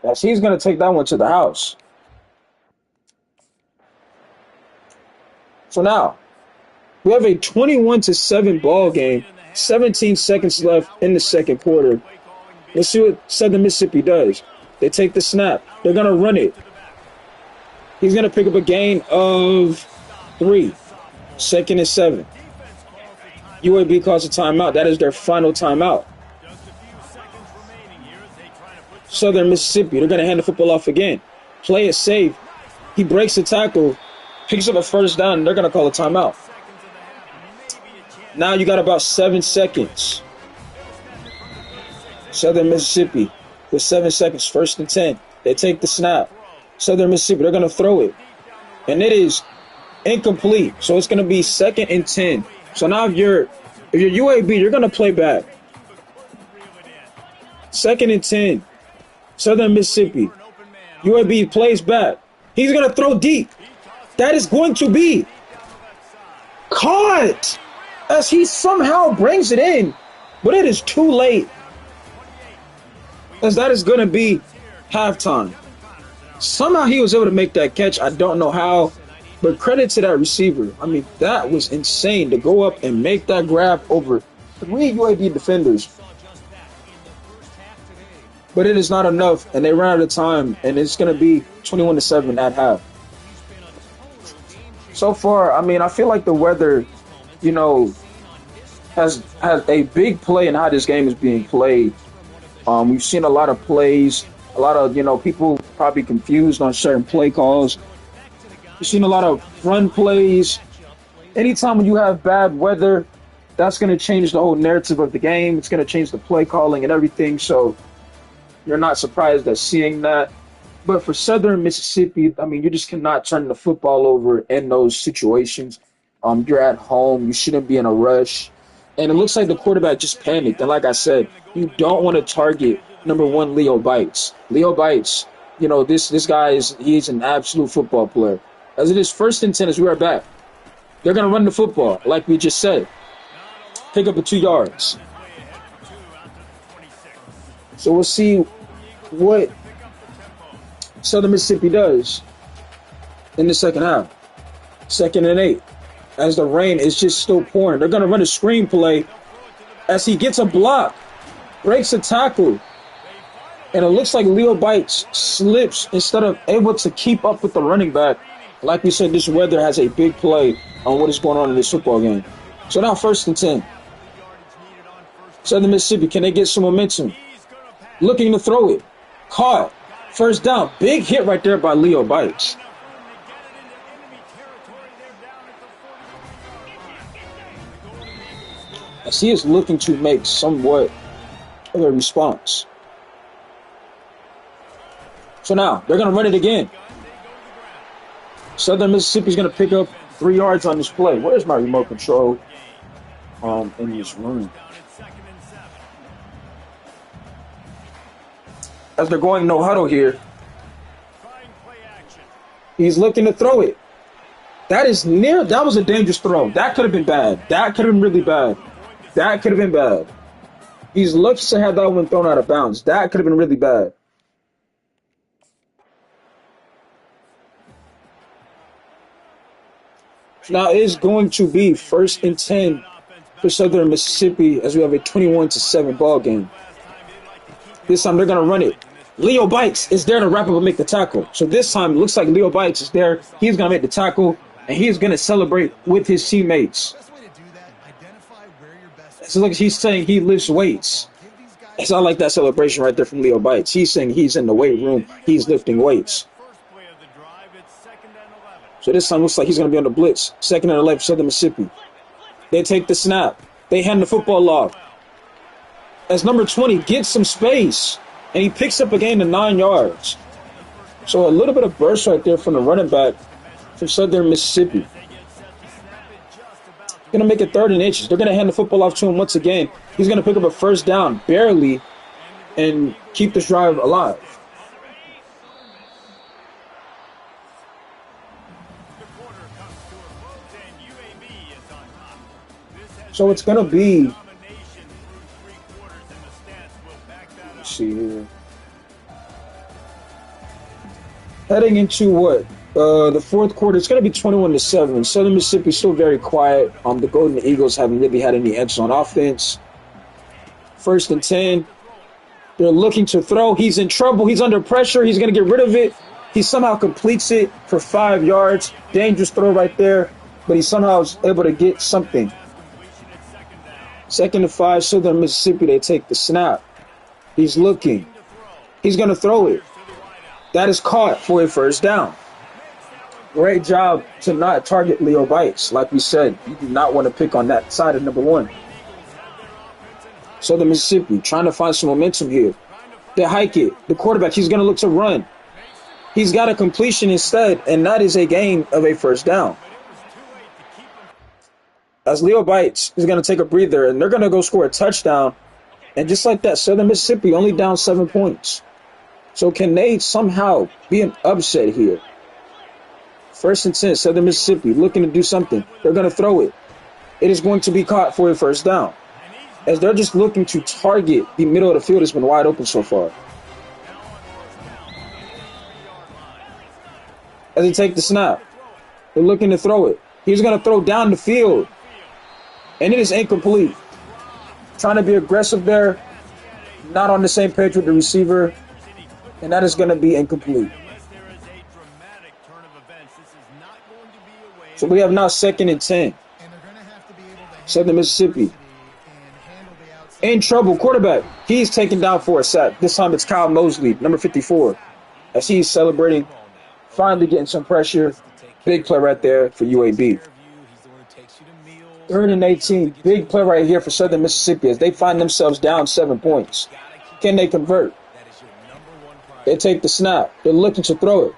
As he's going to take that one to the house. So now, we have a 21-7 ball game. 17 seconds left in the 2nd quarter. Let's see what Southern Mississippi does. They take the snap. They're going to run it. He's going to pick up a gain of 3. 2nd and 7. UAB calls a timeout. That is their final timeout. Southern Mississippi, they're going to hand the football off again. Play it safe. He breaks the tackle, picks up a 1st down, and they're going to call a timeout. Now you got about 7 seconds. Southern Mississippi with 7 seconds, 1st and 10. They take the snap. Southern Mississippi, they're going to throw it. And it is incomplete. So it's going to be 2nd and 10. So now if you're UAB, you're going to play back. 2nd and 10. Southern Mississippi. UAB plays back. He's going to throw deep. That is going to be Caught! As he somehow brings it in. But it is too late. As that is going to be halftime. Somehow he was able to make that catch. I don't know how. But credit to that receiver. I mean, that was insane to go up and make that grab over 3 UAB defenders. But it is not enough, and they ran out of time, and it's going to be 21-7 at half. So far, I mean, I feel like the weather, you know, has a big play in how this game is being played. We've seen a lot of plays, a lot of, people probably confused on certain play calls. We've seen a lot of run plays. Anytime when you have bad weather, that's going to change the whole narrative of the game. It's going to change the play calling and everything. So you're not surprised at seeing that. But for Southern Mississippi, I mean, you just cannot turn the football over in those situations. You're at home. You shouldn't be in a rush. And it looks like the quarterback just panicked. And like I said, you don't want to target number 1, Leo Bites. Leo Bites, this guy he's an absolute football player. As it is 1st and 10 as we are back. They're going to run the football, like we just said. Pick up the 2 yards. So we'll see what Southern Mississippi does in the second half. 2nd and 8. As the rain is just still pouring. They're going to run a screen play as he gets a block. Breaks a tackle. And it looks like Leo Bites slips instead of able to keep up with the running back. Like we said, this weather has a big play on what is going on in this football game. So now 1st and 10. Southern Mississippi, can they get some momentum? Looking to throw it. Caught. 1st down. Big hit right there by Leo Bites. As he is looking to make somewhat of a response. So now, they're going to run it again. Southern Mississippi is going to pick up 3 yards on this play. Where's my remote control in this room? As they're going no huddle here. He's looking to throw it. That was a dangerous throw. That could have been bad. That could have been really bad. That could have been bad. He's lucky to have that one thrown out of bounds. That could have been really bad. Now it's going to be 1st and 10 for Southern Mississippi as we have a 21-7 ball game. This time they're going to run it. Leo Bites is there to wrap up and make the tackle. So this time it looks like Leo Bites is there. He's going to make the tackle, and he's going to celebrate with his teammates. So look, he's saying he lifts weights. It's not like that celebration right there from Leo Bites. He's saying he's in the weight room. He's lifting weights. So this time looks like he's going to be on the blitz. 2nd and 11, Southern Mississippi. They take the snap. They hand the football off. As number 20 gets some space, and he picks up a gain of 9 yards. So a little bit of burst right there from the running back for Southern Mississippi. Going to make it 3rd and inches. They're going to hand the football off to him once again. He's going to pick up a 1st down, barely, and keep this drive alive. So it's going to be, let's see here, heading into what? The 4th quarter, it's going to be 21-7. Southern Mississippi still very quiet. The Golden Eagles haven't really had any edge on offense. 1st and 10. They're looking to throw. He's in trouble. He's under pressure. He's going to get rid of it. He somehow completes it for 5 yards. Dangerous throw right there, but he somehow is able to get something. 2nd and 5, Southern Mississippi. They take the snap. He's looking. He's going to throw it. That is caught for a 1st down. Great job to not target Leo Bites. Like we said, you do not want to pick on that side of number 1. Southern Mississippi trying to find some momentum here. They hike it. The quarterback, he's going to look to run. He's got a completion instead, and that is a gain of a 1st down. As Leo Bites is going to take a breather, and they're going to go score a touchdown. And just like that, Southern Mississippi only down 7 points. So can they somehow be an upset here? 1st and 10, Southern Mississippi looking to do something. They're going to throw it. it is going to be caught for a first down. As they're just looking to target the middle of the field has been wide open so far. As they take the snap, they're looking to throw it. He's going to throw down the field, and it is incomplete. Trying to be aggressive there, not on the same page with the receiver, and that is going to be incomplete. So we have now 2nd and 10. Southern Mississippi. In trouble, quarterback. He's taken down for a sack. This time it's Kyle Mosley, number 54. As he's celebrating, finally getting some pressure. Big play right there for UAB. 3rd and 18. Big play right here for Southern Mississippi as they find themselves down 7 points. Can they convert? They take the snap. They're looking to throw it.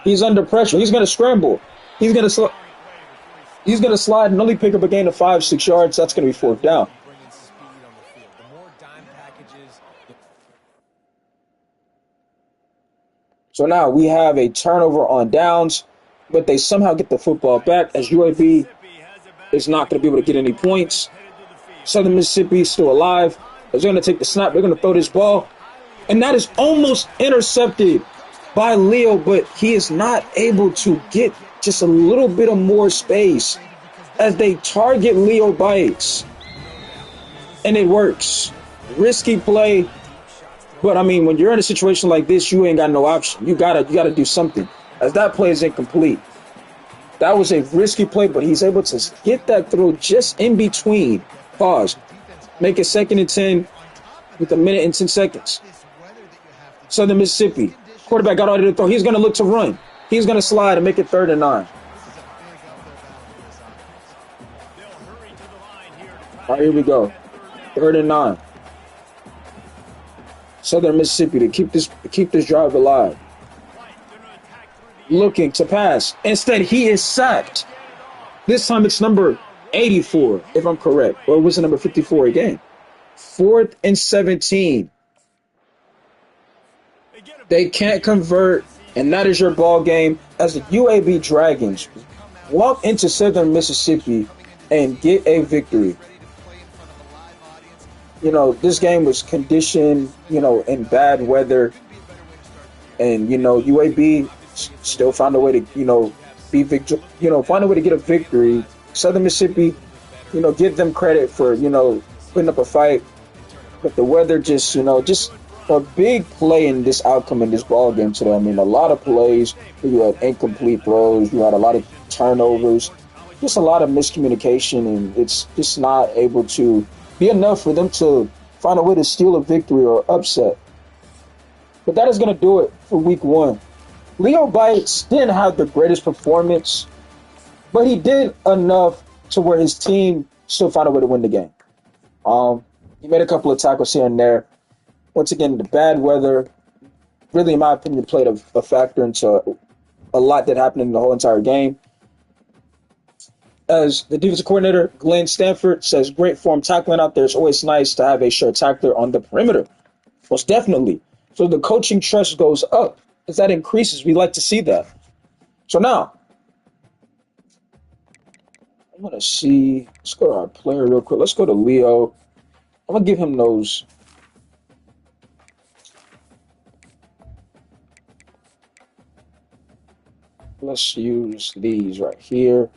He's under pressure. He's going to scramble. He's going to slide and only pick up a gain of 5-6 yards. That's going to be 4th down. So now we have a turnover on downs, but they somehow get the football back as UAB is not going to be able to get any points. Southern Mississippi is still alive. They're going to take the snap. They're going to throw this ball. And that is almost intercepted by Leo, but he is not able to get just a little bit of more space as they target Leo Bites. And it works. Risky play. But, I mean, when you're in a situation like this, you ain't got no option. You gotta do something, as that play is incomplete. That was a risky play, but he's able to get that through just in between. Pause. Make it 2nd and 10 with 1 minute and 10 seconds. Southern Mississippi. Quarterback got ready to throw. He's going to look to run. He's going to slide and make it 3rd and 9. All right, here we go. 3rd and 9. Southern Mississippi to keep this drive alive. Looking to pass. Instead, he is sacked. This time it's number 84, if I'm correct. Or was it number 54 again? 4th and 17. They can't convert, and that is your ball game as the UAB Dragons walk into Southern Mississippi and get a victory. You know, this game was conditioned, in bad weather. And, UAB still found a way to, find a way to get a victory. Southern Mississippi, give them credit for, putting up a fight. But the weather just a big play in this outcome in this ball game today. I mean, a lot of plays. You had incomplete throws. You had a lot of turnovers. Just a lot of miscommunication, and it's just not able to be enough for them to find a way to steal a victory or upset. But that is going to do it for week 1. Leo Bites didn't have the greatest performance, but he did enough to where his team still found a way to win the game. He made a couple of tackles here and there. Once again, the bad weather, really, in my opinion, played a factor into a lot that happened in the whole entire game. As the defensive coordinator, Glenn Stanford, says, great form tackling out there. It's always nice to have a sure tackler on the perimeter. Most definitely. So the coaching trust goes up. As that increases, we like to see that. So now, I'm going to see. Let's go to our player real quick. Let's go to Leo. I'm going to give him those. Let's use these right here.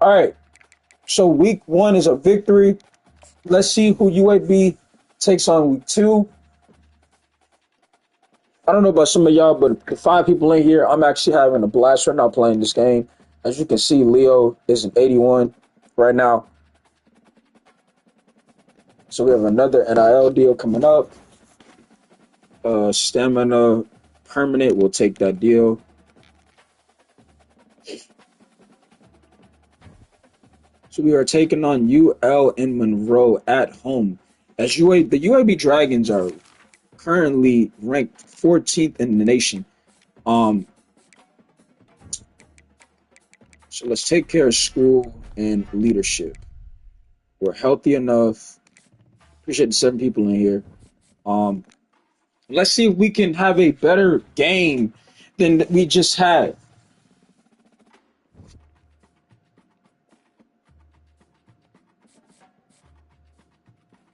All right. So week 1 is a victory. Let's see who UAB takes on week 2. I don't know about some of y'all, but the 5 people in here, I'm actually having a blast right now playing this game. As you can see, Leo is an 81 right now. So we have another NIL deal coming up. Stamina permanent, we'll take that deal. So we are taking on UL in Monroe at home. As the UAB Dragons are currently ranked 14th in the nation. So let's take care of school. and leadership. We're healthy enough. Appreciate the 7 people in here. Um, let's see if we can have a better game than we just had.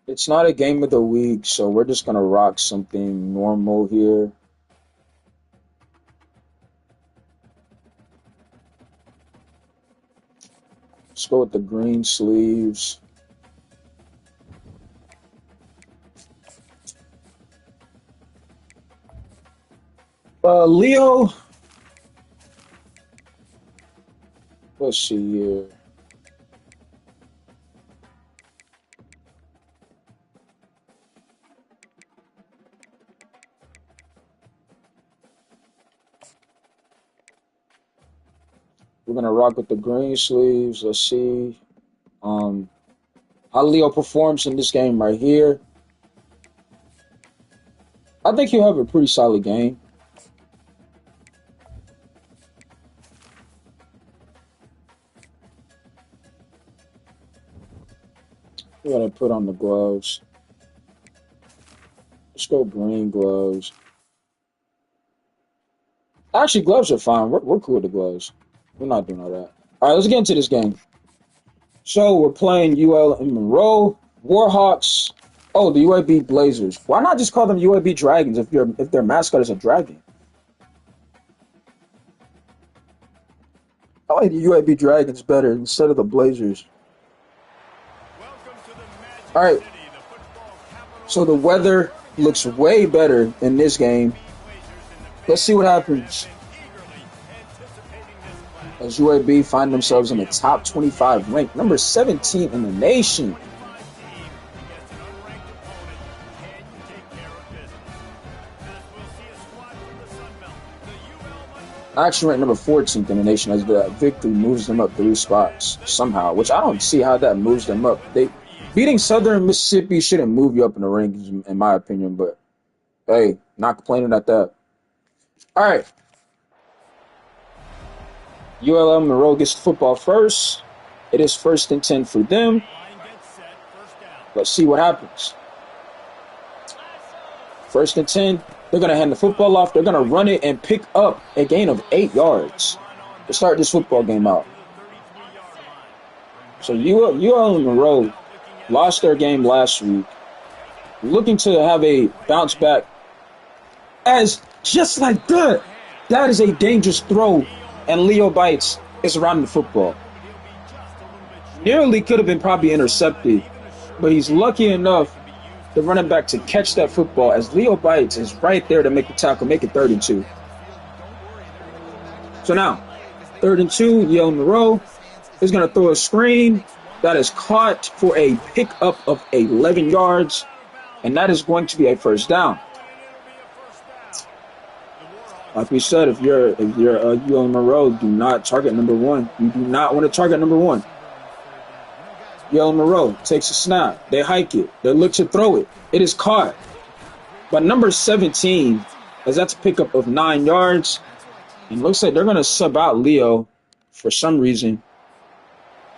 It's not a game of the week, so we're just gonna rock something normal here. Let's go with the green sleeves. Leo, let's see here. We're gonna rock with the green sleeves. Let's see how Leo performs in this game right here. I think he'll have a pretty solid game. We gotta put on the gloves. Let's go green gloves. Actually, gloves are fine. We're cool with the gloves. We're not doing all that. All right, let's get into this game. So we're playing UL and Monroe Warhawks. Oh, the UAB Blazers. Why not just call them UAB Dragons if their mascot is a dragon? I like the UAB Dragons better instead of the Blazers. All right. So the weather looks way better in this game. Let's see what happens as UAB find themselves in the top 25 ranked, number 17 in the nation. Actually ranked number 14th in the nation, as the victory moves them up 3 spots somehow, which I don't see how that moves them up. Beating Southern Mississippi shouldn't move you up in the rankings, in my opinion, but hey, not complaining at that. All right. ULM Monroe gets the football first. It is 1st and 10 for them. Let's see what happens. 1st and 10. They're going to hand the football off. They're going to run it and pick up a gain of 8 yards to start this football game out. So ULM Monroe lost their game last week. Looking to have a bounce back. As just like that is a dangerous throw. And Leo Bites is around the football. Nearly could have been probably intercepted, but he's lucky enough, the running back, to catch that football as Leo Bites is right there to make the tackle, make it 3rd and 2. So now, 3rd and 2, Yale Monroe is going to throw a screen that is caught for a pickup of 11 yards, and that is going to be a 1st down. Like we said, if you're UL Monroe, do not target number 1. You do not want to target number 1. UL Monroe takes a snap. They hike it. They look to throw it. It is caught. But number 17, as that's a pickup of 9 yards. And looks like they're going to sub out Leo for some reason.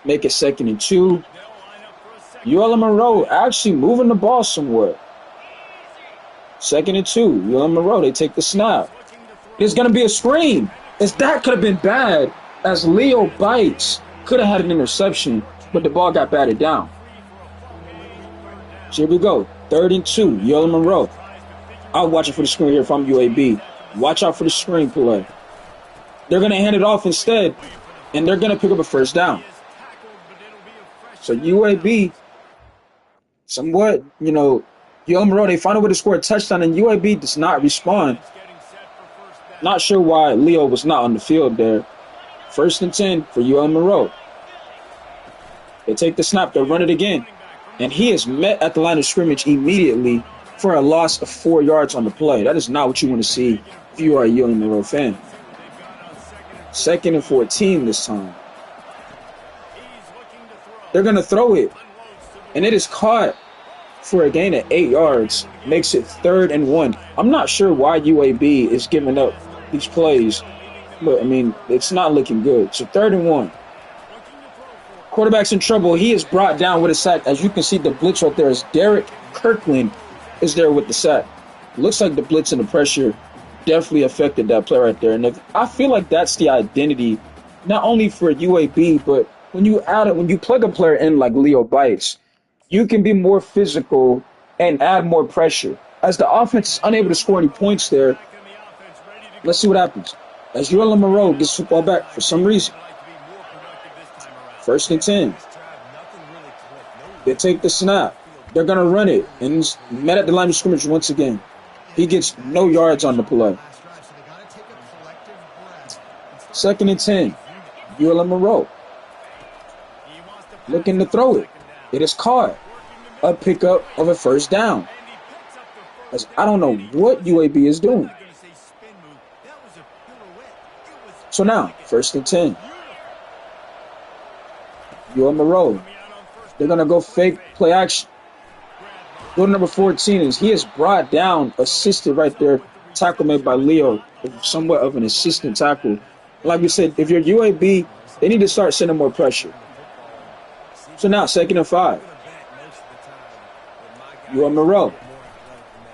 Make it 2nd and 2. UL Monroe actually moving the ball somewhat. 2nd and 2. UL Monroe, they take the snap. There's going to be a screen. As that could have been bad, as Leo Bites could have had an interception, but the ball got batted down. So here we go. 3rd and 2. UL Monroe. I'll watch it for the screen here if I'm UAB. Watch out for the screen play. They're going to hand it off instead, and they're going to pick up a 1st down. So UAB, somewhat, UL Monroe, they find a way to score a touchdown, and UAB does not respond. Not sure why Leo was not on the field there. 1st and 10 for UL Monroe. They take the snap. They run it again. And he is met at the line of scrimmage immediately for a loss of 4 yards on the play. That is not what you want to see if you are a UL Monroe fan. 2nd and 14 this time. They're going to throw it. And it is caught for a gain of 8 yards. Makes it 3rd and 1. I'm not sure why UAB is giving up these plays. But, I mean, it's not looking good. So 3rd and 1. Quarterback's in trouble. He is brought down with a sack. As you can see, the blitz right there is Derek Kirkland is there with the sack. Looks like the blitz and the pressure definitely affected that play right there. And I feel like that's the identity, not only for UAB, but when you plug a player in like Leo Bites, you can be more physical and add more pressure. As the offense is unable to score any points there, let's see what happens. As YALL Moreau gets the football back for some reason. 1st and 10. They take the snap. They're going to run it. And he's met at the line of scrimmage once again. He gets no yards on the play. 2nd and 10. YALL Moreau. Looking to throw it. It is caught. A pickup of a 1st down. As I don't know what UAB is doing. So now, 1st and 10. YALL Moreau. They're going to go fake play action. Go to number 14 is he is brought down, assisted right there. Tackle made by Leo. Somewhat of an assistant tackle. Like we said, if you're UAB, they need to start sending more pressure. So now, 2nd and 5. YALL Moreau.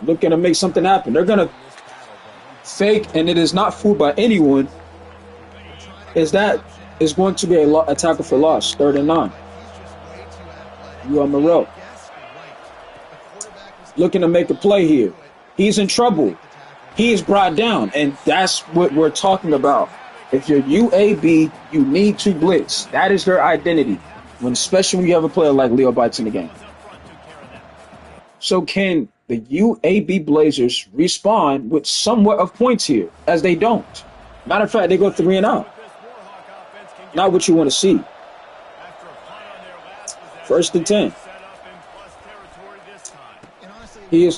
Looking to make something happen. They're going to fake, and it is not fooled by anyone. Is that is going to be a tackle for loss. 3rd and 9. YALL Moreau. Looking to make a play here. He's in trouble. He is brought down, and that's what we're talking about. If you're UAB, you need to blitz. That is their identity, especially when you have a player like Leo Bites in the game. So can the UAB Blazers respond with somewhat of points here, as they don't? Matter of fact, they go 3 and out. Not what you want to see. 1st and 10.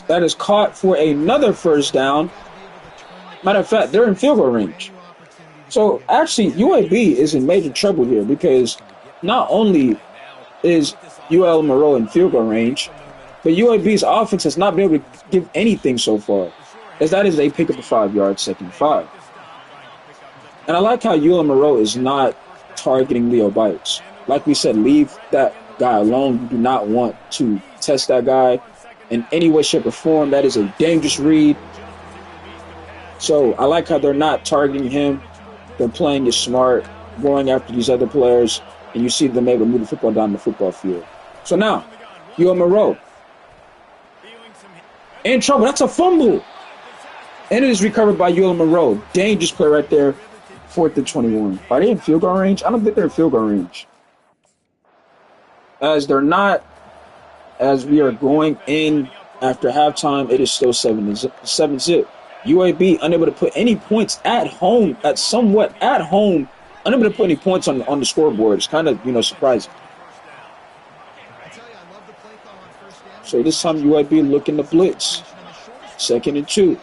That is caught for another 1st down. Matter of fact, they're in field goal range. So actually, UAB is in major trouble here because not only is YALL Moreau in field goal range, but UAB's offense has not been able to give anything so far, as that is a pick up of 5 yards, 2nd and 5. And I like how YALL Moreau is not targeting Leo Bites. Like we said, leave that guy alone. You do not want to test that guy in any way, shape, or form. That is a dangerous read. So I like how they're not targeting him. They're playing it smart, going after these other players, and you see them able to move the football down the football field. So now, YALL Moreau in trouble. That's a fumble. And it is recovered by YALL Moreau. Dangerous play right there. 4th and 21. Are they in field goal range? I don't think they're in field goal range. As they're not, as we are going in after halftime, it is still 7-zip. UAB unable to put any points at home, unable to put any points on the scoreboard. It's kind of, surprising. So this time UAB looking to blitz. 2nd and 2.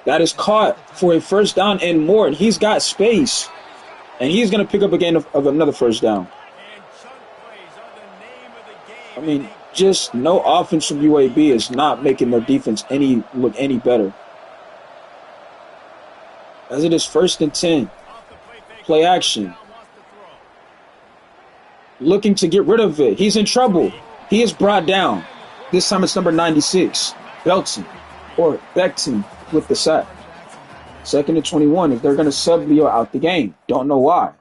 That is caught for a 1st down and more. He's got space. And he's going to pick up again of another 1st down. I mean, just no offense from UAB is not making their defense look any better. As it is 1st and 10. Play action. Looking to get rid of it. He's in trouble. He is brought down. This time it's number 96. Beckton with the sack. 2nd and 21. If they're going to sub Leo out the game. Don't know why.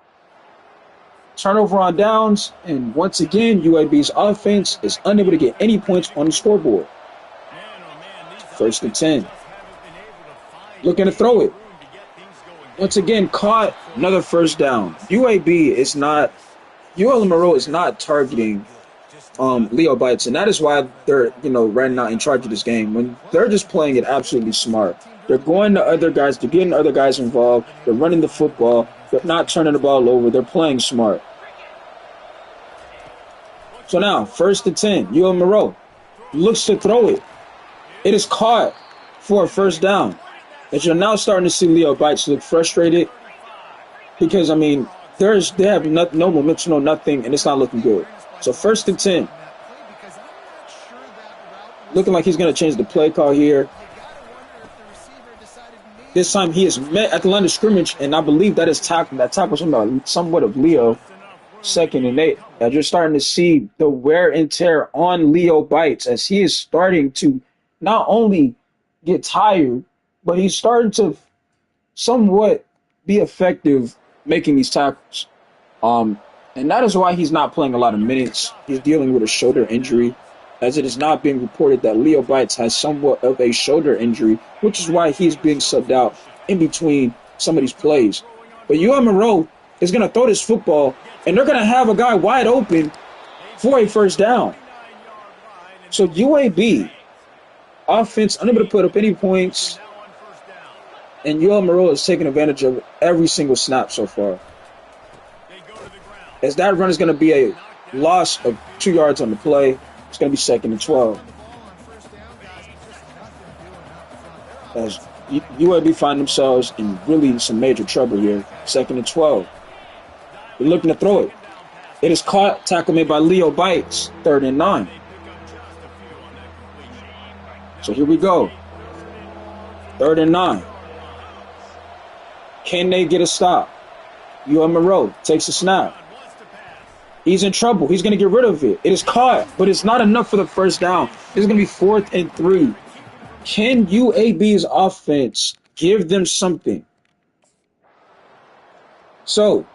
Turnover on downs. And once again, UAB's offense is unable to get any points on the scoreboard. 1st and 10. Looking to throw it. Once again, caught. Another 1st down. YALL Moreau is not targeting Leo Bites, and that is why they're right now in charge of this game. When they're just playing it absolutely smart, they're going to other guys, they're getting other guys involved, they're running the football, they're not turning the ball over, they're playing smart. So now 1st and 10, YALL Moreau looks to throw it. It is caught for a 1st down. As you're now starting to see Leo Bites look frustrated because they have no momentum, no nothing, and it's not looking good. So 1st and 10. Looking like he's going to change the play call here. This time he is met at the line of scrimmage, and I believe that is tackle. That tackle somewhat of Leo, 2nd and 8. As you're starting to see the wear and tear on Leo Bites as he is starting to not only get tired, but he's starting to somewhat be effective making these tackles. And that is why he's not playing a lot of minutes. He's dealing with a shoulder injury, as it is not being reported that Leo Bites has somewhat of a shoulder injury, which is why he's being subbed out in between some of these plays. But UL Monroe is going to throw this football, and they're going to have a guy wide open for a first down. So UAB offense unable to put up any points, and UL Monroe is taking advantage of every single snap so far. As that run is going to be a loss of 2 yards on the play. It's going to be 2nd and 12. As UAB find themselves in really some major trouble here. 2nd and 12. They're looking to throw it. It is caught, tackle made by Leo Bites, 3rd and 9. So here we go. 3rd and 9. Can they get a stop? UL Monroe takes a snap. He's in trouble. He's going to get rid of it. It is caught, but it's not enough for the first down. It's going to be 4th and 3. Can UAB's offense give them something? So,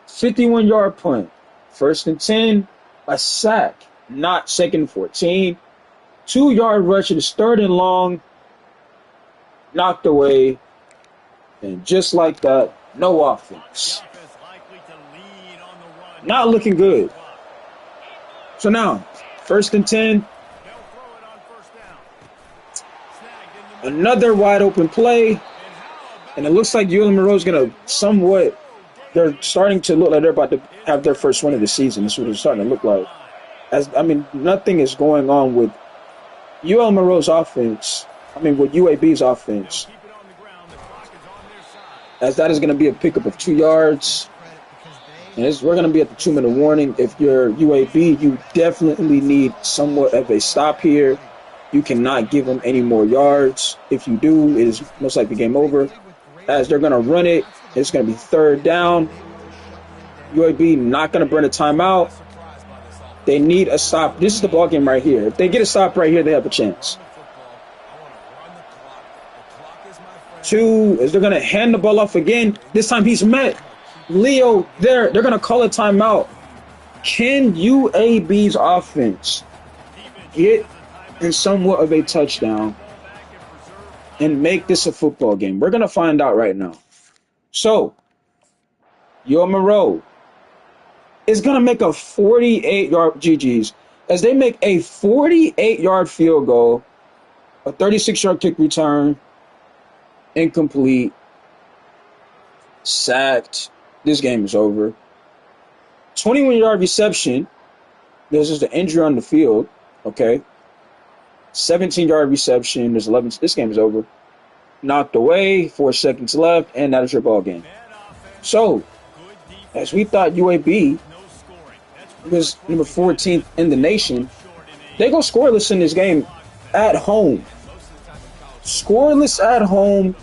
51-yard punt. 1st and 10, a sack, not 2nd and 14. 2-yard rush. It is 3rd and long. Knocked away. And just like that, no offense. Not looking good. So now, 1st and 10. Another wide open play. And it looks like UL Monroe is going to somewhat, they're starting to look like they're about to have their first win of the season. That's what it's starting to look like. Nothing is going on with UL Monroe's offense. With UAB's offense. As that is going to be a pickup of 2 yards. And we're going to be at the 2-minute warning. If you're UAB, you definitely need somewhat of a stop here. You cannot give them any more yards. If you do, it is most likely game over. As they're going to run it, it's going to be 3rd down. UAB not going to burn a timeout. They need a stop. This is the ball game right here. If they get a stop right here, they have a chance. 2, as they're going to hand the ball off again. This time he's met. Leo, they're going to call a timeout. Can UAB's offense get in somewhat of a touchdown and make this a football game? We're going to find out right now. So, UL Monroe is going to make a 48-yard GG's as they make a 48-yard field goal, a 36-yard kick return, incomplete, sacked. This game is over. 21-yard reception. There's just an injury on the field. Okay. 17-yard reception. There's 11. This game is over. Knocked away. 4 seconds left. And that is your ball game. So, as we thought UAB was number 14th in the nation, they go scoreless in this game at home. Scoreless at home.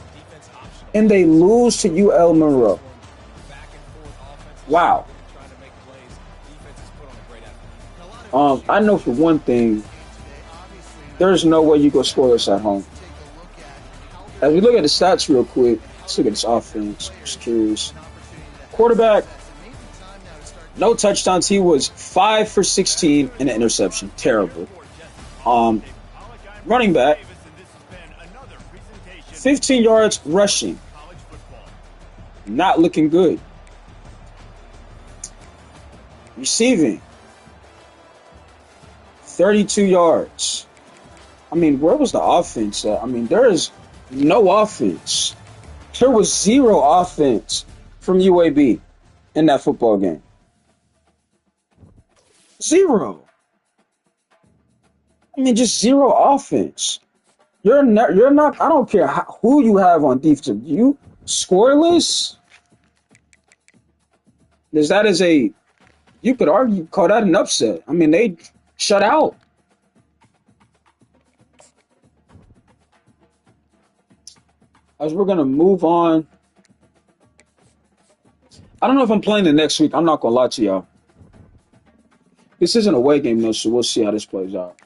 And they lose to UL Monroe. Wow. I know for one thing, there's no way you go scoreless at home. As we look at the stats real quick, let's look at this offense. Just curious. Quarterback, no touchdowns. He was 5 for 16 in an interception. Terrible. Running back, 15 yards rushing. Not looking good. Receiving, 32 yards. Where was the offense at? There is no offense. There was zero offense from UAB in that football game. Zero. Just zero offense. You're not. I don't care who you have on defense. You scoreless. You could argue, call that an upset. They shut out. As we're gonna move on. I don't know if I'm playing the next week. I'm not gonna lie to y'all. This is an away game though, so we'll see how this plays out.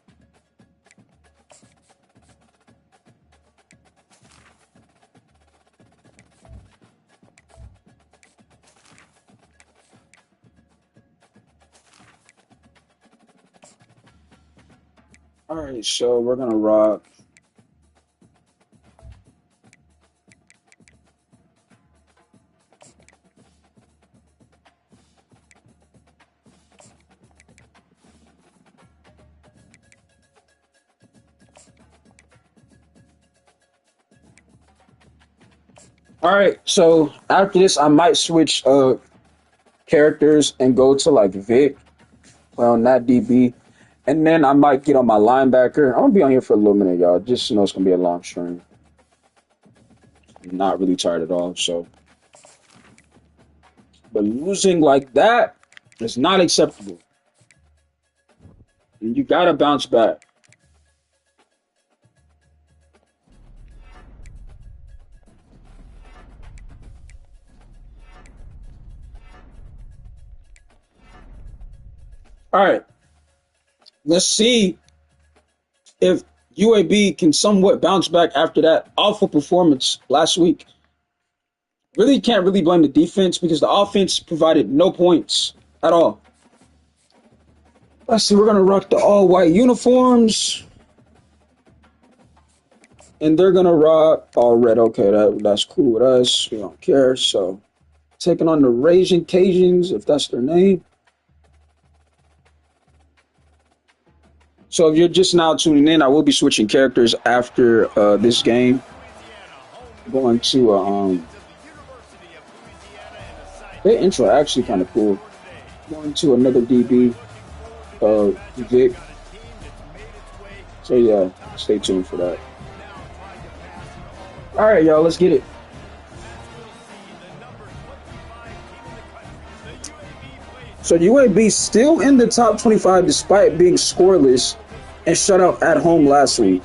All right, so we're gonna rock. All right, so after this, I might switch characters and go to like Vic, well, not DB, and then I might get on my linebacker. I'm gonna be on here for a little minute, y'all. Just know it's gonna be a long stream. I'm not really tired at all, so. But losing like that is not acceptable. And you gotta bounce back. All right, let's see if UAB can somewhat bounce back after that awful performance last week. Really can't really blame the defense because the offense provided no points at all. Let's see, we're going to rock the all-white uniforms. And they're going to rock all red. Okay, that's cool with us. We don't care. So, taking on the Raging Cajuns, if that's their name. So, if you're just now tuning in, I will be switching characters after this game. Going to the intro actually kind of cool. Going to another DB, Vic. So yeah, stay tuned for that. All right, y'all, let's get it. So UAB still in the top 25 despite being scoreless and shut out at home last week.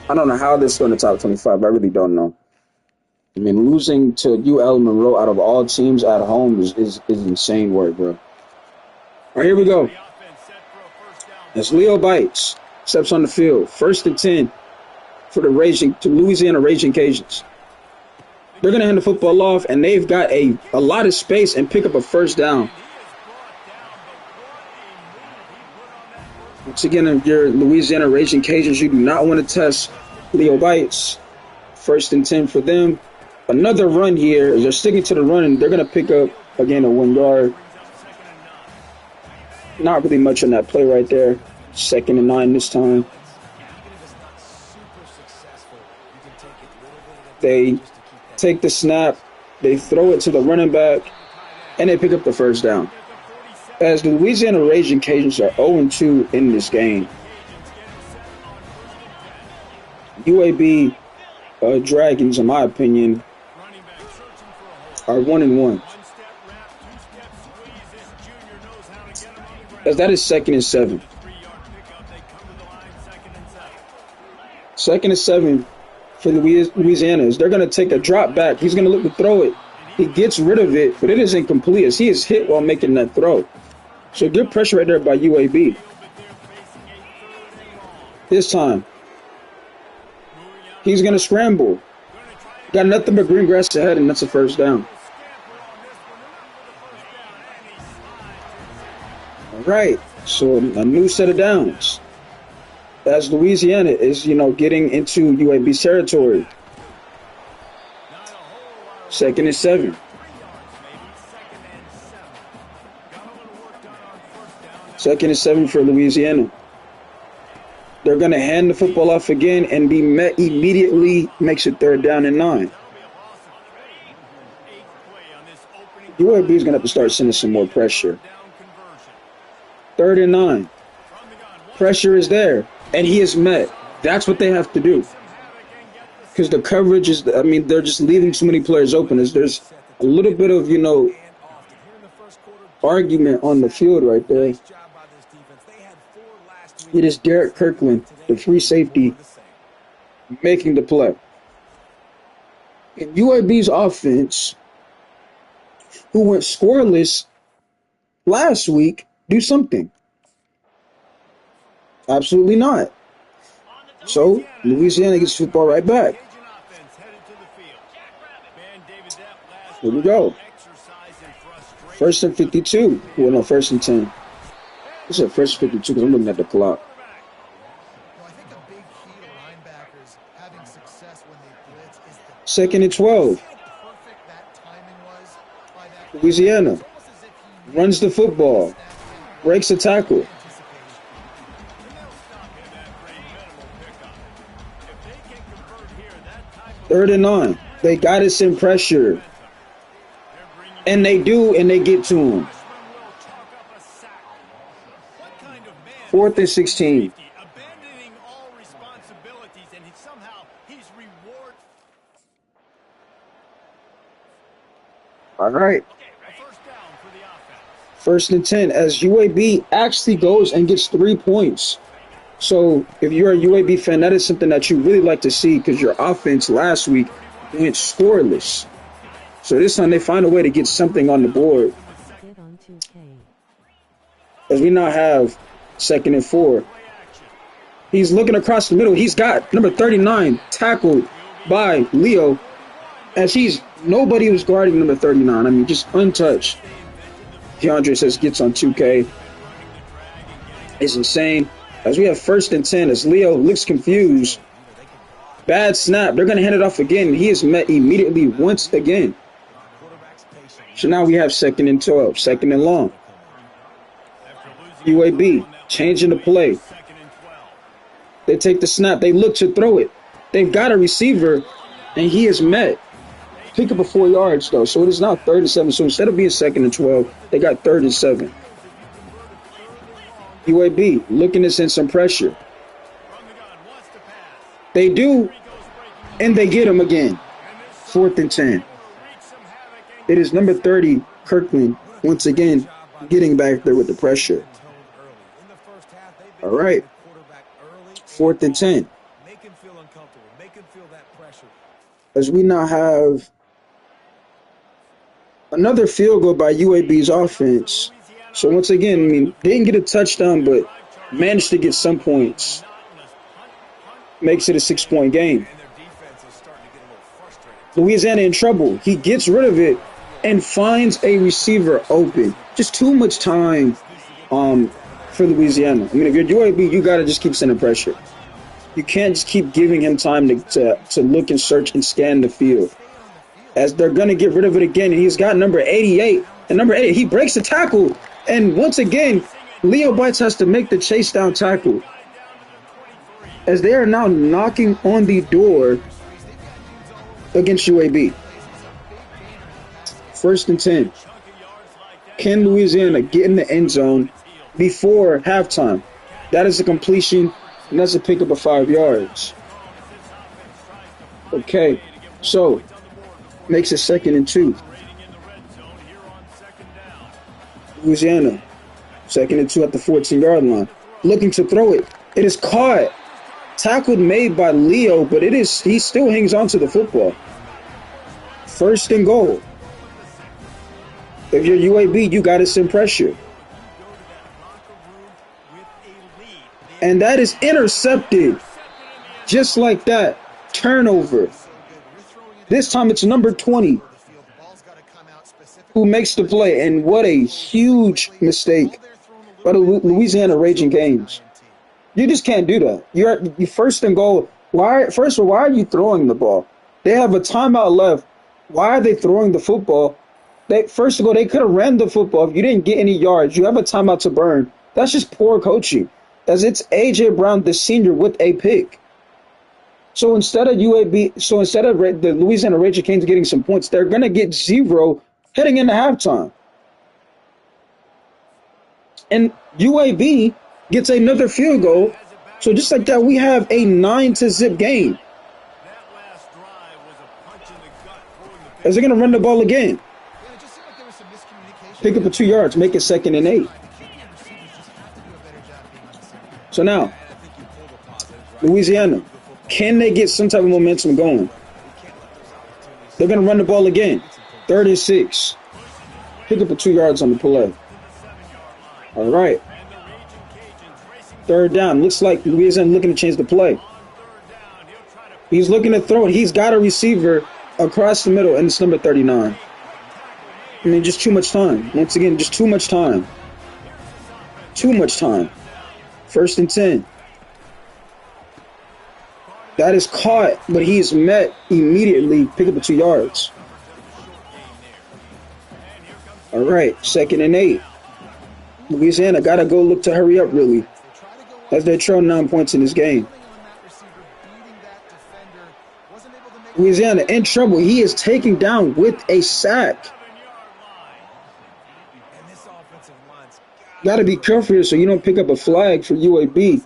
I don't know how they're still in the top 25. I really don't know. I mean, losing to UL Monroe out of all teams at home is insane work, bro. All right, here we go. As Leo Bites steps on the field, 1st and 10 for the Louisiana Raging Cajuns. They're going to hand the football off, and they've got a lot of space and pick up a first down. Once again, if you're Louisiana Raging Cajuns, you do not want to test Leo Bites. 1st and 10 for them. Another run here. They're sticking to the run, and they're going to pick up, again, a 1 yard. Not really much on that play right there. 2nd and 9 this time. They take the snap. They throw it to the running back, and they pick up the first down. As the Louisiana Raging Cajuns are 0-2 in this game. UAB Dragons, in my opinion, are 1-1. As that is 2nd and 7. 2nd and 7 for Louisiana. They're going to take a drop back. He's going to look to throw it. He gets rid of it, but it is incomplete as he is hit while making that throw. So good pressure right there by UAB. This time, he's going to scramble. Got nothing but green grass ahead, and that's a first down. All right, so a new set of downs. As Louisiana is, getting into UAB's territory. 2nd and 7. 2nd and 7 for Louisiana. They're going to hand the football off again and be met immediately. Makes it 3rd down and 9. UAB is going to have to start sending some more pressure. 3rd and 9. Pressure is there, and he is met. That's what they have to do. Because the coverage is, they're just leaving too many players open. There's a little bit of, argument on the field right there. It is Derek Kirkland, the free safety, making the play. And UAB's offense, who went scoreless last week, do something? Absolutely not. So Louisiana gets football right back. Here we go. 1st and 52. Well, no, 1st and 10. This is 1st and 52 because I'm looking at the clock. Well, I think a big key to linebackers having success when they blitz is the 2nd and 12. how perfect that timing was by that. Louisiana It's almost as if he runs the football, breaks a tackle. anticipation. 3rd and 9. They got us in pressure. And they do, and they get to him. 4th and 16. Abandoning all responsibilities, and somehow he's rewarded. All right. First down for the offense. 1st and 10 as UAB actually goes and gets 3 points. So if you're a UAB fan, that is something that you really like to see because your offense last week went scoreless. So this time they find a way to get something on the board. Get on 2K. As we now have 2nd and 4. He's looking across the middle. He's got number 39 tackled by Leo. As nobody was guarding number 39. I mean, just untouched. DeAndre says gets on 2K. It's insane. As we have 1st and 10, as Leo looks confused. Bad snap. They're going to hand it off again. He is met immediately once again. So now we have 2nd and 12, 2nd and long. UAB changing the play. They take the snap. They look to throw it. They've got a receiver, and he is met. Pick up a 4 yards, though. So it is now 3rd and 7. So instead of being 2nd and 12, they got 3rd and 7. UAB looking to send some pressure. They do, and they get him again. 4th and 10. It is number 30, Kirkland, once again, getting back there with the pressure. All right. 4th and 10. As we now have another field goal by UAB's offense. So once again, I mean, didn't get a touchdown, but managed to get some points. Makes it a 6-point game. Louisiana in trouble. He gets rid of it and finds a receiver open. Just too much time for Louisiana. I mean, if you're UAB, you got to just keep sending pressure. You can't just keep giving him time to look and search and scan the field. As they're going to get rid of it again, he's got number 88. And number 8, he breaks the tackle. And once again, Leo Bites has to make the chase down tackle. As they are now knocking on the door against UAB. 1st and 10. Can Louisiana get in the end zone before halftime? That is a completion, and that's a pickup of 5 yards. Okay, so makes it 2nd and 2. Louisiana, 2nd and 2 at the 14-yard line. Looking to throw it. It is caught. Tackle made by Leo, but he still hangs on to the football. 1st and goal. If you're UAB, you got to send pressure. And that is intercepted. Just like that. Turnover. This time it's number 20 who makes the play. And what a huge mistake by the Louisiana Raging Canes. You just can't do that. You're 1st and goal. First of all, why are you throwing the ball? They have a timeout left. Why are they throwing the football? First of all, they could have ran the football. If you didn't get any yards, you have a timeout to burn. That's just poor coaching. As it's A.J. Brown, the senior, with a pick. So instead of the Louisiana Raging Canes getting some points, they're going to get 0 heading into halftime. And UAB gets another field goal. So just like that, we have a 9-0 game. As they're going to run the ball again. Pick up a 2 yards, make it 2nd and 8. So now, Louisiana, can they get some type of momentum going? They're going to run the ball again. 3rd and 6. Pick up the 2 yards on the play. All right. 3rd down. Looks like Louisiana looking to change the play. He's looking to throw it. He's got a receiver across the middle, and it's number 39. I mean, just too much time. Once again, just too much time. Too much time. 1st and 10. That is caught, but he's met immediately. Pick up the 2 yards. All right, 2nd and 8. Louisiana got to go look to hurry up, really, as they're trailing 9 points in this game. Louisiana in trouble. He is taken down with a sack. Got to be careful here so you don't pick up a flag for UAB.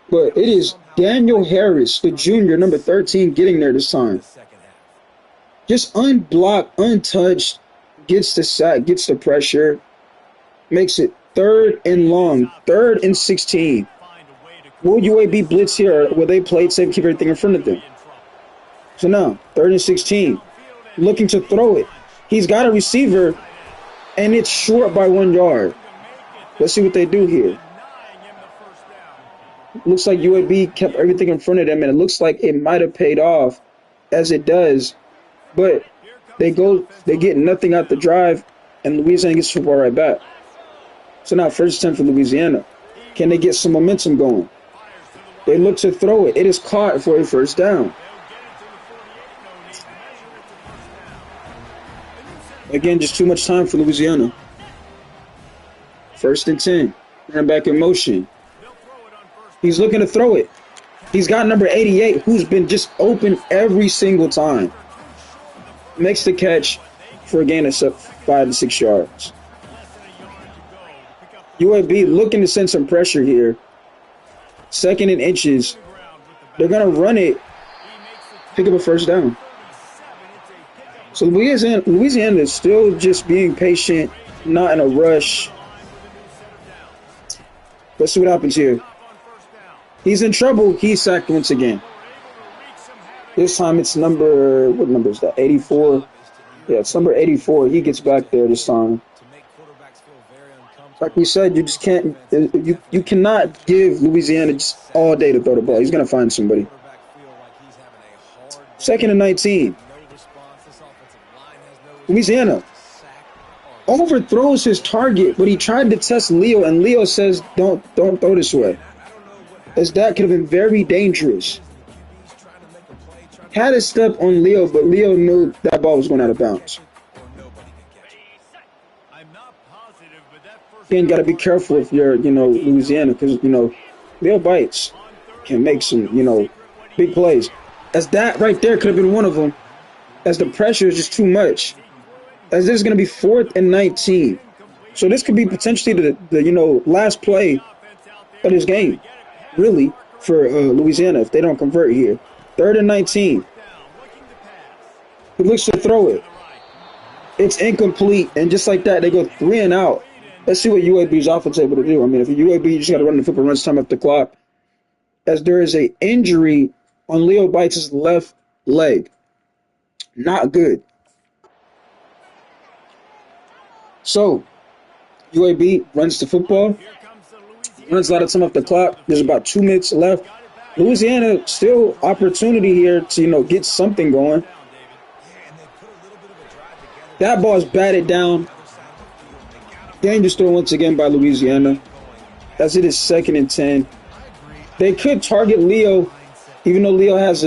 But it is Daniel Harris, the junior, number 13, getting there this time. Just unblocked, untouched, gets the sack, gets the pressure, makes it 3rd and long, 3rd and 16. Will UAB blitz here, or will they play it safe, keep everything in front of them? So now, 3rd and 16, looking to throw it. He's got a receiver, and it's short by 1 yard. Let's see what they do here. Looks like UAB kept everything in front of them, and it looks like it might have paid off, as it does. But they get nothing out the drive, and Louisiana gets the football right back. So now 1st and 10 for Louisiana. Can they get some momentum going? They look to throw it. It is caught for a 1st down. Again, just too much time for Louisiana. 1st and 10. Run back in motion. He's looking to throw it. He's got number 88, who's been just open every single time. Makes the catch for a gain of 5 to 6 yards. UAB looking to send some pressure here. 2nd and inches. They're going to run it. Pick up a 1st down. So Louisiana is still just being patient, not in a rush. Let's see what happens here. He's in trouble. He's sacked once again. This time it's what number is that? 84. Yeah, it's number 84. He gets back there this time. Like we said, you just can't. You cannot give Louisiana just all day to throw the ball. He's gonna find somebody. 2nd and 19. Louisiana overthrows his target, but he tried to test Leo, and Leo says, "Don't throw this way." As that could have been very dangerous. Had a step on Leo, but Leo knew that ball was going out of bounds. Again, got to be careful if you're, Louisiana, because, Leo Bites can make some, big plays. As that right there could have been one of them, as the pressure is just too much. As this is going to be 4th and 19. So this could be potentially the last play of this game. Really, for Louisiana, if they don't convert here. 3rd and 19. He looks to throw it. It's incomplete, and just like that, they go 3 and out. Let's see what UAB's offense is able to do. I mean, if you're UAB, you just got to run the football, runs time up the clock. As there is an injury on Leo Bites' left leg. Not good. So, UAB runs the football. Runs a lot of time off the clock. There's about 2 minutes left. Louisiana still opportunity here to, get something going. That ball is batted down. Dangerous throw once again by Louisiana. As it is 2nd and 10. They could target Leo, even though Leo has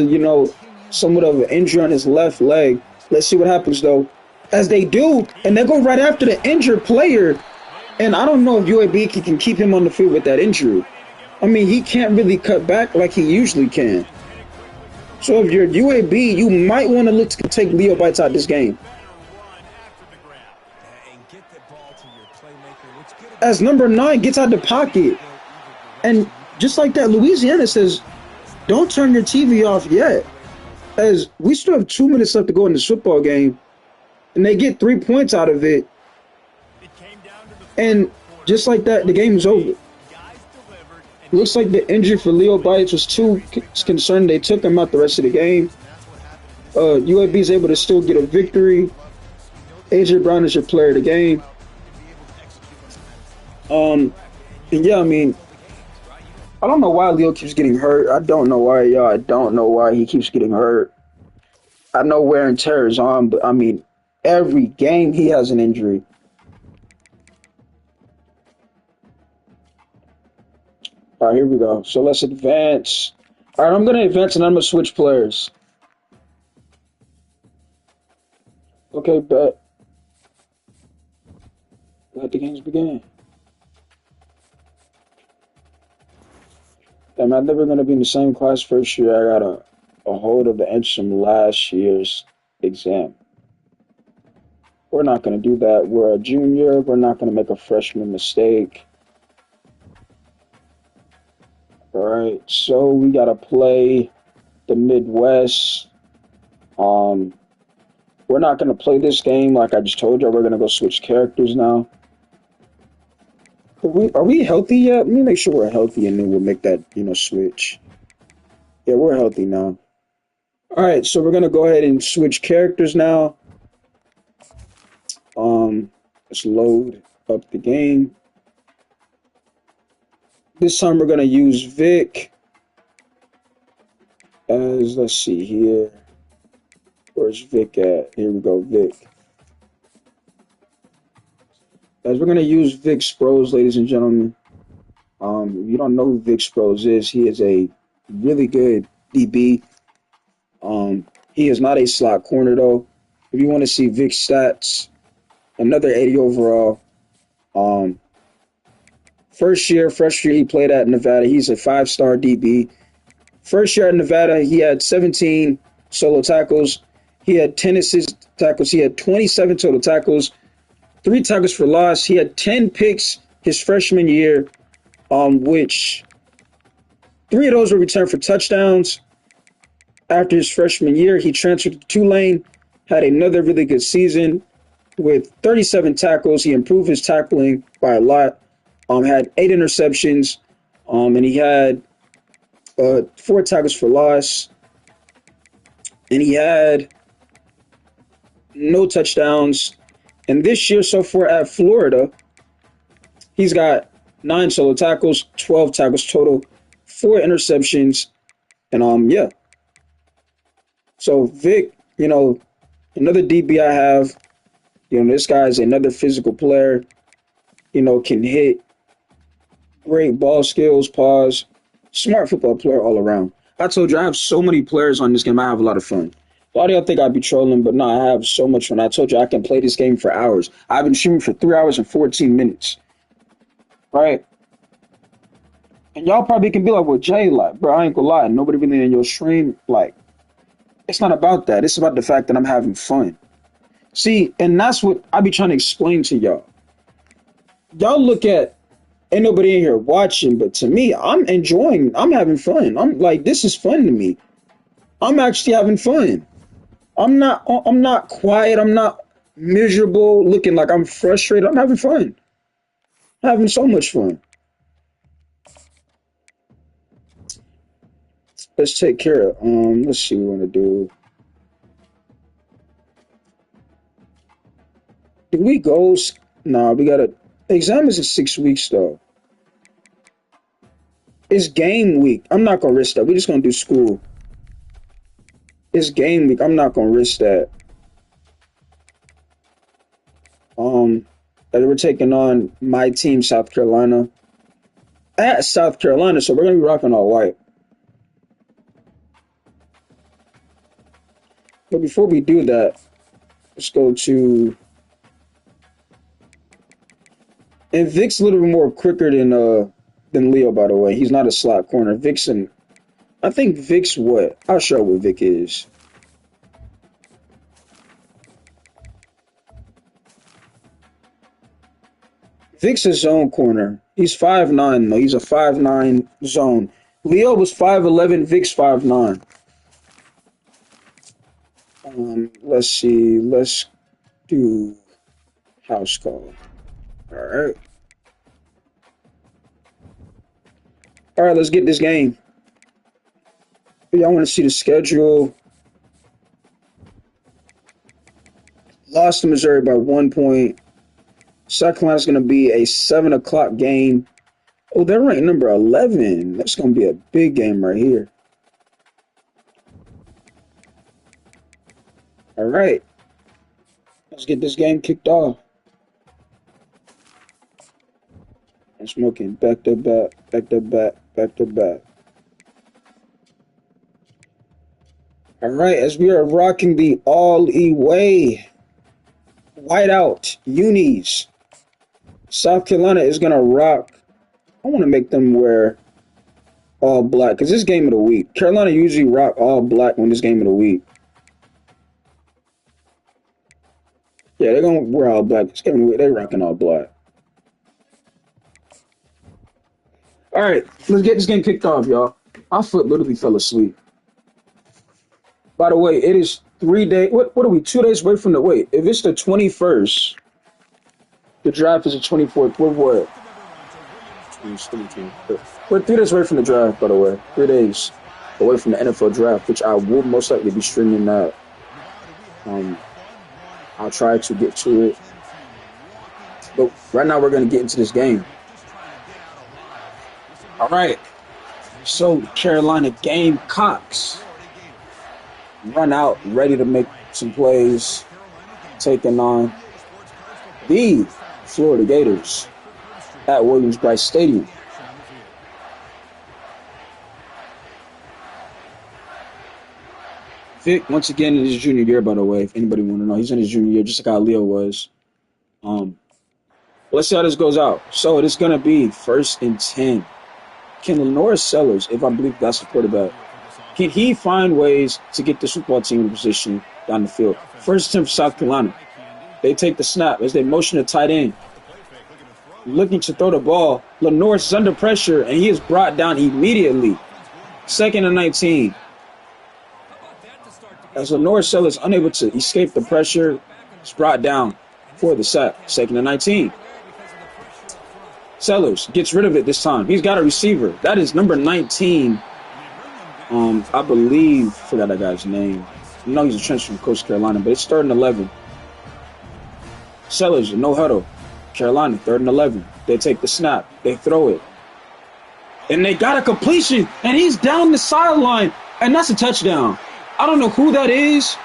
somewhat of an injury on his left leg. Let's see what happens, though. As they do, and they go right after the injured player. And I don't know if UAB can keep him on the field with that injury. I mean, he can't really cut back like he usually can. So if you're UAB, you might want to look to take Leo Bites out this game. As number 9 gets out the pocket. And just like that, Louisiana says, don't turn your TV off yet. As we still have 2 minutes left to go in this football game. And they get 3 points out of it. And just like that, the game is over. Looks like the injury for Leo Bites was too concerned. They took him out the rest of the game. UAB is able to still get a victory. AJ Brown is your player of the game. Um, and yeah, I mean, I don't know why Leo keeps getting hurt. I don't know why, y'all. I don't know why he keeps getting hurt. I know wear and tear is on, but I mean, every game he has an injury. All right, here we go. So let's advance. All right, I'm going to advance and I'm going to switch players. Okay, bet. Let the games begin. Damn, I'm never going to be in the same class first year. I got a hold of the inch from last year's exam. We're not going to do that. We're a junior. We're not going to make a freshman mistake. All right, so we got to play the Midwest. We're not going to play this game like I just told you. We're going to go switch characters now. Are we healthy yet? Let me make sure we're healthy and then we'll make that, switch. Yeah, we're healthy now. All right, so we're going to go ahead and switch characters now. Let's load up the game. This time we're going to use Vic as, let's see here. Where's Vic at? Here we go, Vic. As we're going to use Vic Sproles, ladies and gentlemen. If you don't know who Vic Sproles is, he is a really good DB. He is not a slot corner, though. If you want to see Vic's stats, another 80 overall. Freshman year he played at Nevada. He's a 5-star DB. First year at Nevada, he had 17 solo tackles. He had 10 assist tackles. He had 27 total tackles, 3 tackles for loss. He had 10 picks his freshman year, which 3 of those were returned for touchdowns. After his freshman year, he transferred to Tulane, had another really good season with 37 tackles. He improved his tackling by a lot. Had 8 interceptions, and he had 4 tackles for loss, and he had no touchdowns. And this year so far at Florida, he's got 9 solo tackles, 12 tackles total, 4 interceptions, and yeah. So Vic, another DB I have, this guy is another physical player, can hit, great ball skills, pause, smart football player all around. I told you I have so many players on this game. I have a lot of fun. A lot of y'all think I'd be trolling, but no, I have so much fun. I told you I can play this game for hours. I've been streaming for 3 hours and 14 minutes. Right? And y'all probably can be like, well, Jay, like, bro, I ain't gonna lie. Nobody really in your stream, like, it's not about that. It's about the fact that I'm having fun. See, and that's what I be trying to explain to y'all. Y'all look at, ain't nobody in here watching, but to me, I'm enjoying, I'm having fun. I'm like, this is fun to me. I'm actually having fun. I'm not quiet. I'm not miserable, looking like I'm frustrated. I'm having fun. Having so much fun. Let's take care of, let's see what we want to do. Did we go? Nah, we gotta, exam is in 6 weeks though. It's game week. I'm not gonna risk that. We're just gonna do school. It's game week. I'm not gonna risk that. That we're taking on my team, South Carolina. At South Carolina, so we're gonna be rocking all white. But before we do that, let's go to. And Vic's a little bit more quicker than Leo, by the way. He's not a slot corner. I think Vic's what? I'll show what Vic is. Vic's a zone corner. He's 5'9", though. He's a 5'9" zone. Leo was 5'11", Vic's 5'9". Let's see. Let's do house call. All right. All right, let's get this game. Y'all want to see the schedule? Lost to Missouri by 1 point. South Carolina's going to be a 7 o'clock game. Oh, they're ranked number 11. That's going to be a big game right here. All right. Let's get this game kicked off. I'm smoking back to back, back to back, back to back. All right, as we are rocking the all-E way, whiteout unis. South Carolina is going to rock. I want to make them wear all black because this game of the week. Carolina usually rock all black when this game of the week. Yeah, they're going to wear all black. This game of the week, they're rocking all black. All right, let's get this game kicked off, y'all. My foot literally fell asleep. By the way, it is 3 days. What are we? 2 days away from the wait. If it's the 21st, the draft is the 24th. We're what? We're 3 days away from the draft, by the way. 3 days away from the NFL draft, which I will most likely be streaming that. I'll try to get to it. But right now, we're going to get into this game. All right. So, Carolina Gamecocks run out, ready to make some plays, taking on the Florida Gators at Williams-Brice Stadium. Vic, once again, in his junior year, by the way, if anybody want to know, he's in his junior year, just like how Leo was. Let's see how this goes out. So it is going to be 1st and 10. Can Lenore Sellers, if I believe that's the quarterback, can he find ways to get this football team in position down the field? 1st and 10 for South Carolina. They take the snap as they motion a tight end. Looking to throw the ball. Lenore is under pressure, and he is brought down immediately. 2nd and 19. As Lenore Sellers unable to escape the pressure, is brought down for the sack. 2nd and 19. Sellers gets rid of it this time. He's got a receiver. That is number 19. I believe, forgot that guy's name. I know he's a transfer from Coastal Carolina, but it's 3rd and 11. Sellers, no huddle. Carolina, 3rd and 11. They take the snap. They throw it. And they got a completion, and he's down the sideline, and that's a touchdown. I don't know who that is,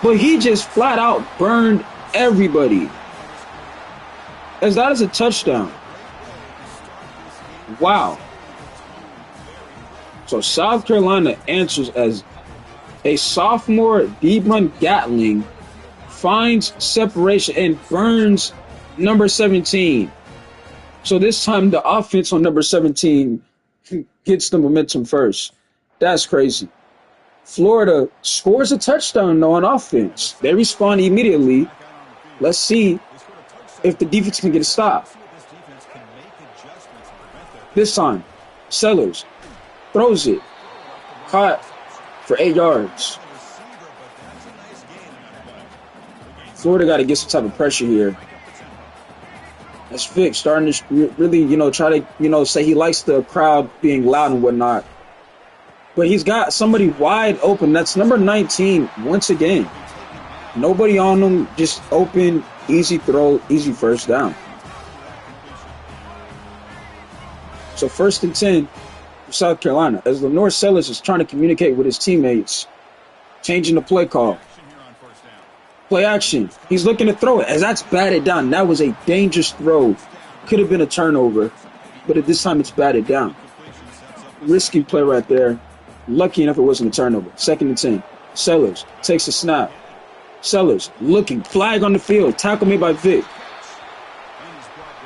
but he just flat out burned everybody. As that is a touchdown. Wow. So South Carolina answers as a sophomore Debron Gatling finds separation and burns number 17. So this time the offense on number 17 gets the momentum first. That's crazy. Florida scores a touchdown though on offense. They respond immediately. Let's see if the defense can get a stop. This time, Sellers throws it. Caught for 8 yards. Florida got to get some type of pressure here. That's Vic starting to really, try to, say he likes the crowd being loud and whatnot. But he's got somebody wide open. That's number 19 once again. Nobody on him, just open, easy throw, easy first down. So 1st and 10 for South Carolina. As Lenore Sellers is trying to communicate with his teammates, changing the play call. Play action. He's looking to throw it as that's batted down. That was a dangerous throw. Could have been a turnover, but at this time it's batted down. Risky play right there. Lucky enough it wasn't a turnover. 2nd and 10. Sellers takes a snap. Sellers looking. Flag on the field. Tackle made by Vic.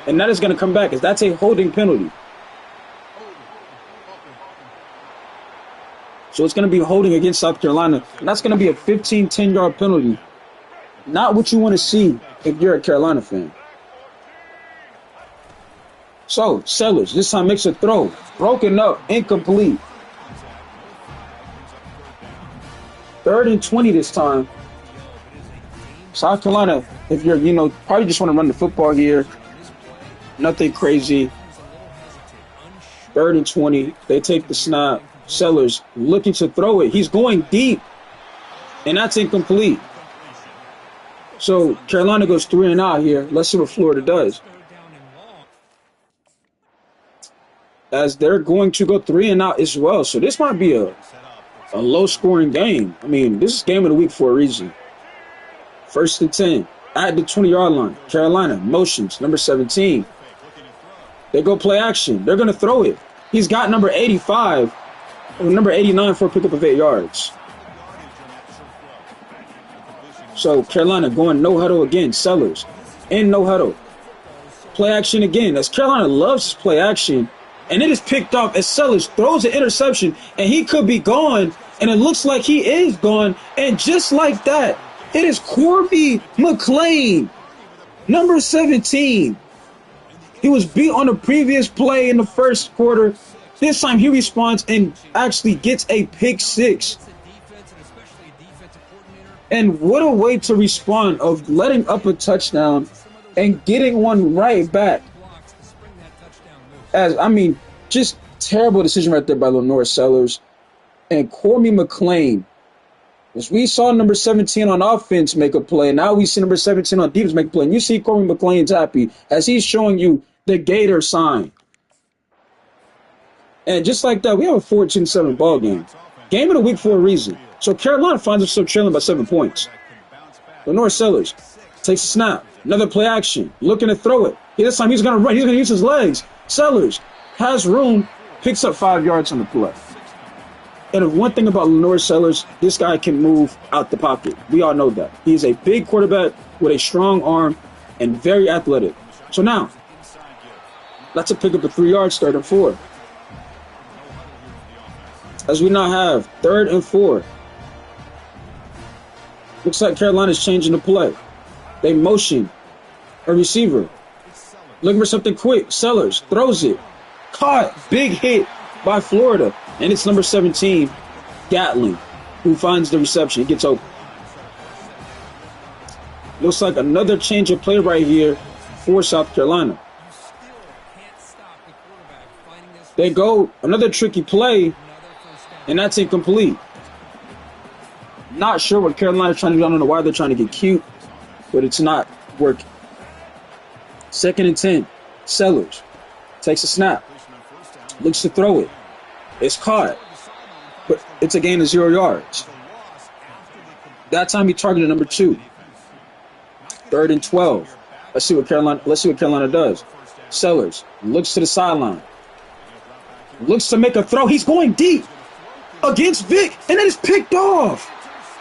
And that is going to come back as that's a holding penalty. So it's going to be holding against South Carolina. And that's going to be a 15, 10-yard penalty. Not what you want to see if you're a Carolina fan. So, Sellers this time makes a throw. Broken up, incomplete. 3rd and 20 this time. South Carolina, if you're, probably just want to run the football here. Nothing crazy. 3rd and 20. They take the snap. Sellers looking to throw it. He's going deep. And that's incomplete. So Carolina goes 3 and out here. Let's see what Florida does. As they're going to go 3 and out as well. So this might be a low-scoring game. I mean, this is game of the week for a reason. 1st and 10 at the 20-yard line. Carolina motions, number 17. They go play action. They're going to throw it. He's got number 85 or number 89 for a pickup of 8 yards. So Carolina going no huddle again. Sellers in no huddle. Play action again. As Carolina loves play action. And it is picked off as Sellers throws an interception. And he could be gone. And it looks like he is gone. And just like that, it is Corby McLean, number 17. He was beat on the previous play in the first quarter. This time he responds and actually gets a pick 6. And what a way to respond of letting up a touchdown and getting one right back. Just terrible decision right there by Lenore Sellers and Corby McLean. As we saw number 17 on offense make a play, now we see number 17 on defense make a play. And you see Corby McLean's happy as he's showing you the Gator sign. And just like that, we have a 14-7 ball game. Game of the week for a reason. So Carolina finds himself trailing by 7 points. Lenore Sellers takes a snap. Another play action. Looking to throw it. This time he's going to run. He's going to use his legs. Sellers has room. Picks up 5 yards on the play. And one thing about Lenore Sellers, this guy can move out the pocket. We all know that. He is a big quarterback with a strong arm and very athletic. So now, that's a pick up of 3 yards, 3rd and 4. As we now have 3rd and 4. Looks like Carolina's changing the play. They motion a receiver. Looking for something quick. Sellers throws it. Caught. Big hit by Florida. And it's number 17, Gatling, who finds the reception. He gets open. Looks like another change of play right here for South Carolina. They go another tricky play, and that's incomplete. Not sure what Carolina's trying to do. I don't know why they're trying to get cute, but it's not working. 2nd and 10. Sellers takes a snap. Looks to throw it. It's caught, but it's a gain of 0 yards. That time he targeted number 2. 3rd and 12. Let's see what Carolina does. Sellers looks to the sideline. Looks to make a throw. He's going deep against Vic, and then it's picked off.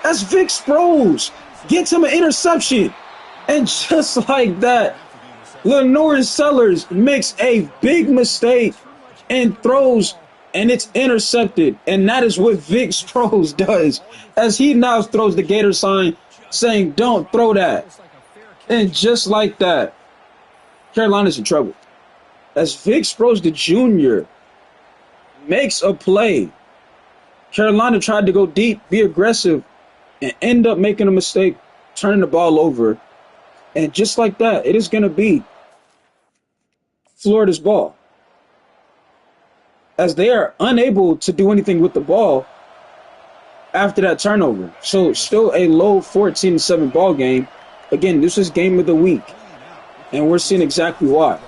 As Vic Sproles gets him an interception. And just like that, Lenore Sellers makes a big mistake and throws, and it's intercepted. And that is what Vic Sproles does, as he now throws the Gator sign saying, "Don't throw that." And just like that, Carolina's in trouble. As Vic Sproles, the junior, makes a play. Carolina tried to go deep, be aggressive, and end up making a mistake, turning the ball over. And just like that, it is going to be Florida's ball, as they are unable to do anything with the ball after that turnover. So still a low 14-7 ball game. Again, this is game of the week, and we're seeing exactly why.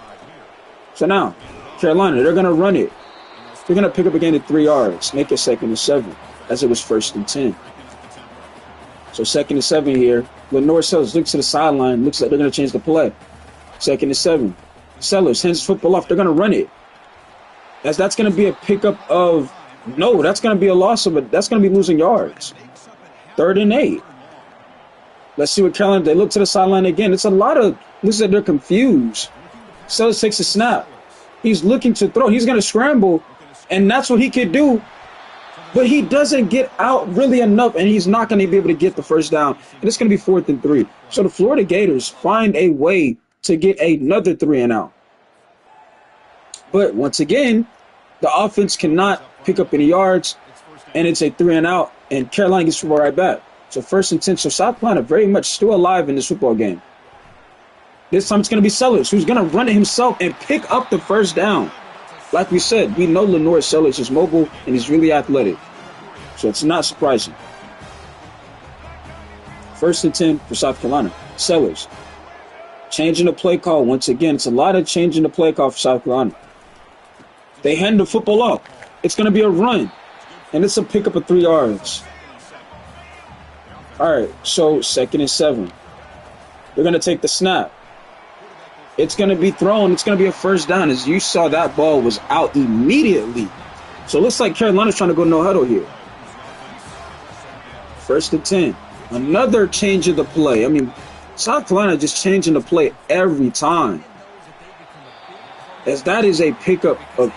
So now, Carolina, they're going to run it. They're going to pick up again at 3 yards, make it 2nd and 7, as it was 1st and 10. So 2nd and 7 here. Lenore Sellers looks to the sideline. Looks like they're going to change the play. 2nd and 7. Sellers hands football off. They're going to run it. As that's going to be a pickup of, no, that's going to be a loss of it. That's going to be losing yards. 3rd and 8. Let's see what Carolina, they look to the sideline again. It's a lot of, looks like they're confused. Sellers takes a snap. He's looking to throw. He's going to scramble, and that's what he could do. But he doesn't get out really enough, and he's not going to be able to get the first down. And it's going to be 4th and 3. So the Florida Gators find a way to get another 3 and out. But once again, the offense cannot pick up any yards, and it's a 3 and out, and Carolina gets the ball right back. So 1st and 10. So South Carolina very much still alive in this football game. This time it's going to be Sellers, who's going to run it himself and pick up the first down. Like we said, we know Lenore Sellers is mobile and he's really athletic. So it's not surprising. 1st and 10 for South Carolina. Sellers. Changing the play call once again. It's a lot of changing the play call for South Carolina. They hand the football up. It's going to be a run. And it's a pickup of 3 yards. All right, so 2nd and 7. They're going to take the snap. It's going to be thrown. It's going to be a first down. As you saw, that ball was out immediately. So it looks like Carolina's trying to go no huddle here. 1st and 10. Another change of the play. I mean, South Carolina just changing the play every time. As that is a pickup of,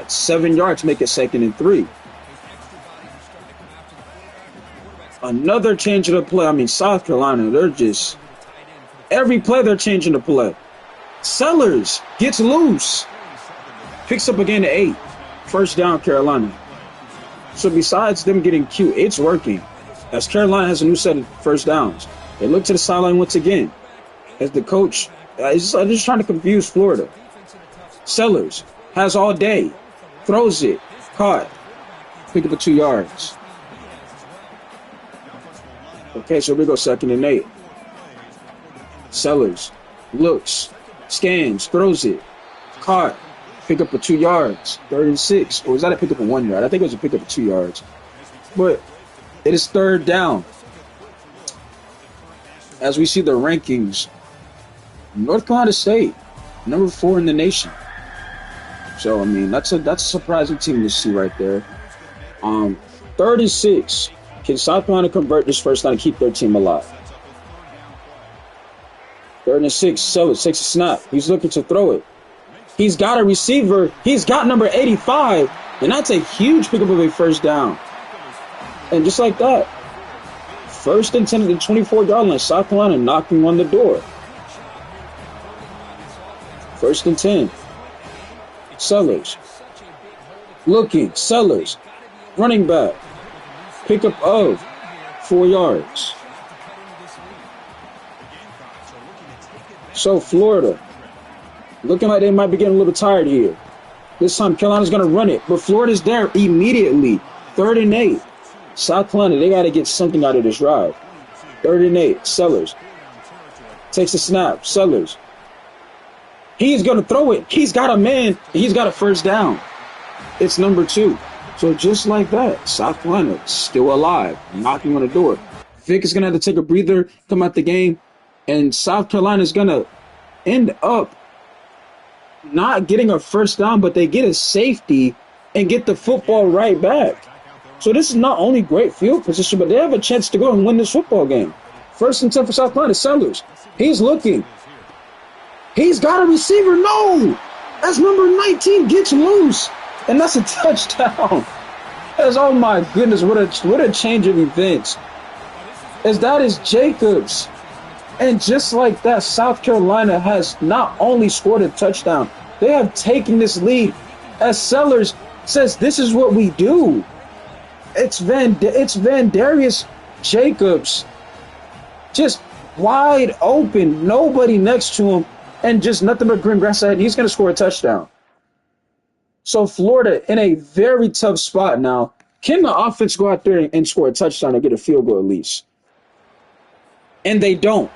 7 yards to make it 2nd and 3. Another change of the play. I mean, South Carolina, they're just, every play they're changing the play. Sellers gets loose. Picks up again to 8. First down, Carolina. So besides them getting cute, it's working. As Carolina has a new set of first downs. They look to the sideline once again. As the coach is just trying to confuse Florida. Sellers has all day. Throws it. Caught. Pick up the 2 yards. Okay, so we go 2nd and 8. Sellers looks, scans, throws it. Caught. Pick up for 2 yards. 3rd and 6. Or was that a pick up of 1 yard? I think it was a pick up of 2 yards. But it is 3rd down. As we see the rankings, North Carolina State, number 4 in the nation. So I mean, that's a surprising team to see right there. 3rd and 6. Can South Carolina convert this first down and keep their team alive? 3rd and 6. Sellers takes a snap. He's looking to throw it. He's got a receiver. He's got number 85. And that's a huge pickup of a first down. And just like that, 1st and 10 at the 24-yard line. South Carolina knocking on the door. 1st and 10. Sellers. Looking. Sellers. Running back. Pickup of 4 yards. So Florida, looking like they might be getting a little tired here. This time Carolina's going to run it, but Florida's there immediately. 3rd and 8. South Carolina, they got to get something out of this ride. 3rd and 8. Sellers takes a snap. Sellers. He's going to throw it. He's got a man. He's got a first down. It's number 2. So just like that, South Carolina still alive, knocking on the door. Vic is going to have to take a breather, come out the game, and South Carolina is going to end up not getting a first down, but they get a safety and get the football right back. So this is not only great field position, but they have a chance to go and win this football game. 1st and 10 for South Carolina. Sellers. He's looking. He's got a receiver. No! As number 19 gets loose. And that's a touchdown. As, oh my goodness, what a change of events. As that is Jacobs. And just like that, South Carolina has not only scored a touchdown, they have taken this lead. As Sellers says, this is what we do. It's Vandarius Jacobs, just wide open, nobody next to him, and just nothing but green grass ahead. He's going to score a touchdown. So Florida in a very tough spot now. Can the offense go out there and score a touchdown and get a field goal at least? And they don't.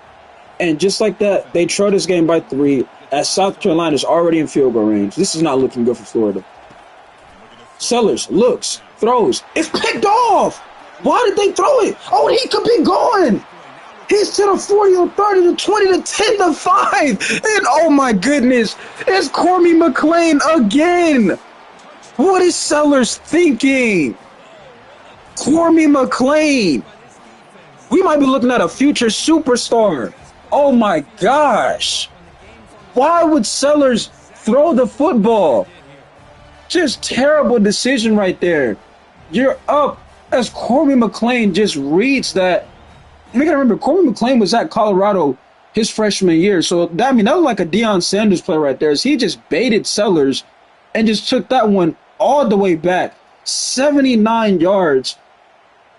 And just like that, they throw this game by 3 as South Carolina is already in field goal range. This is not looking good for Florida. Sellers looks, throws. It's picked off. Why did they throw it? Oh, he could be gone. He's to the 40 or 30 to 20 to 10 to 5. And oh my goodness, it's Cormy McClain again. What is Sellers thinking? Cormy McClain. We might be looking at a future superstar. Oh my gosh. Why would Sellers throw the football? Just terrible decision right there. You're up as Corby McClain just reads that. We gotta remember, Corby McClain was at Colorado his freshman year. So, that was like a Deion Sanders play right there. As he just baited Sellers and just took that one all the way back. 79 yards.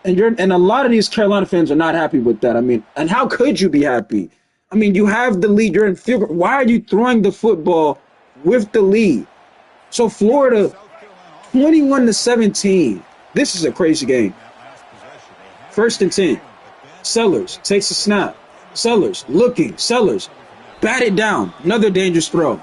And a lot of these Carolina fans are not happy with that. I mean, and how could you be happy? I mean, you have the lead. You're in field goal. Why are you throwing the football with the lead? So Florida, 21-17. This is a crazy game. 1st and 10. Sellers takes a snap. Sellers looking. Sellers bat it down. Another dangerous throw.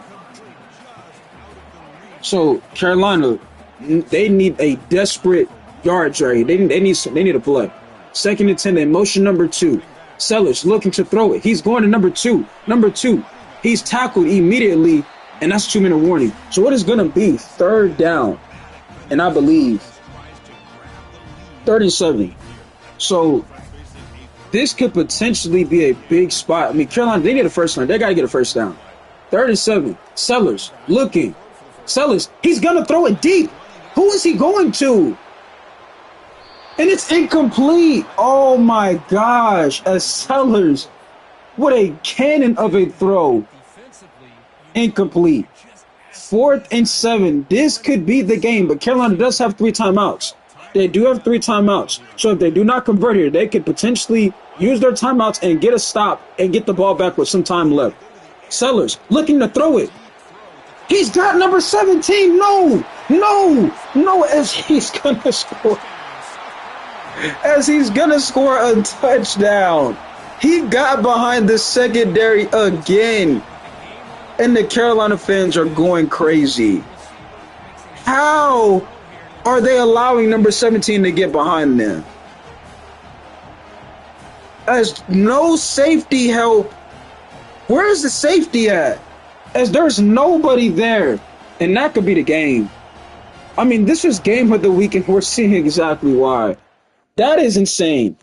So Carolina, they need a desperate yard right. They need a play. 2nd and 10. They motion number 2. Sellers looking to throw it. He's going to number 2. Number 2. He's tackled immediately, and that's a 2-minute warning. So what is going to be 3rd down, and I believe 37. So this could potentially be a big spot. I mean, Carolina, they need a first down. They got to get a first down. 3rd and 7. Sellers looking. Sellers, he's going to throw it deep. Who is he going to? And it's incomplete. Oh, my gosh. As Sellers, what a cannon of a throw. Incomplete. 4th and 7. This could be the game, but Carolina does have 3 timeouts. They do have 3 timeouts. So if they do not convert here, they could potentially use their timeouts and get a stop and get the ball back with some time left. Sellers looking to throw it. He's got number 17. No, as he's going to score. As he's going to score a touchdown. He got behind the secondary again. And the Carolina fans are going crazy. How are they allowing number 17 to get behind them? As no safety help. Where is the safety at? As there's nobody there. And that could be the game. I mean, this is game of the week, and we're seeing exactly why. That is insane.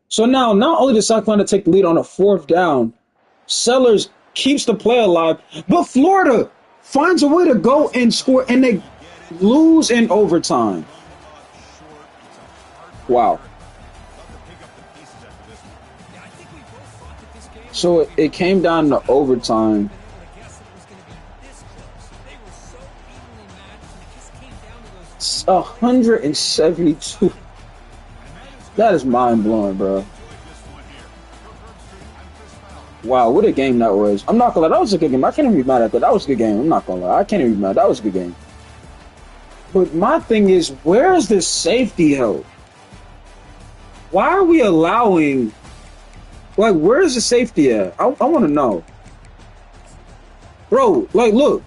So now, not only does South Carolina take the lead on a 4th down, Sellers keeps the play alive, but Florida finds a way to go and score, and they lose in overtime. Wow. So it came down to overtime. It's 172. That is mind-blowing, bro. Wow, what a game that was. I'm not gonna lie, that was a good game. I can't even be mad at that. That was a good game. I'm not gonna lie. I can't even be mad. That was a good game. But my thing is, where is the safety help? Why are we allowing... Like, where's the safety at? I want to know. Bro, like, look.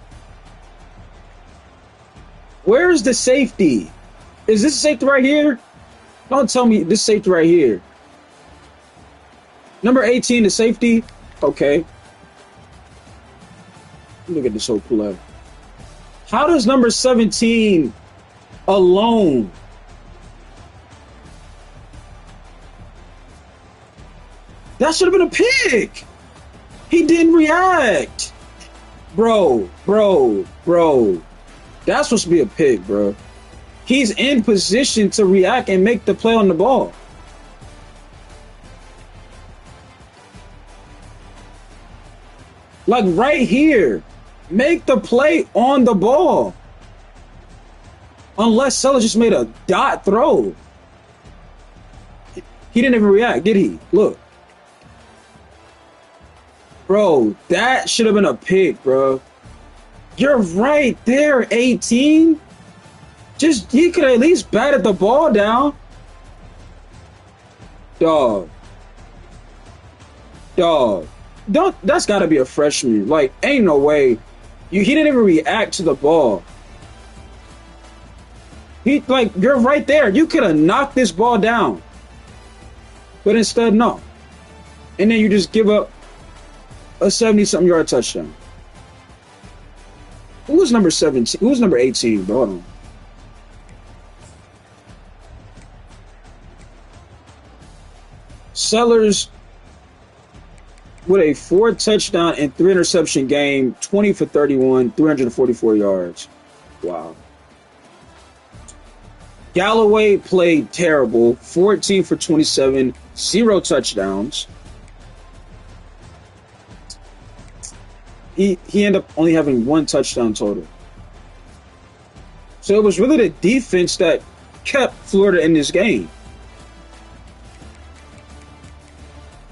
Where's the safety? Is this safety right here? Don't tell me this safety right here. Number 18, the safety. Okay. Look at this whole play. How does number 17 alone? That should have been a pick. He didn't react. Bro. That's supposed to be a pick, bro. He's in position to react and make the play on the ball. Like right here. Make the play on the ball. Unless Sellers just made a dot throw. He didn't even react, did he? Look. Bro, that should have been a pick, bro. You're right there, 18. Just, he could at least batted the ball down. Dog. That's got to be a freshman. Like, ain't no way. He didn't even react to the ball. You're right there. You could have knocked this ball down. But instead, no. And then you just give up a 70-something yard touchdown. Who was number 17? Who was number 18, bro? Hold on. Sellers with a 4-touchdown and 3-interception game, 20 for 31, 344 yards. Wow. Galloway played terrible, 14 for 27, 0 touchdowns. He ended up only having 1 touchdown total. So it was really the defense that kept Florida in this game.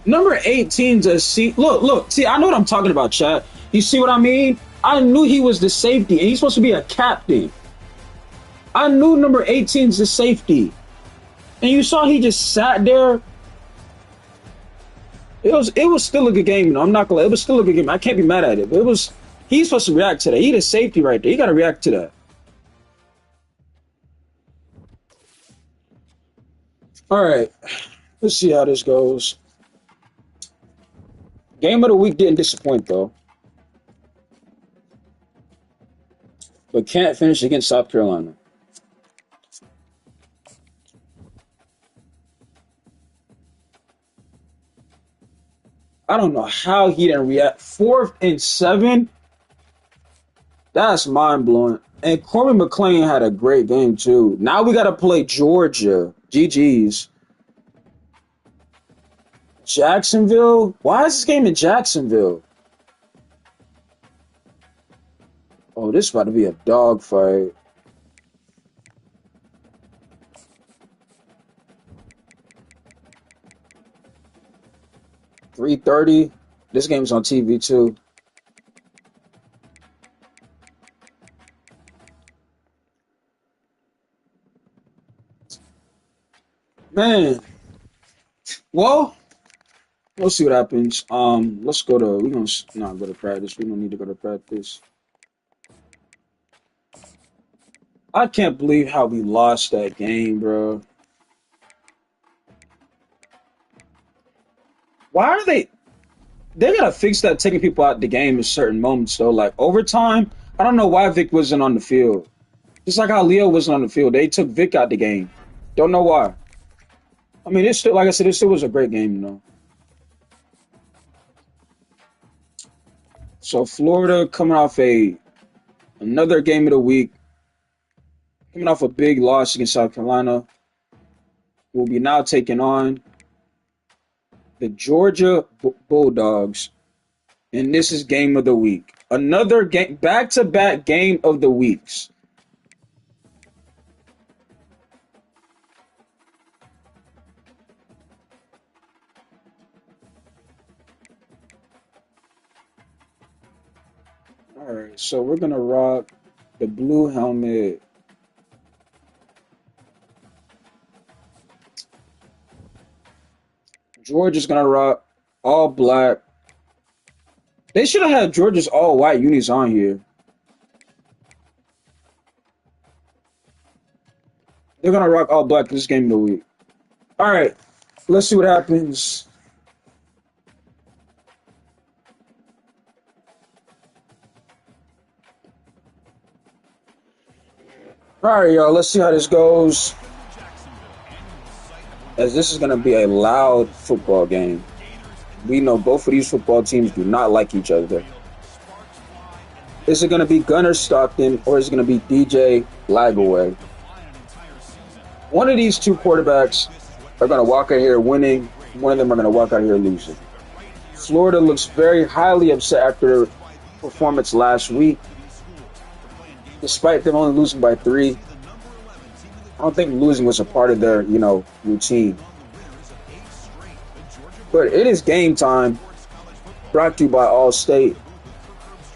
Number 18's a C. Look. See, I know what I'm talking about, chat. You see what I mean? I knew he was the safety, and he's supposed to be a captain. I knew number 18's the safety. And you saw he just sat there. It was still a good game. I'm not gonna lie. It was still a good game. I can't be mad at it. But it was he's supposed to react to that. He the safety right there. He gotta react to that. All right. Let's see how this goes. Game of the week didn't disappoint though. But can't finish against South Carolina. I don't know how he didn't react. 4th and 7? That's mind blowing. And Corey McClain had a great game too. Now we gotta play Georgia. GG's. Jacksonville? Why is this game in Jacksonville? Oh, this is about to be a dogfight. $3:30. This game's on TV too. Man. Well, we'll see what happens. Let's go to we're gonna not go to practice. We don't need to go to practice. I can't believe how we lost that game, bro. Why are they gotta fix that taking people out the game in certain moments though. Like overtime, I don't know why Vic wasn't on the field. Just like how Leo wasn't on the field. They took Vic out the game. Don't know why. I mean, it's still like I said, it still was a great game, you know. So Florida coming off another game of the week, coming off a big loss against South Carolina, will be now taking on the Georgia Bulldogs, and this is game of the week. Another game, back-to-back game of the weeks. All right, so we're gonna rock the blue helmet. Georgia's gonna rock all black. They should have had Georgia's all white unis on here. They're gonna rock all black this game of the week. All right, let's see what happens. All right, y'all. Let's see how this goes. As this is gonna be a loud football game. We know both of these football teams do not like each other. Is it going to be Gunner Stockton or is it going to be DJ Lagaway? One of these two quarterbacks are going to walk out here winning. One of them are going to walk out here losing. Florida looks very highly upset after their performance last week. Despite them only losing by 3, I don't think losing was a part of their, routine. But it is game time, brought to you by Allstate.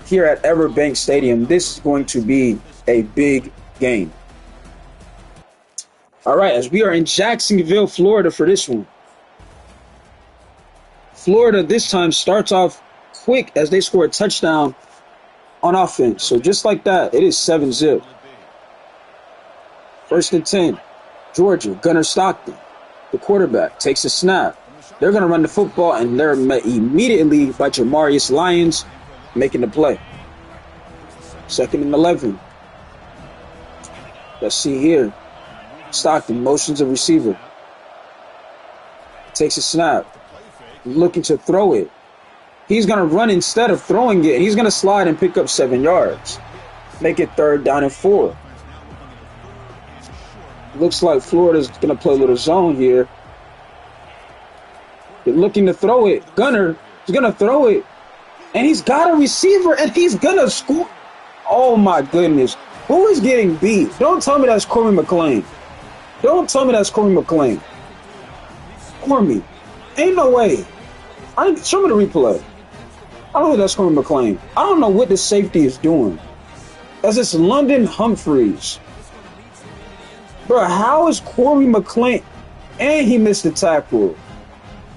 Here at Everbank Stadium, this is going to be a big game. All right, as we are in Jacksonville, Florida for this one. Florida this time starts off quick as they score a touchdown on offense. So just like that, it is 7-0. 1st and 10. Georgia, Gunner Stockton, the quarterback, takes a snap. They're going to run the football, and they're met immediately by Jamarius Lyons making the play. 2nd and 11. Let's see here. Stockton motions a receiver. Takes a snap. Looking to throw it. He's going to run instead of throwing it. He's going to slide and pick up 7 yards. Make it 3rd down and 4. Looks like Florida's going to play a little zone here. They're looking to throw it. Gunner is going to throw it. And he's got a receiver, and he's going to score. Oh, my goodness. Who is getting beat? Don't tell me that's Corey McClain. Don't tell me that's Corey McClain. Corey. Ain't no way. Show me the replay. I don't think that's Corey McClain. I don't know what the safety is doing. As it's London Humphreys. Bro, how is Corey McClain? And he missed the tackle.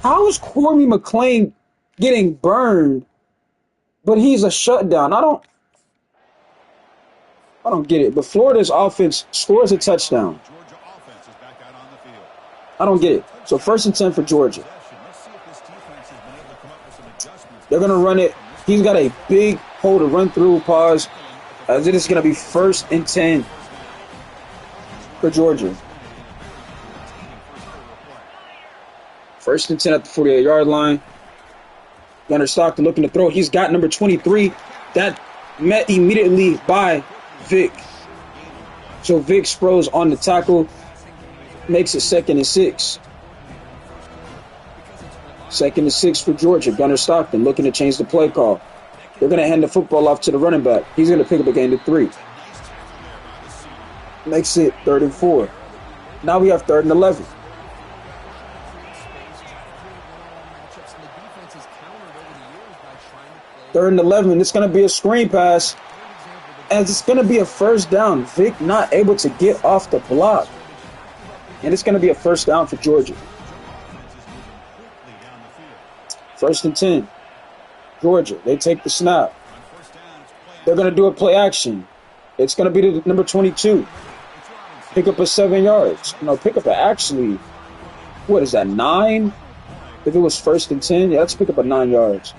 How is Corey McClain getting burned, but he's a shutdown? I don't get it. But Florida's offense scores a touchdown. Georgia offense is back out on the field. I don't get it. So 1st and 10 for Georgia. Let's see if this defense has been able to come up with some adjustments. They're going to run it. He's got a big hole to run through. Pause. As it is going to be 1st and 10 for Georgia. 1st and 10 at the 48-yard line. Gunnar Stockton looking to throw. He's got number 23. That met immediately by Vic. So Vic Sproles on the tackle. Makes it 2nd and 6. 2nd and 6 for Georgia. Gunnar Stockton looking to change the play call. They're going to hand the football off to the running back. He's going to pick up a gain of 3. Makes it 3rd and 4. Now we have 3rd and 11. 3rd and 11. It's going to be a screen pass. As it's going to be a 1st down. Vic not able to get off the block. And it's going to be a 1st down for Georgia. 1st and 10. Georgia. They take the snap. They're going to do a play action. It's going to be the number 22. Pick up a 7 yards. No, pick up actually, what is that, 9? If it was 1st and 10, yeah, let's pick up a 9 yards.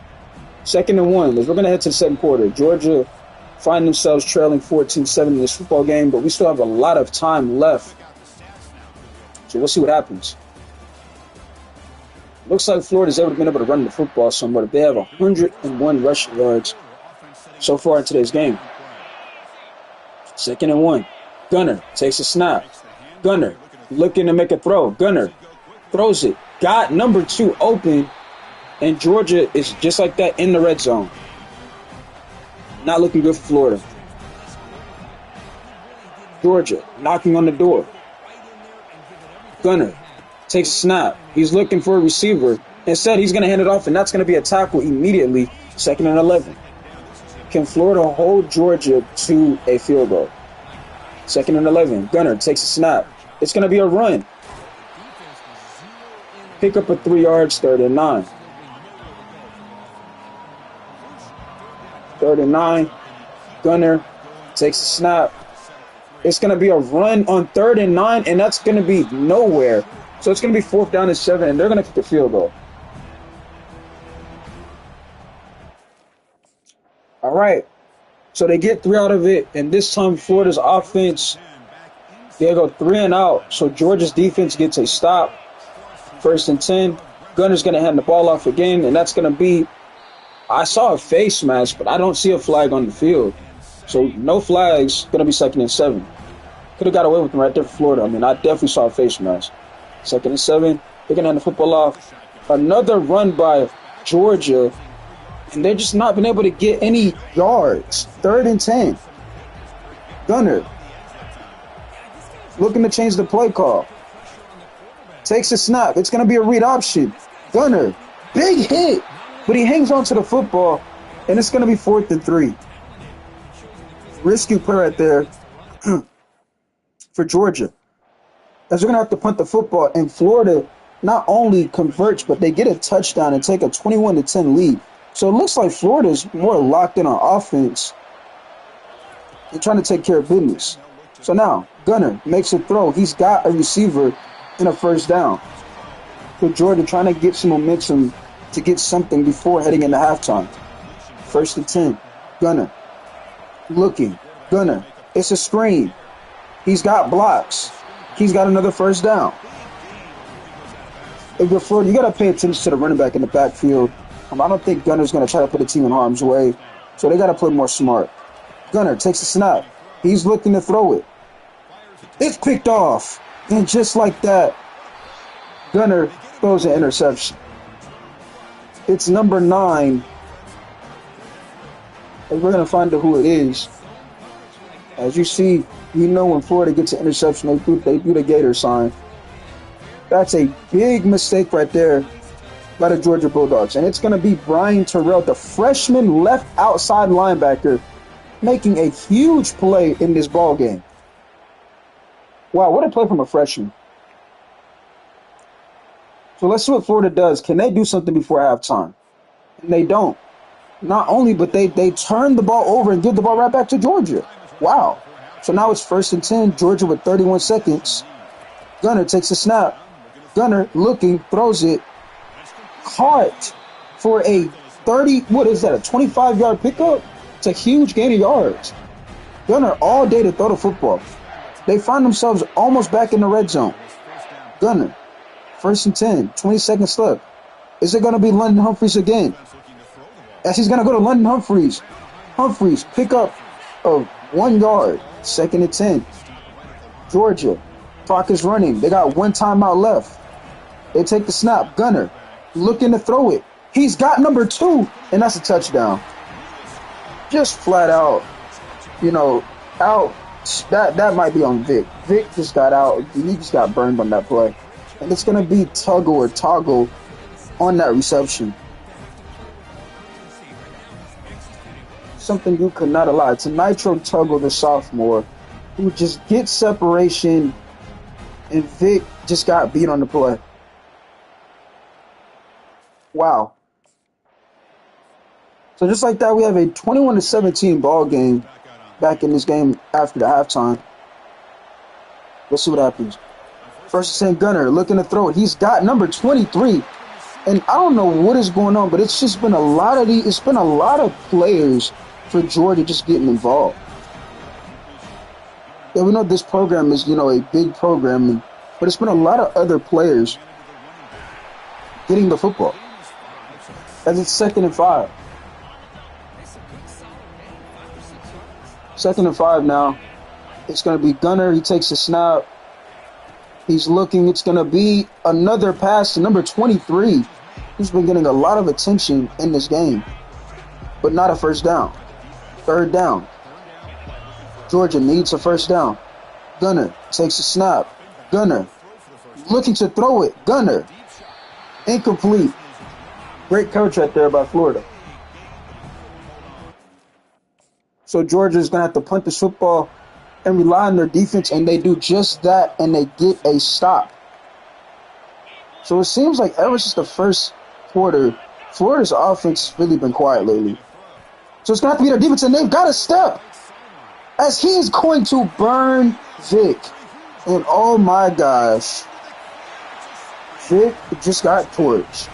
2nd and 1. We're going to head to the 2nd quarter. Georgia find themselves trailing 14-7 in this football game, but we still have a lot of time left. So we'll see what happens. Looks like Florida's been able to run the football somewhat. They have 101 rushing yards so far in today's game. 2nd and 1. Gunner takes a snap. Gunner looking to make a throw. Gunner throws it. Got number 2 open. And Georgia is just like that in the red zone. Not looking good for Florida. Georgia knocking on the door. Gunner takes a snap. He's looking for a receiver. Instead, he's going to hand it off, and that's going to be a tackle immediately. 2nd and 11. Can Florida hold Georgia to a field goal? 2nd and 11. Gunner takes a snap. It's going to be a run. Pick up a 3 yards, 3rd and 9. 3rd and 9. Gunner takes a snap. It's going to be a run on 3rd and 9, and that's going to be nowhere. So it's going to be 4th down and 7, and they're going to kick the field goal. All right. So they get 3 out of it, and this time Florida's offense, they go 3 and out. So Georgia's defense gets a stop. 1st and 10. Gunner's going to hand the ball off again, and that's going to be, I saw a face mask, but I don't see a flag on the field. So no flags, going to be 2nd and 7. Could have got away with them right there for Florida. I mean, I definitely saw a face mask. 2nd and 7. They're going to hand the football off. Another run by Georgia, and they're just not been able to get any yards. 3rd and 10. Gunner looking to change the play call. Takes a snap. It's going to be a read option. Gunner, big hit, but he hangs on to the football, and it's going to be 4th and 3. Risky play right there for Georgia. As they're going to have to punt the football, and Florida not only converts, but they get a touchdown and take a 21-10 lead. So it looks like Florida's more locked in on offense. They're trying to take care of business. So now, Gunner makes a throw. He's got a receiver in a 1st down. So Georgia trying to get some momentum to get something before heading into halftime. 1st and 10. Gunner looking. Gunner. It's a screen. He's got blocks. He's got another 1st down. If you're Florida, you got to pay attention to the running back in the backfield. I don't think Gunner's going to try to put the team in harm's way. So they got to play more smart. Gunner takes a snap. He's looking to throw it. It's picked off. And just like that, Gunner throws an interception. It's number 9. And we're going to find out who it is. As you see, you know when Florida gets an interception, they do the Gator sign. That's a big mistake right there by the Georgia Bulldogs. And it's going to be Brian Terrell, the freshman left outside linebacker, making a huge play in this ball game. Wow, what a play from a freshman. So let's see what Florida does. Can they do something before halftime? And they don't. Not only, but they turn the ball over and give the ball right back to Georgia. Wow. So now it's 1st and 10. Georgia with 31 seconds. Gunner takes a snap. Gunner looking, throws it. Caught for a 30, what is that, a 25-yard pickup? It's a huge gain of yards. Gunner all day to throw the football. They find themselves almost back in the red zone. Gunner, 1st and 10, 20 seconds left. Is it going to be London Humphreys again? As he's going to go to London Humphreys. Humphreys, pick up of 1 yard. 2nd and 10. Georgia, clock is running. They got 1 timeout left. They take the snap. Gunner, looking to throw it. He's got number 2, and that's a touchdown. Just flat out, out. That might be on Vic. Vic just got out. He just got burned on that play. And it's going to be Tuggle or Toggle on that reception. Something you could not allow. It's a Nitro Tuggle, the sophomore, who just gets separation, and Vic just got beat on the play. Wow. So just like that, we have a 21-17 ball game back in this game after the halftime. Let's see what happens. 1st and 10, Gunner looking to throw it. He's got number 23. And I don't know what is going on, but it's just been a lot of players for Georgia just getting involved. Yeah, we know this program is, a big program, but it's been a lot of other players getting the football. As it's 2nd and 5. 2nd and 5 now. It's going to be Gunner. He takes a snap. He's looking. It's going to be another pass to number 23. He's been getting a lot of attention in this game, but not a first down. 3rd down. Georgia needs a first down. Gunner takes a snap. Gunner looking to throw it. Gunner. Incomplete. Great coach right there by Florida. So Georgia's going to have to punt this football and rely on their defense, and they do just that, and they get a stop. So it seems like ever since the first quarter, Florida's offense has really been quiet lately. So it's going to have to be their defense, and they've got to step as he is going to burn Vic. And oh my gosh, Vic just got torched.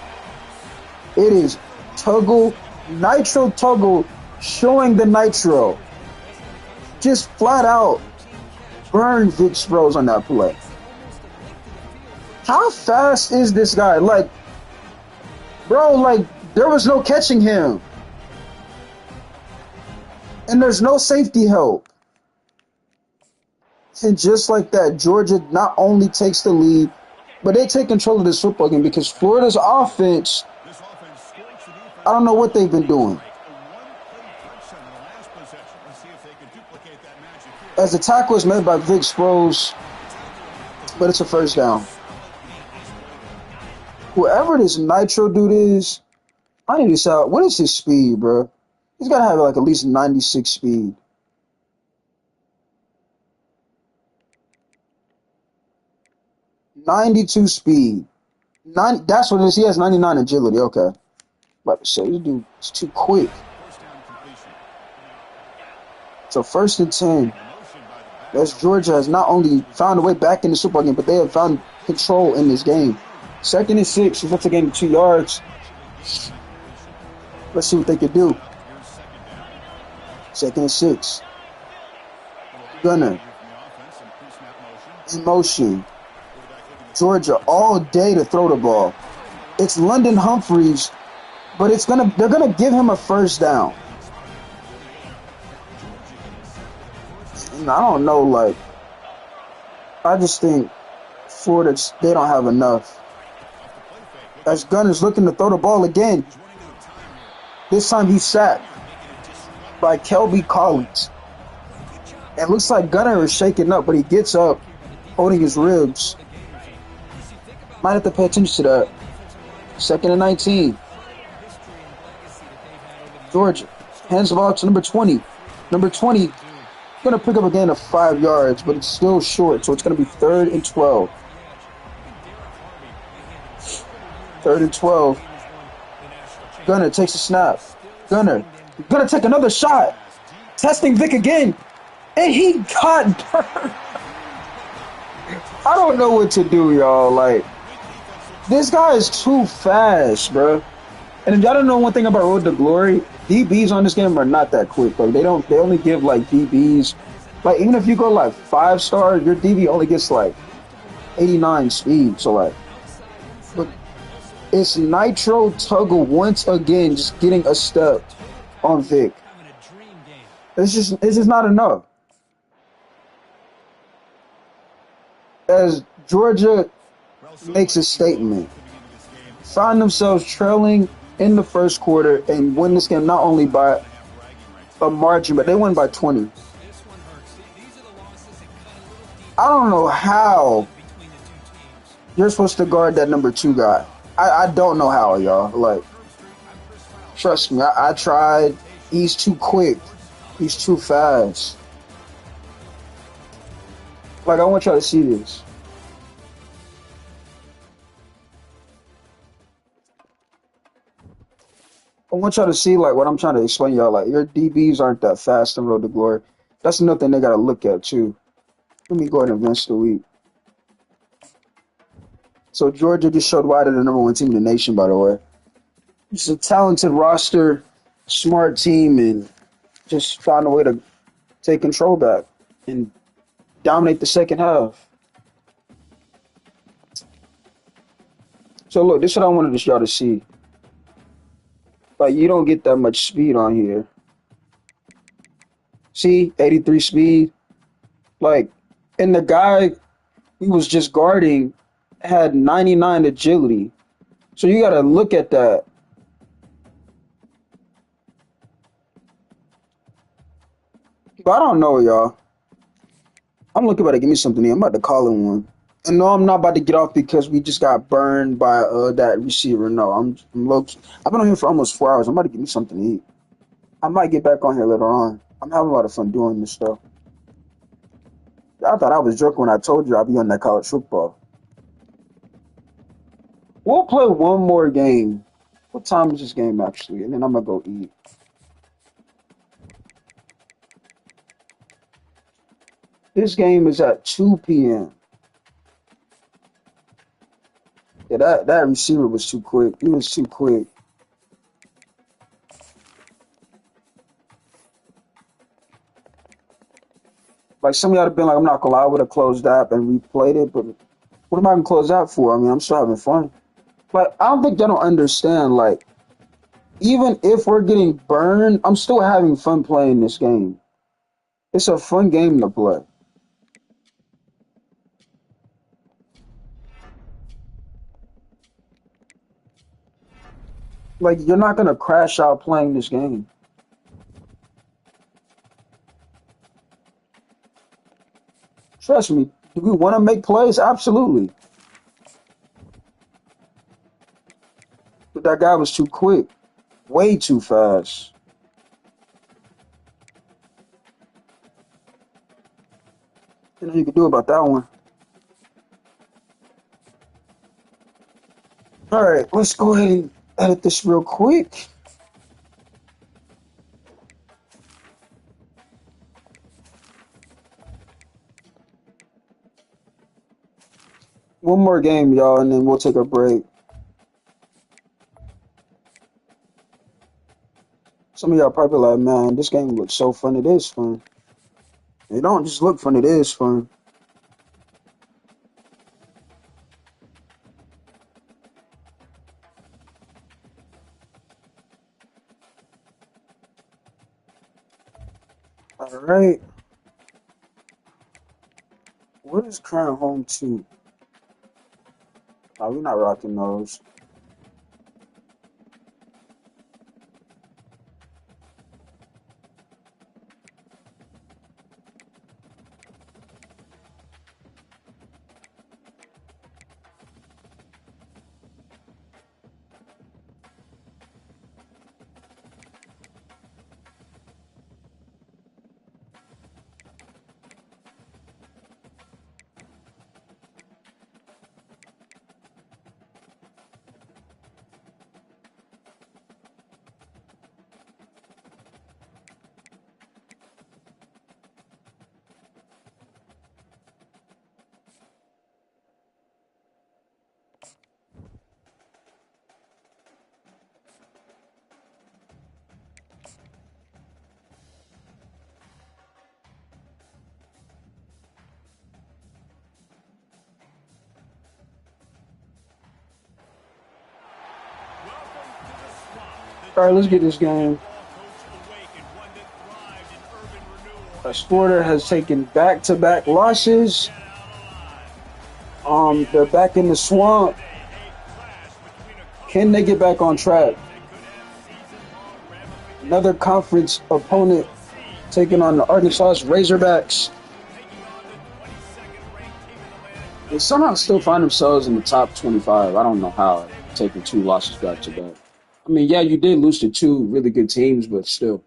It is Tuggle, Nitro Tuggle, showing the Nitro. Just flat out burn Vic Sproles on that play. How fast is this guy? Bro, there was no catching him. And there's no safety help. And just like that, Georgia not only takes the lead, but they take control of this football game because Florida's offense, I don't know what they've been doing. As the tackle is made by Vic Sproles, but it's a first down. Whoever this Nitro dude is, I need to see what is his speed, bro? He's got to have at least 96 speed. .92 speed. That's what it is. He has 99 agility. Okay. About to say, this dude is too quick. So 1st and 10. As Georgia has not only found a way back in the football game, but they have found control in this game. 2nd and 6. He's to gain 2 yards. Let's see what they can do. 2nd and 6. Gunner. In motion. Georgia all day to throw the ball. It's London Humphreys, but they're gonna give him a first down. And I don't know, I just think Florida, they don't have enough. As Gunner's looking to throw the ball again. This time he's sacked by Kelby Collins. It looks like Gunner is shaking up, but he gets up, holding his ribs. Might have to pay attention to that. 2nd and 19. Georgia hands the ball to number 20. Number 20 going to pick up a gain of 5 yards, but it's still short, so it's going to be 3rd and 12. Third and 12. Gunner takes a snap. Gunner. Gonna take another shot. Testing Vic again. And he got burned. I don't know what to do, y'all. Like, this guy is too fast, bro. And if y'all don't know one thing about Road to Glory, DBs on this game are not that quick. Like, they only give like DBs. Like, even if you go like 5-star, your DB only gets like 89 speed. So like, but it's Nitro Tuggle once again just getting a step on Vic. It's just not enough. As Georgia makes a statement, find themselves trailing in the first quarter and win this game not only by a margin, but they win by 20. I don't know how you're supposed to guard that number 2 guy. I don't know how, y'all. Like, trust me, I tried. He's too quick. He's too fast. Like, I want y'all to see this. I want y'all to see, like, what I'm trying to explain y'all. Like, your DBs aren't that fast in Road to Glory. That's another thing they got to look at, too. Let me go ahead and advance the week. So, Georgia just showed why they're the number 1 team in the nation, by the way. It's a talented roster, smart team, and just found a way to take control back and dominate the second half. So, look, this is what I wanted y'all to see. Like, you don't get that much speed on here. See, 83 speed. Like, and the guy he was just guarding had 99 agility. So you got to look at that. But I don't know, y'all. I'm looking about to give me something here. I'm about to call in one. And no, I'm not about to get off because we just got burned by that receiver. No, I'm low. I've been on here for almost 4 hours. I'm about to give me something to eat. I might get back on here later on. I'm having a lot of fun doing this stuff. I thought I was joking when I told you I'd be on that college football. We'll play one more game. What time is this game actually? And then I'm gonna go eat. This game is at 2 p.m. Yeah, that receiver was too quick. He was too quick. Like, some of y'all have been like, I'm not gonna lie, I would have closed that and replayed it, but what am I gonna close that for? I mean, I'm still having fun. But I don't think y'all don't understand, like, even if we're getting burned, I'm still having fun playing this game. It's a fun game to play. Like, you're not gonna crash out playing this game. Trust me. Do we want to make plays? Absolutely. But that guy was too quick. Way too fast. Nothing you can do about that one. All right, let's go ahead and edit this real quick. One more game, y'all, and then we'll take a break. Some of y'all probably like, man, this game looks so fun. It is fun. It don't just look fun. It is fun. All right. What is current home to? Oh, we're not rocking those. All right, let's get this game. Florida has taken back-to-back losses. They're back in the swamp. Can they get back on track? Another conference opponent taking on the Arkansas Razorbacks. They somehow still find themselves in the top 25. I don't know how, taking 2 losses back-to-back. I mean, yeah, you did lose to 2 really good teams, but still.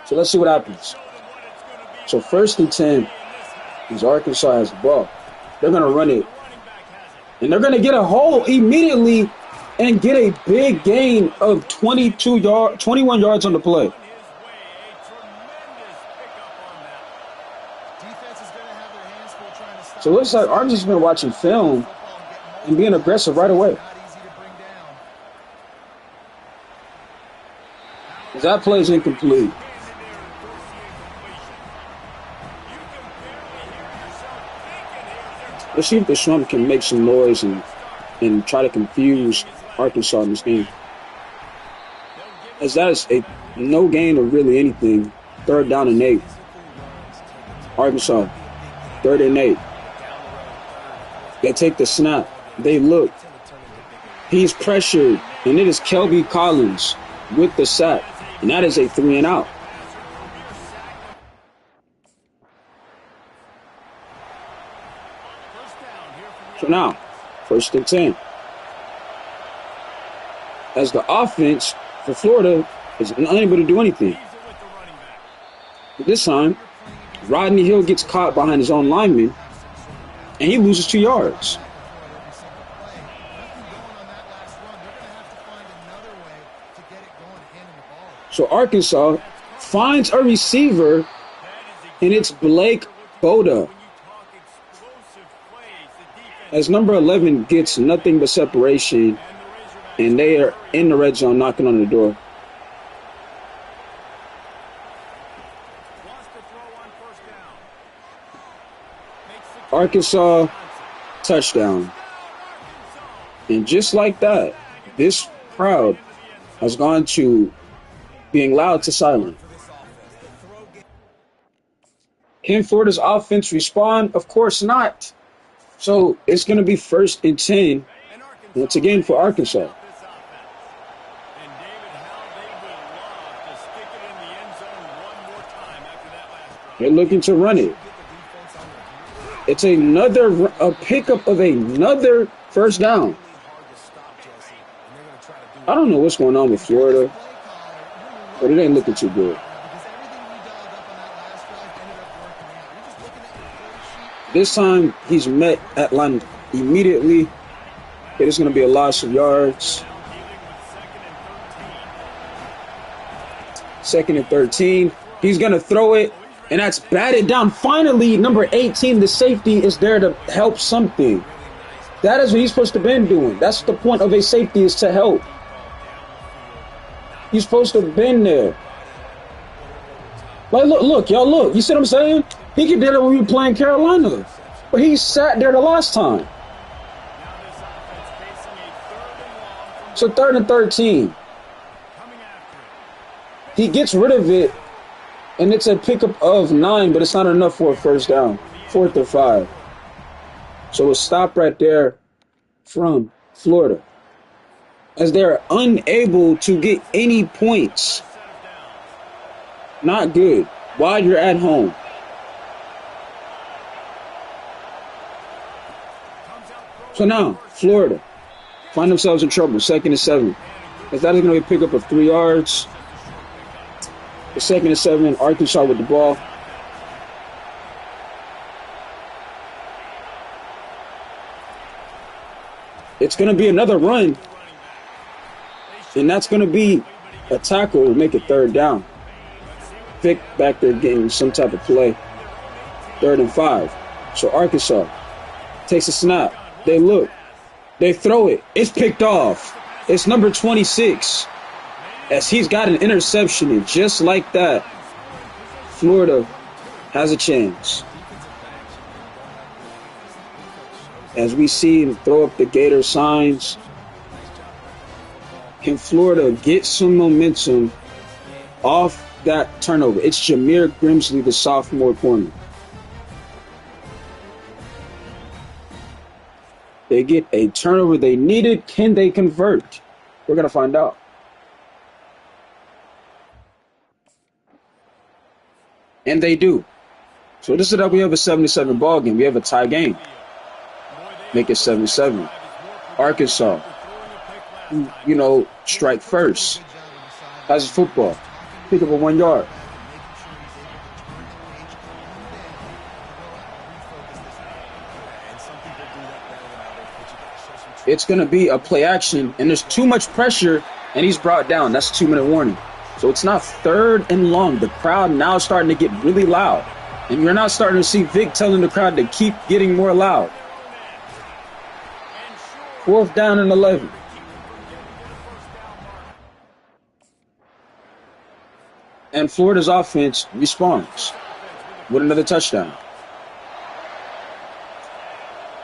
So let's see what happens. So 1st and 10 is Arkansas has the ball. They're going to run it. And they're going to get a hole immediately and get a big gain of 21 yards on the play. So it looks like Arkansas has been watching film and being aggressive right away. That play is incomplete. Let's see if the Swamp can make some noise and try to confuse Arkansas in this game. As that is a no gain of really anything. 3rd down and 8. Arkansas, 3rd and 8. They take the snap. They look. He's pressured, and it is Kelby Collins with the sack, and that is a 3 and out. So now, 1st and 10. As the offense for Florida is unable to do anything. But this time, Rodney Hill gets caught behind his own lineman, and he loses 2 yards. So Arkansas finds a receiver, and it's Blake Boda. As number 11 gets nothing but separation, and they are in the red zone knocking on the door. Arkansas touchdown. And just like that, this crowd has gone to being loud to silent. Can Florida's offense respond? Of course not. So it's going to be 1st and 10 once again for Arkansas. They're looking to run it. It's a pickup of another 1st down. I don't know what's going on with Florida, but it ain't looking too good. This time, he's met at line immediately. It is going to be a loss of yards. 2nd and 13. He's going to throw it, and that's batted down. Finally, number 18, the safety, is there to help something. That is what he's supposed to be doing. That's the point of a safety, is to help. He's supposed to have been there. Like, look, y'all, look. You see what I'm saying? He could do it when we were playing Carolina. But he sat there the last time. So 3rd and 13. He gets rid of it, and it's a pickup of 9, but it's not enough for a 1st down. 4th or 5. So a stop right there from Florida, as they're unable to get any points. Not good while you're at home. So now, Florida find themselves in trouble. 2nd and 7. As that is going to be a pickup of 3 yards. The 2nd and 7, Arkansas with the ball. It's going to be another run. And that's going to be a tackle to make it 3rd down. Vic back there getting some type of play. 3rd and 5. So Arkansas takes a snap. They look. They throw it. It's picked off. It's number 26. As he's got an interception. And just like that, Florida has a chance. As we see him throw up the Gator signs, can Florida get some momentum off that turnover? It's Jameer Grimsley, the sophomore corner. They get a turnover they needed. Can they convert? We're going to find out. And they do. So this is that we have a 77 ball game. We have a tie game. Make it 77. Arkansas, strike first. How's football? Pick up a 1 yard. It's going to be a play action, and there's too much pressure, and he's brought down. That's a 2-minute warning. So it's not 3rd and long. The crowd now starting to get really loud. And you're now starting to see Vic telling the crowd to keep getting more loud. 4th down and 11. And Florida's offense responds with another touchdown.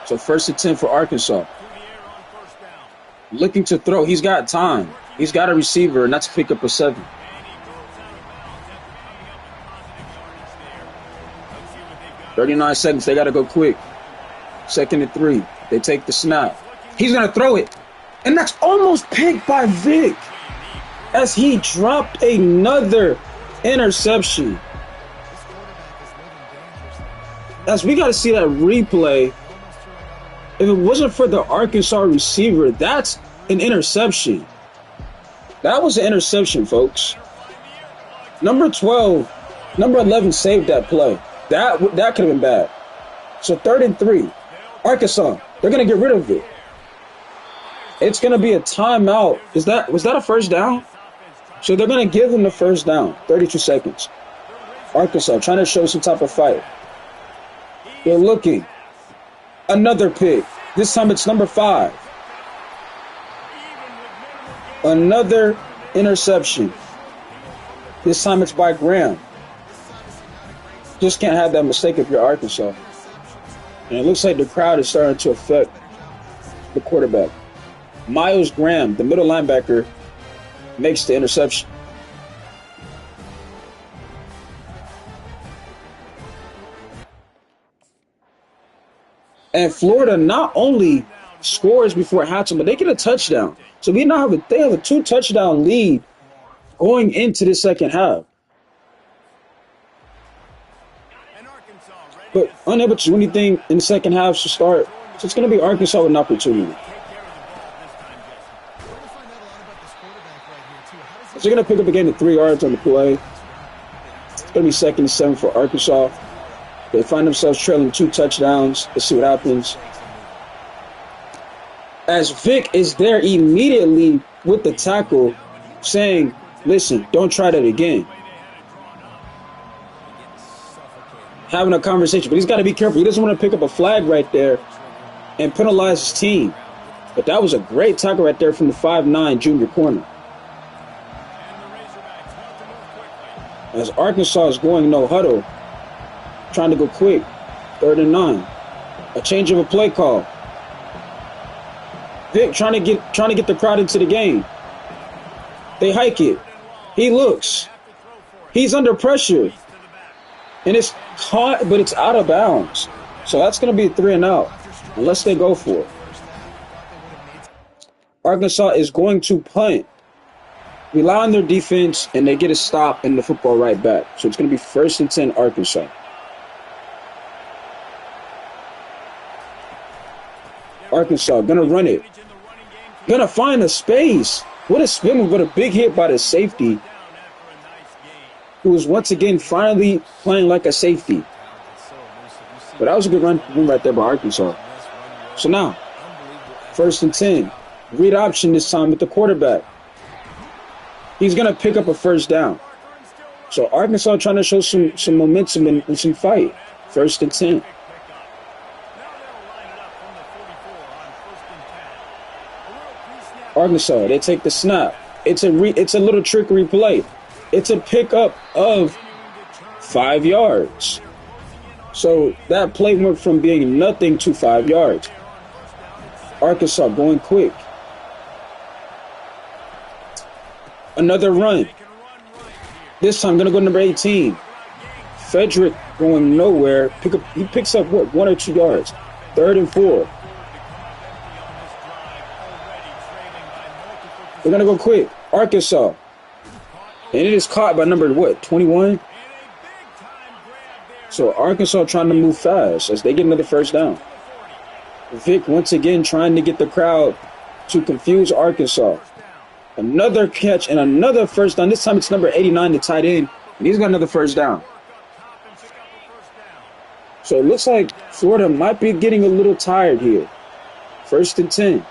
So 1st and 10 for Arkansas. Looking to throw. He's got time. He's got a receiver, and that's pick up a 7. "39 seconds. They got to go quick. 2nd and 3. They take the snap. He's going to throw it. And that's almost picked by Vic as he dropped another interception. As we got to see that replay. If it wasn't for the Arkansas receiver, that's an interception. That was an interception, folks. Number 12, number 11 saved that play. That could have been bad. So 3rd and 3. Arkansas, they're going to get rid of it. It's going to be a timeout. Was that a 1st down? So they're going to give them the 1st down. 32 seconds. Arkansas trying to show some type of fight. They're looking. Another pick. This time it's number 5. Another interception. This time it's by Graham. Just can't have that mistake if you're Arkansas. And it looks like the crowd is starting to affect the quarterback. Miles Graham, the middle linebacker, makes the interception. And Florida not only scores before halftime, but they get a touchdown. So we now have they have a 2-touchdown lead going into the second half. But unable to do anything in the second half to start. So it's going to be Arkansas with an opportunity. So they're going to pick up again at 3 yards on the play. It's going to be 2nd and 7 for Arkansas. They find themselves trailing 2 touchdowns. Let's see what happens. As Vic is there immediately with the tackle saying, listen, don't try that again. Having a conversation, but he's got to be careful. He doesn't want to pick up a flag right there and penalize his team. But that was a great tackle right there from the 5'9" junior corner. As Arkansas is going no huddle, trying to go quick. 3rd and 9. A change of a play call. Vic trying to get the crowd into the game. They hike it. He looks. He's under pressure. And it's caught, but it's out of bounds. So that's going to be a 3 and out, unless they go for it. Arkansas is going to punt. Rely on their defense, and they get a stop and the football right back. So it's going to be 1st and 10 Arkansas. Arkansas going to run it. Going to find a space. What a spin move, but a big hit by the safety, who was once again finally playing like a safety. But that was a good run right there by Arkansas. So now, 1st and 10. Read option this time with the quarterback. He's going to pick up a 1st down. So Arkansas trying to show some momentum and some fight. 1st and 10. Arkansas, they take the snap. It's a little trickery play. It's a pickup of 5 yards. So that play went from being nothing to 5 yards. Arkansas going quick. Another run. This time, going to go number 18. Frederick going nowhere. He picks up, what, 1 or 2 yards. 3rd and 4. They're going to go quick. Arkansas. And it is caught by number, what, 21? So Arkansas trying to move fast as they get another first down. Vic once again trying to get the crowd to confuse Arkansas. Another catch and another first down. This time it's number 89, the tight end. And he's got another first down. So it looks like Florida might be getting a little tired here. 1st and 10.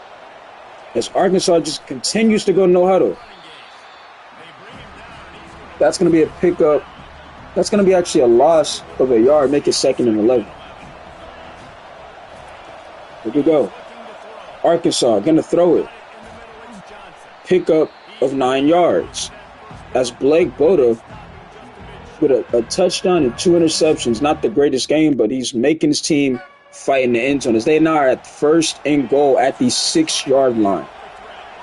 As Arkansas just continues to go no huddle. That's going to be a pickup. That's going to be actually a loss of a yard. Make it 2nd and 11. Here we go. Arkansas going to throw it. Pickup of 9 yards. As Blake Boda with a touchdown and 2 interceptions. Not the greatest game, but he's making his team fight in the end zone. As they now are at 1st and goal at the 6-yard line.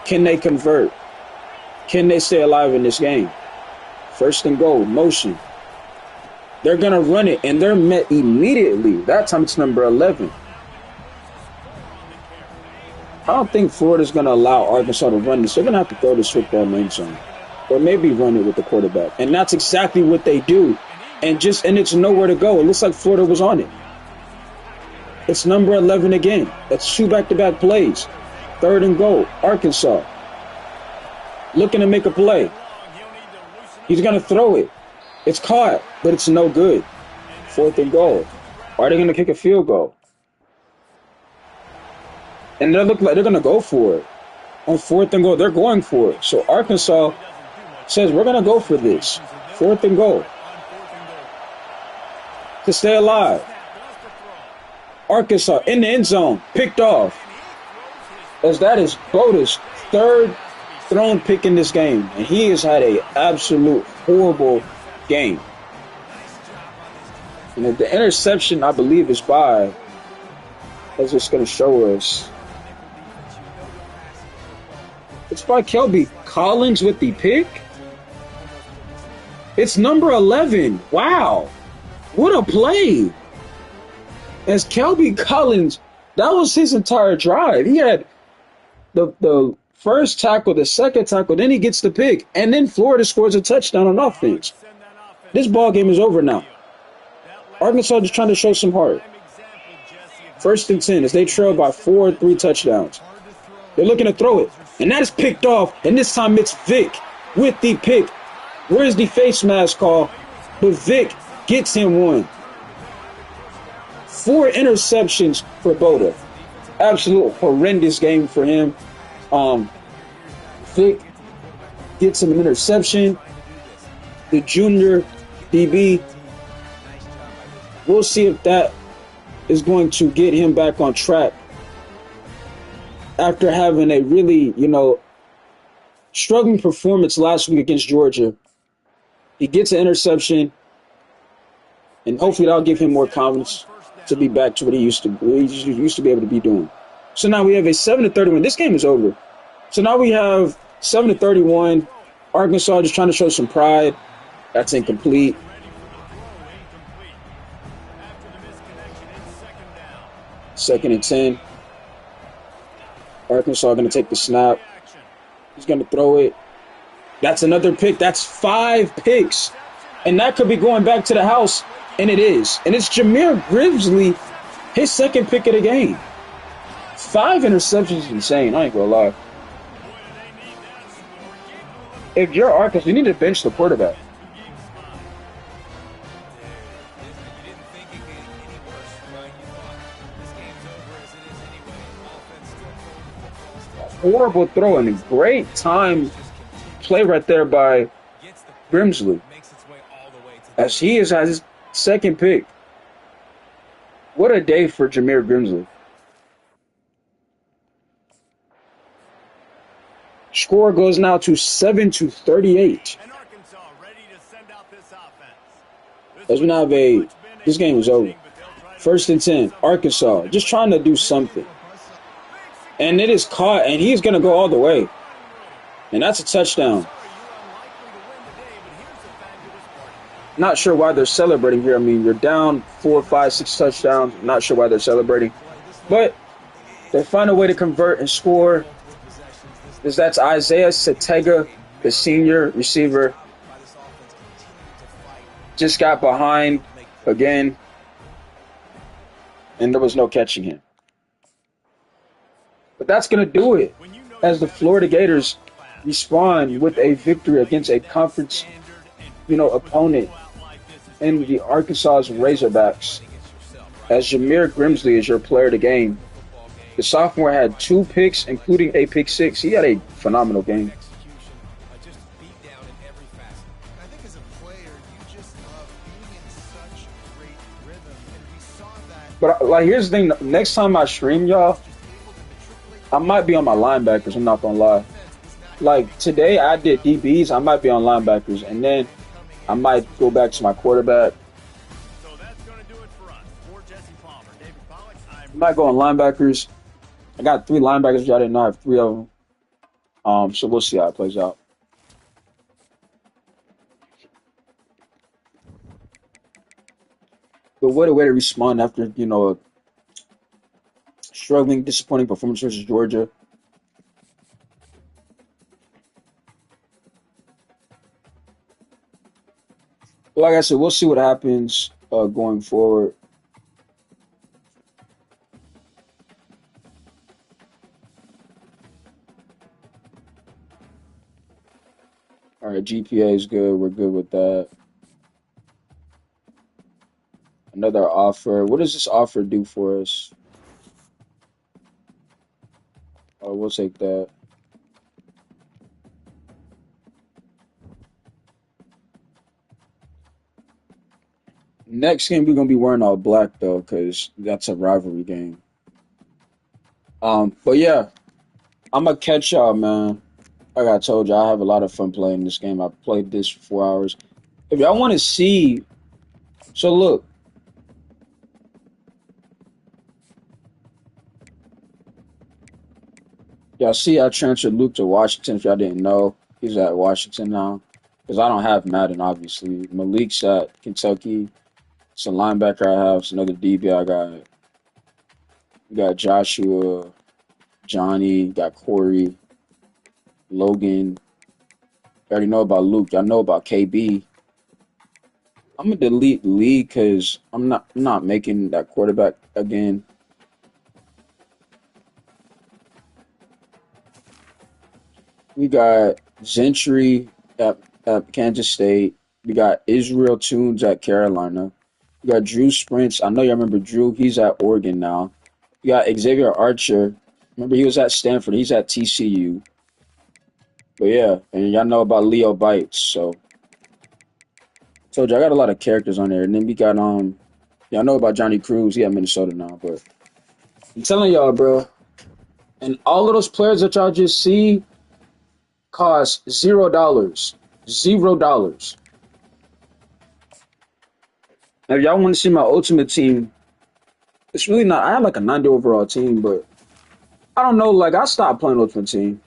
Can they convert? Can they stay alive in this game? 1st and goal, motion. They're going to run it, and they're met immediately. That time it's number 11. I don't think Florida's going to allow Arkansas to run this. They're going to have to throw this football in the end zone. Or maybe run it with the quarterback. And that's exactly what they do. And it's nowhere to go. It looks like Florida was on it. It's number 11 again. That's 2 back-to-back plays. 3rd and goal, Arkansas. Looking to make a play. He's going to throw it. It's caught, but it's no good. 4th and goal. Are they going to kick a field goal? And they look like they're going to go for it. On 4th and goal, they're going for it. So Arkansas says, we're going to go for this. 4th and goal. To stay alive. Arkansas in the end zone. Picked off. As that is Boda's 3rd thrown pick in this game. And he has had an absolute horrible game. And the interception, I believe, is by, that's just going to show us. It's by Kelby Collins with the pick. It's number 11. Wow. What a play. As Kelby Collins, that was his entire drive. He had the first tackle, the second tackle, then he gets the pick, and then Florida scores a touchdown on offense. This ball game is over now. Arkansas just trying to show some heart. 1st and 10 as they trail by 4 3 touchdowns. They're looking to throw it, and that is picked off, and this time it's Vic with the pick. Where's the face mask call? But Vic gets him one. 4 interceptions for Boda. Absolute horrendous game for him. Vic gets him an interception. The junior DB. We'll see if that is going to get him back on track after having a really, struggling performance last week against Georgia. He gets an interception, and hopefully that'll give him more confidence to be back to what he used to be able to be doing. So now we have a 7-31. This game is over. So now we have 7-31. Arkansas just trying to show some pride. That's incomplete. Second and 10. Arkansas going to take the snap. He's going to throw it. That's another pick. That's 5 picks. And that could be going back to the house. And it is. And it's Jameer Grimsley, his 2nd pick of the game. 5 interceptions is insane. I ain't going to lie. If you're Arkansas, you need to bench the quarterback. Horrible throw and a great time play right there by Grimsley. As he has his 2nd pick. What a day for Jameer Grimsley. Score goes now to 7-38. As we now have this game is over. 1st and 10. Arkansas just trying to do something. And it is caught, and he's going to go all the way. And that's a touchdown. Not sure why they're celebrating here. I mean, you're down 4, 5, 6 touchdowns. Not sure why they're celebrating. But they find a way to convert and score. Because that's Isaiah Satega, the senior receiver. Just got behind again. And there was no catching him. But that's going to do it as the Florida Gators respond with a victory against a conference, opponent in the Arkansas Razorbacks. As Jameer Grimsley is your player of the game. The sophomore had 2 picks, including a pick 6. He had a phenomenal game. I think as a player, you just love being in such great rhythm, and we saw that. But here's the thing. Next time I stream, y'all, I might be on my linebackers. I'm not gonna lie. Like today, I did DBs. I might be on linebackers, and then I might go back to my quarterback. So that's going to do it for us. For Jesse Palmer, David Pollack, I might go on linebackers. I got 3 linebackers. Y'all didn't know I have 3 of them. So we'll see how it plays out. But what a way to respond after, a struggling, disappointing performance versus Georgia. Like I said, we'll see what happens going forward. All right, GPA is good. We're good with that. Another offer. What does this offer do for us? Oh, we'll take that. Next game, we're going to be wearing all black, though, because that's a rivalry game. But yeah, I'm going to catch y'all, man. Like I told you, I have a lot of fun playing this game. I played this for 4 hours. If y'all want to see, so look. Y'all see I transferred Luke to Washington, if y'all didn't know. He's at Washington now. Because I don't have Madden, obviously. Malik's at Kentucky. It's a linebacker I have. It's another DB I got. We got Joshua, Johnny, got Corey, Logan. You already know about Luke. Y'all know about KB. I'm gonna delete Lee because I'm not making that quarterback again. We got Gentry at Kansas State. We got Israel Tunes at Carolina. We got Drew Sprints. I know y'all remember Drew. He's at Oregon now. We got Xavier Archer. Remember he was at Stanford. He's at TCU. But yeah, and y'all know about Leo Bites. So told you I got a lot of characters on there. And then we got y'all know about Johnny Cruz. He at Minnesota now. But I'm telling y'all, bro. And all of those players that y'all just see cost $0. $0. Now, if y'all want to see my ultimate team, it's really not. I had like a 90 overall team, but I don't know. Like, I stopped playing ultimate team.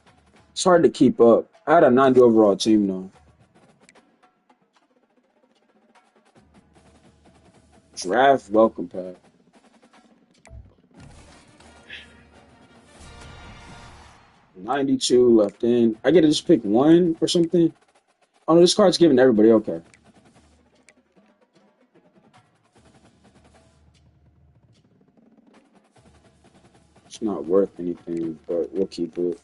It's hard to keep up. I had a 90 overall team, though. Draft welcome pack. $92 left in. I get to just pick one or something. Oh, no, this card's given to everybody. Okay. It's not worth anything, but we'll keep it.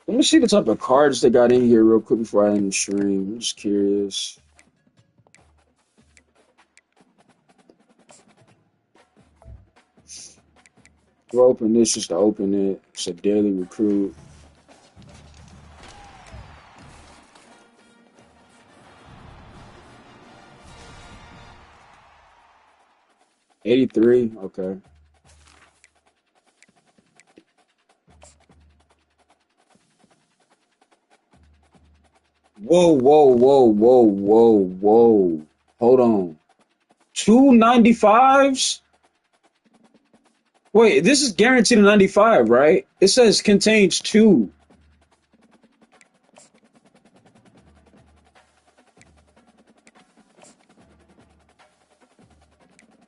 Let me see the type of cards they got in here real quick before I end the stream. I'm just curious. We'll open this just to open it. It's a daily recruit. $83. Okay. Whoa, whoa, whoa, whoa, whoa, whoa. Hold on. 295s? Wait, this is guaranteed a 95, right? It says contains two.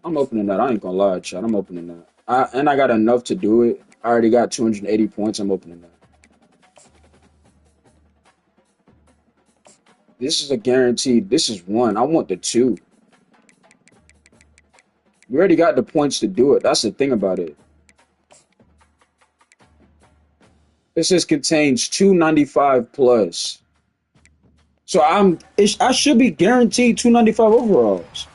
I'm opening that. I ain't gonna lie, Chad. I'm opening that. And I got enough to do it. I already got 280 points. I'm opening that. This is a guaranteed. This is one. I want the two. We already got the points to do it. That's the thing about it. It says contains 295 plus. So I should be guaranteed 295 overalls.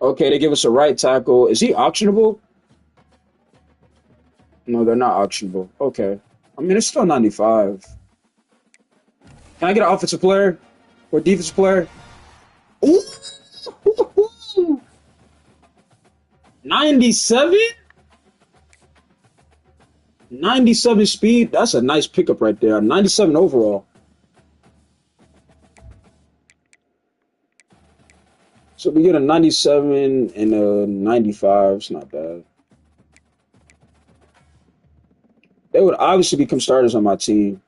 Okay, they give us a right tackle. Is he auctionable? No, they're not auctionable. Okay. I mean, it's still 95. Can I get an offensive player or defensive player? Ooh! 97? 97 speed. That's a nice pickup right there. 97 overall. So we get a 97 and a 95. It's not bad. They would obviously become starters on my team.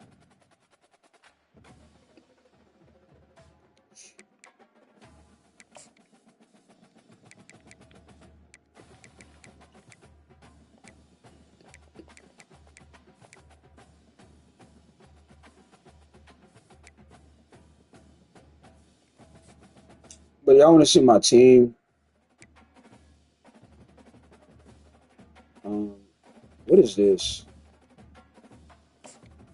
But y'all want to see my team? Um, what is this?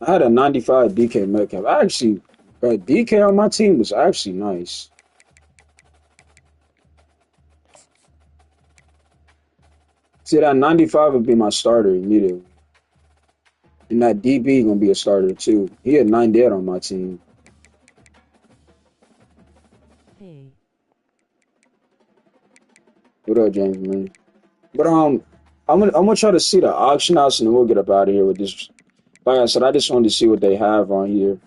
I had a 95 DK Metcalf. I actually, DK on my team was actually nice. See, that 95 would be my starter immediately. And that DB gonna be a starter too. He had 9 dead on my team. Hey. What up, James, man? But I'm gonna try to see the auction house and then we'll get up out of here with this. Like I said, I just wanted to see what they have on here.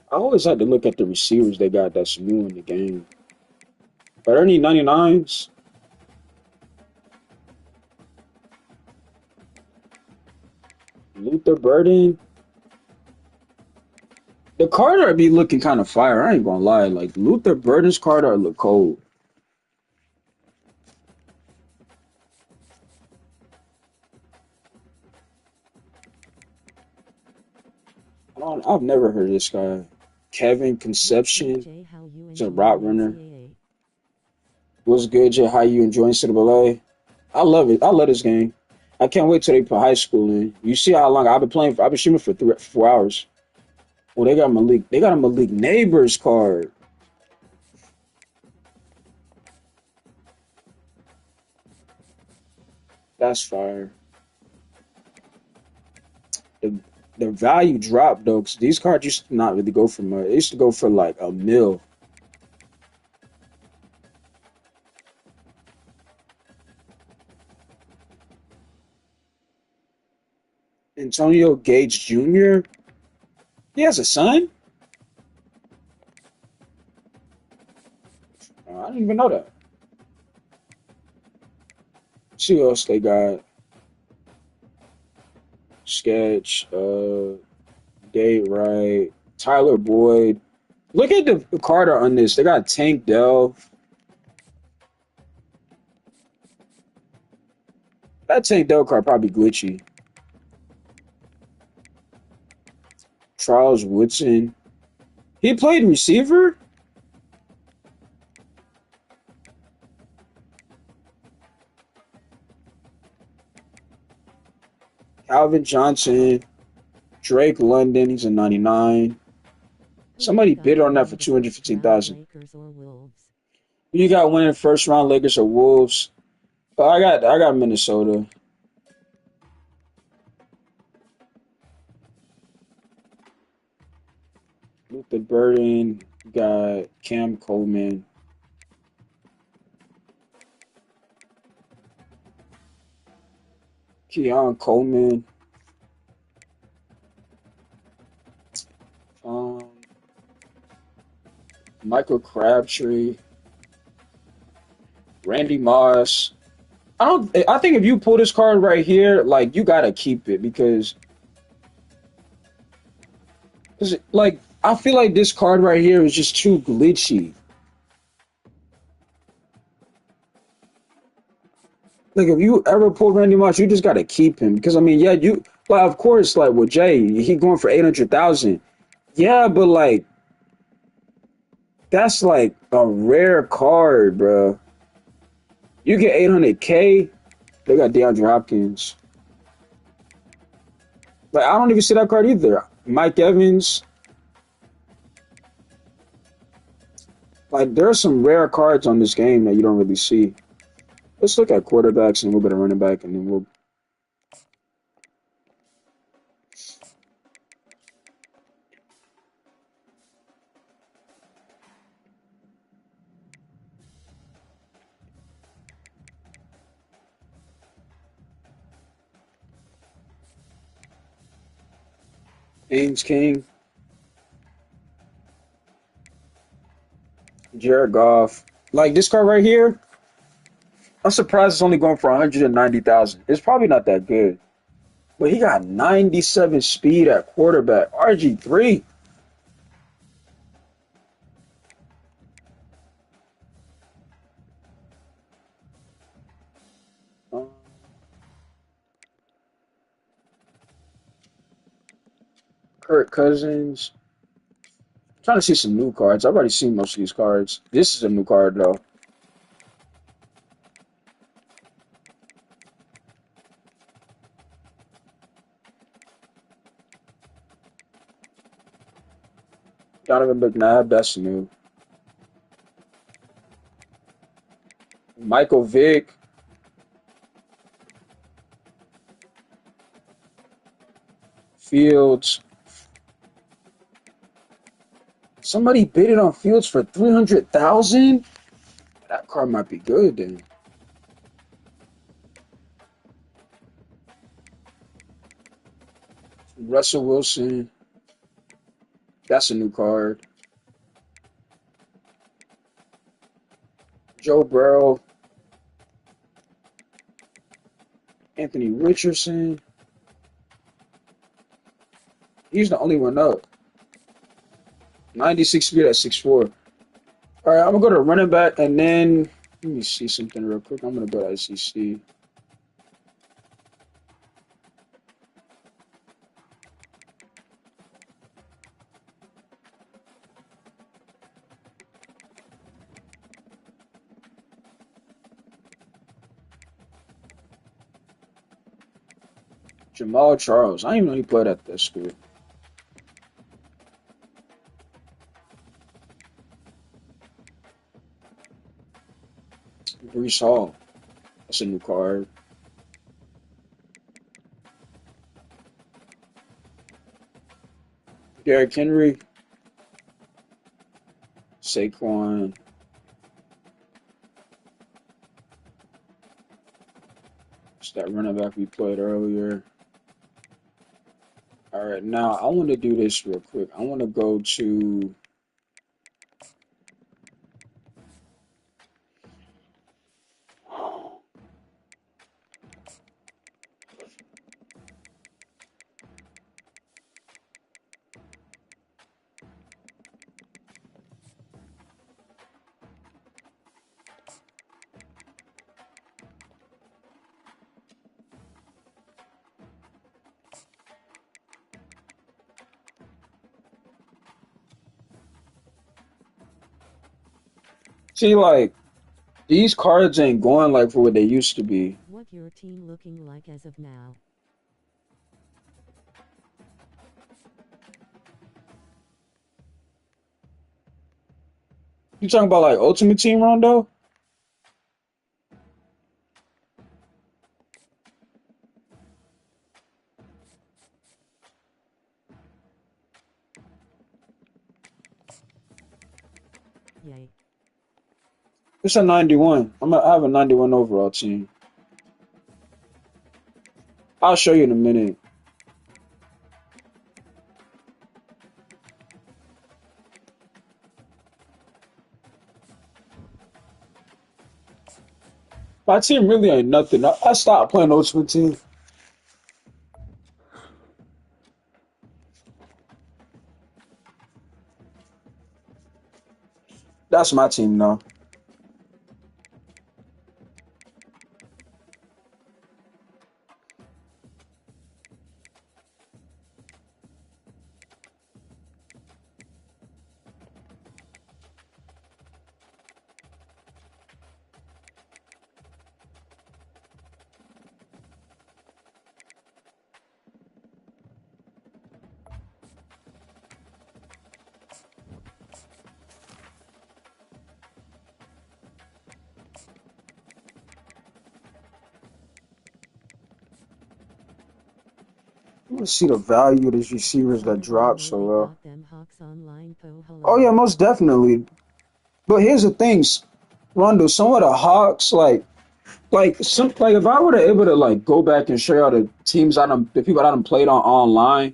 I always had to look at the receivers they got that's new in the game. Are there any 99s? Luther Burden? The card art be looking kind of fire. I ain't gonna lie. Like Luther Burden's card art look cold. I've never heard of this guy. Kevin Conception. Jay, how you He's a enjoying route runner. NCAA? What's good, Jay? How you enjoying NCAA? I love it. I love this game. I can't wait till they put high school in. You see how long I've been playing? I've been streaming for 4 hours. Well, they got Malik. They got a Malik Neighbors card. That's fire. The the value dropped though, 'cause these cards used to not really go for much. It used to go for like a mil. Antonio Gage Jr. He has a son. I didn't even know that. See what else they got. Sketch, Date Right, Tyler Boyd. Look at the card art on this. They got Tank Dell. That Tank Dell card probably glitchy. Charles Woodson. He played receiver? Calvin Johnson. Drake London. He's a 99. Who Somebody you got bid on that winning for the first round, 215,000. Lakers or Wolves? You got winning first round Lakers or Wolves? I got Minnesota. Luther Burden. Got Cam Coleman. Keon Coleman. Michael Crabtree, Randy Moss. I think if you pull this card right here, like you gotta keep it because like I feel like this card right here is just too glitchy. Like if you ever pull Randy Moss, you just gotta keep him because I mean, yeah, you like of course like with Jay, he going for 800,000. Yeah, but like that's like a rare card, bro. You get 800K. They got DeAndre Hopkins. Like I don't even see that card either. Mike Evans. Like there are some rare cards on this game that you don't really see. Let's look at quarterbacks and a little bit of running back, and then we'll. Ames King, Jared Goff. Like this card right here, I'm surprised it's only going for 190,000. It's probably not that good, but he got 97 speed at quarterback. RG3. Um, Kirk Cousins. I'm trying to see some new cards. I've already seen most of these cards. This is a new card though. Donovan McNabb. That's new. Michael Vick. Fields. Somebody bid it on Fields for 300,000. That card might be good then. Russell Wilson. That's a new card. Joe Burrow. Anthony Richardson. He's the only one up. 96 speed at 6'4". All right, I'm gonna go to running back and then let me see something real quick. I'm gonna go to ICC. Jamal Charles. I didn't even know he played at that school. Brees Hall. That's a new card. Derrick Henry. Saquon. It's that running back we played earlier. All right, now I want to do this real quick. I want to go to. See, like, these cards ain't going like for what they used to be. What your team looking like as of now? You talking about like Ultimate Team Rondo? Yay. It's a 91. I have a 91 overall team. I'll show you in a minute. My team really ain't nothing. I stopped playing Ultimate Team. That's my team now. I want to see the value of these receivers that Oh, I drop so really well. got them Hawks online. Po Oh yeah, hello. most definitely. But here's the things, Rondo. Some of the Hawks, like if I were to able to like go back and show you all the teams the people I done played on online,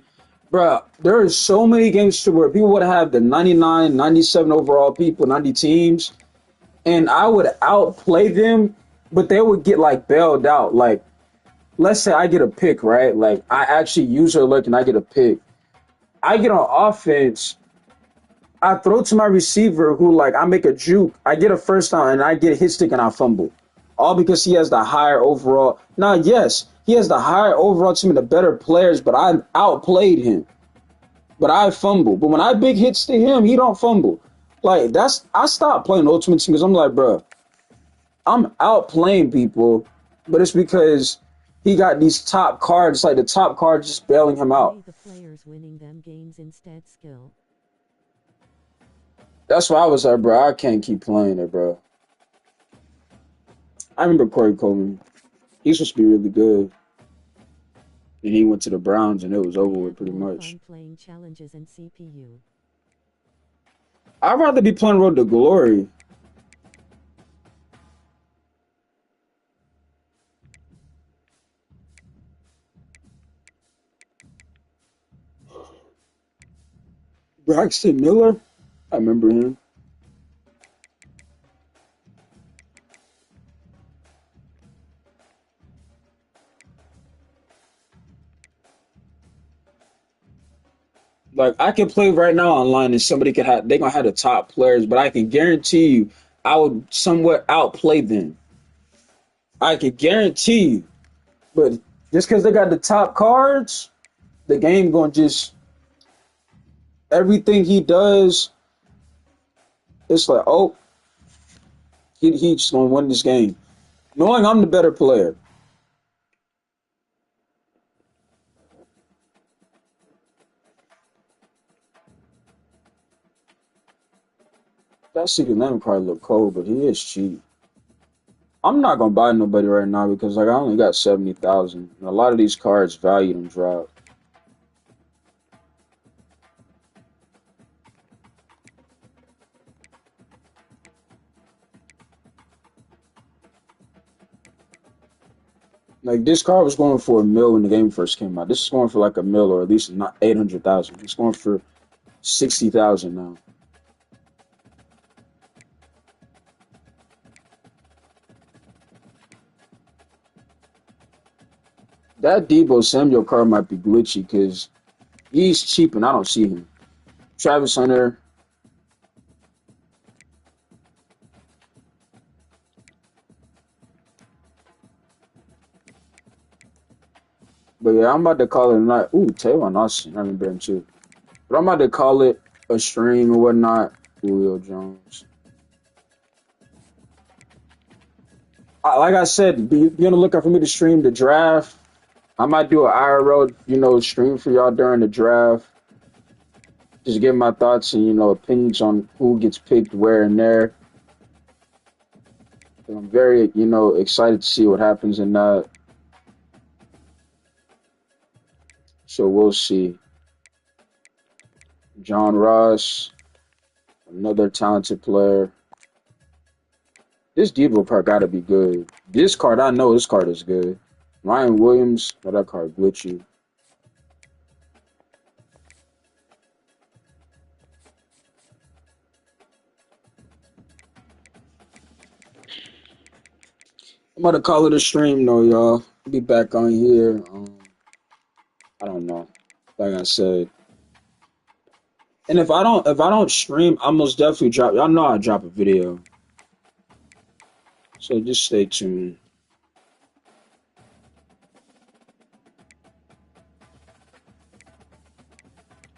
bruh, there is so many games to where people would have the 99, 97 overall people, 90 teams, and I would outplay them, but they would get like bailed out. Like, let's say I get a pick, right? Like I actually use her look and I get a pick. I get on offense, I throw to my receiver who like I make a juke, I get a first down and I get a hit stick and I fumble. All because he has the higher overall. Now, yes, he has the higher overall team and the better players, but I outplayed him. But I fumble. But when I big hits to him, he don't fumble. Like that's I stopped playing Ultimate Team because I'm like, bro, I'm outplaying people, but it's because he got these top cards, like the top cards just bailing him out. Play the players winning them games instead skill. That's why I was like, bro, I can't keep playing it, bro. I remember Corey Coleman. He's supposed to be really good. And he went to the Browns and it was I over with have pretty more much. fun playing challenges and CPU. I'd rather be playing Road to Glory. Braxton Miller? I remember him. Like I can play right now online and somebody could have they gonna have the top players, but I can guarantee you I would somewhat outplay them. I can guarantee you. But just because they got the top cards, the game gonna just everything he does, it's like, oh, he's just gonna win this game. Knowing I'm the better player. That CeeDee Lamb probably look cold, but he is cheap. I'm not gonna buy nobody right now because like I only got 70,000. And a lot of these cards value them drop. Like this card was going for a mil when the game first came out. This is going for like a mil or at least not 800,000. It's going for 60,000 now. That Debo Samuel card might be glitchy because he's cheap and I don't see him. Travis Hunter, but yeah, I'm about to call it a night. Ooh, Tavon Austin, I remember him too. But I'm about to call it a stream or whatnot. Julio Jones. Like I said, be on the lookout for me to stream the draft. I might do an IRL, stream for y'all during the draft. Just give my thoughts and opinions on who gets picked where and there. I'm very excited to see what happens in that. So we'll see. John Ross, another talented player. This Debo card got to be good. This card, I know this card is good. Ryan Williams, that card glitchy. I'm about to call it a stream though, y'all. Be back on here. I don't know. Like I said. And if I don't stream, I most definitely drop. Y'all know I drop a video. So just stay tuned.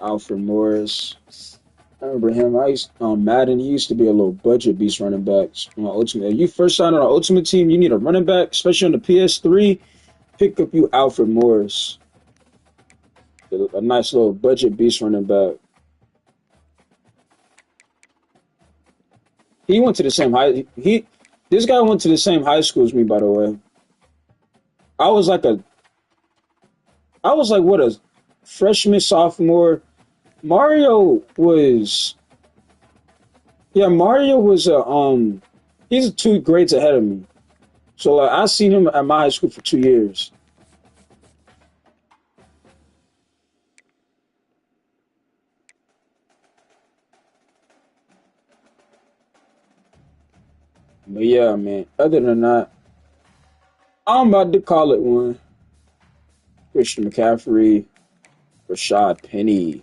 Alfred Morris. I remember him. I used Madden. He used to be a little budget beast running back on Ultimate. If you first signed on an Ultimate team, you need a running back, especially on the PS3. Pick up you Alfred Morris, a nice little budget beast running back. He went to the same high. This guy went to the same high school as me, by the way. I was like a, I was like what a freshman, sophomore. Mario was, yeah, Mario was he's 2 grades ahead of me. So like, I seen him at my high school for 2 years. But yeah, man. Other than that, I'm about to call it one. Christian McCaffrey, Rashad Penny.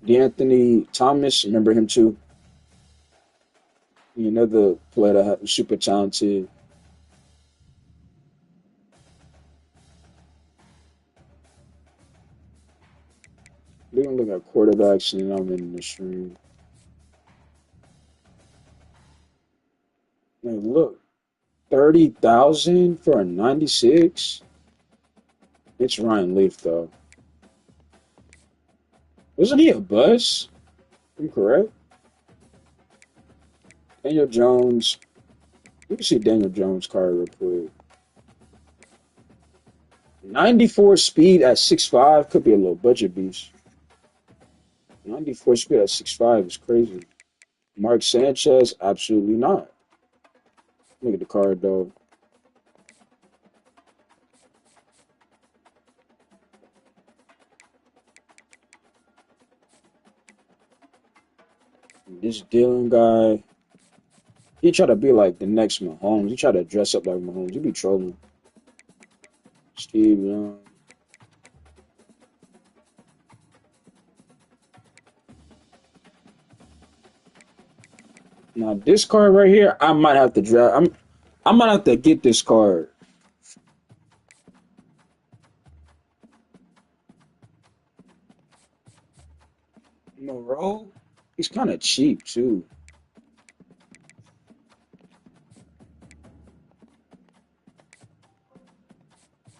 D'Anthony Thomas, remember him too. Another player that was super talented. We're gonna look at quarterbacks and I'm in the stream. Man, look, 30,000 for a 96. It's Ryan Leaf though. Wasn't he a bust? I'm correct. Daniel Jones. You can see Daniel Jones' card real quick. 94 speed at 6'5" could be a little budget beast. 94 speed at 6'5" is crazy. Mark Sanchez, absolutely not. Look at the card though. This Dylan guy, he try to be like the next Mahomes. He try to dress up like Mahomes. He be trolling. Steve Young. Now this card right here, I might have to draft. I might have to get this card. Moreau, he's kind of cheap too.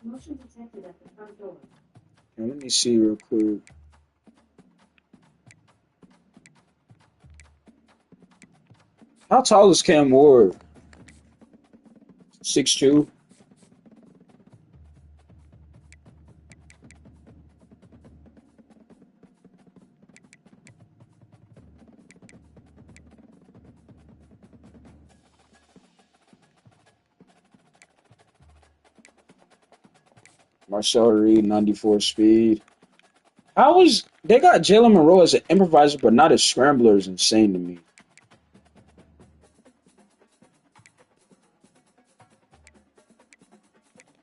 Motion detected at the front door. Now, let me see real quick. How tall is Cam Ward? 6'2". Marcel Reed, 94 speed. How is they got Jalen Monroe as an improviser, but not a scrambler is insane to me.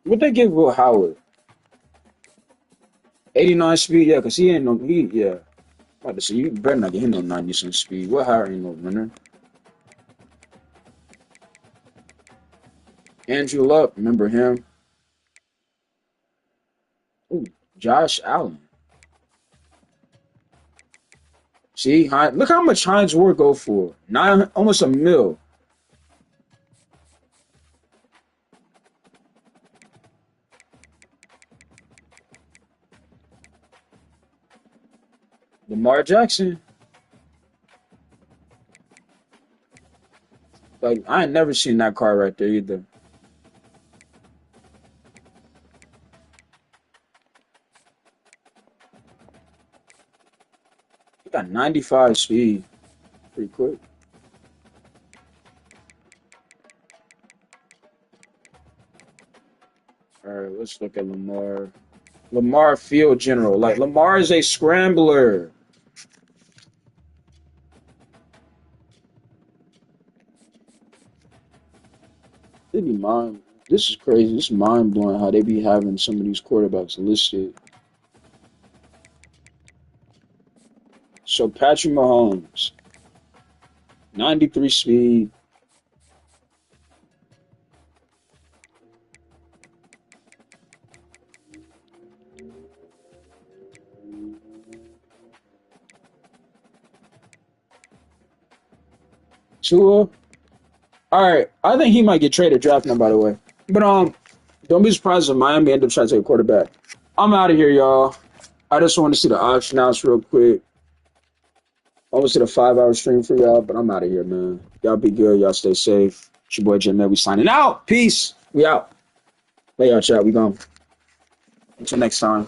What they give Will Howard? 89 speed, yeah, cause he ain't no yeah. About to say you better not get him no 90 some speed. Will Howard ain't no runner. Andrew Luck, remember him? Ooh, Josh Allen. See, look how much Hines Ward go for. Almost a mil. Lamar Jackson. Like, I ain't never seen that card right there either. He got 95 speed. Pretty quick. All right, let's look at Lamar. Lamar field general. Like, Lamar is a scrambler. It'd be mind. This is crazy. This is mind blowing how they be having some of these quarterbacks listed. So Patrick Mahomes, 93 speed. Tua. All right, I think he might get traded draft now, by the way. But don't be surprised if Miami end up trying to take a quarterback. I'm out of here, y'all. I just want to see the auction house real quick. Almost hit a 5-hour stream for y'all, but I'm out of here, man. Y'all be good. Y'all stay safe. It's your boy Jim. We signing out. Peace. We out. Lay out, chat. We gone. Until next time.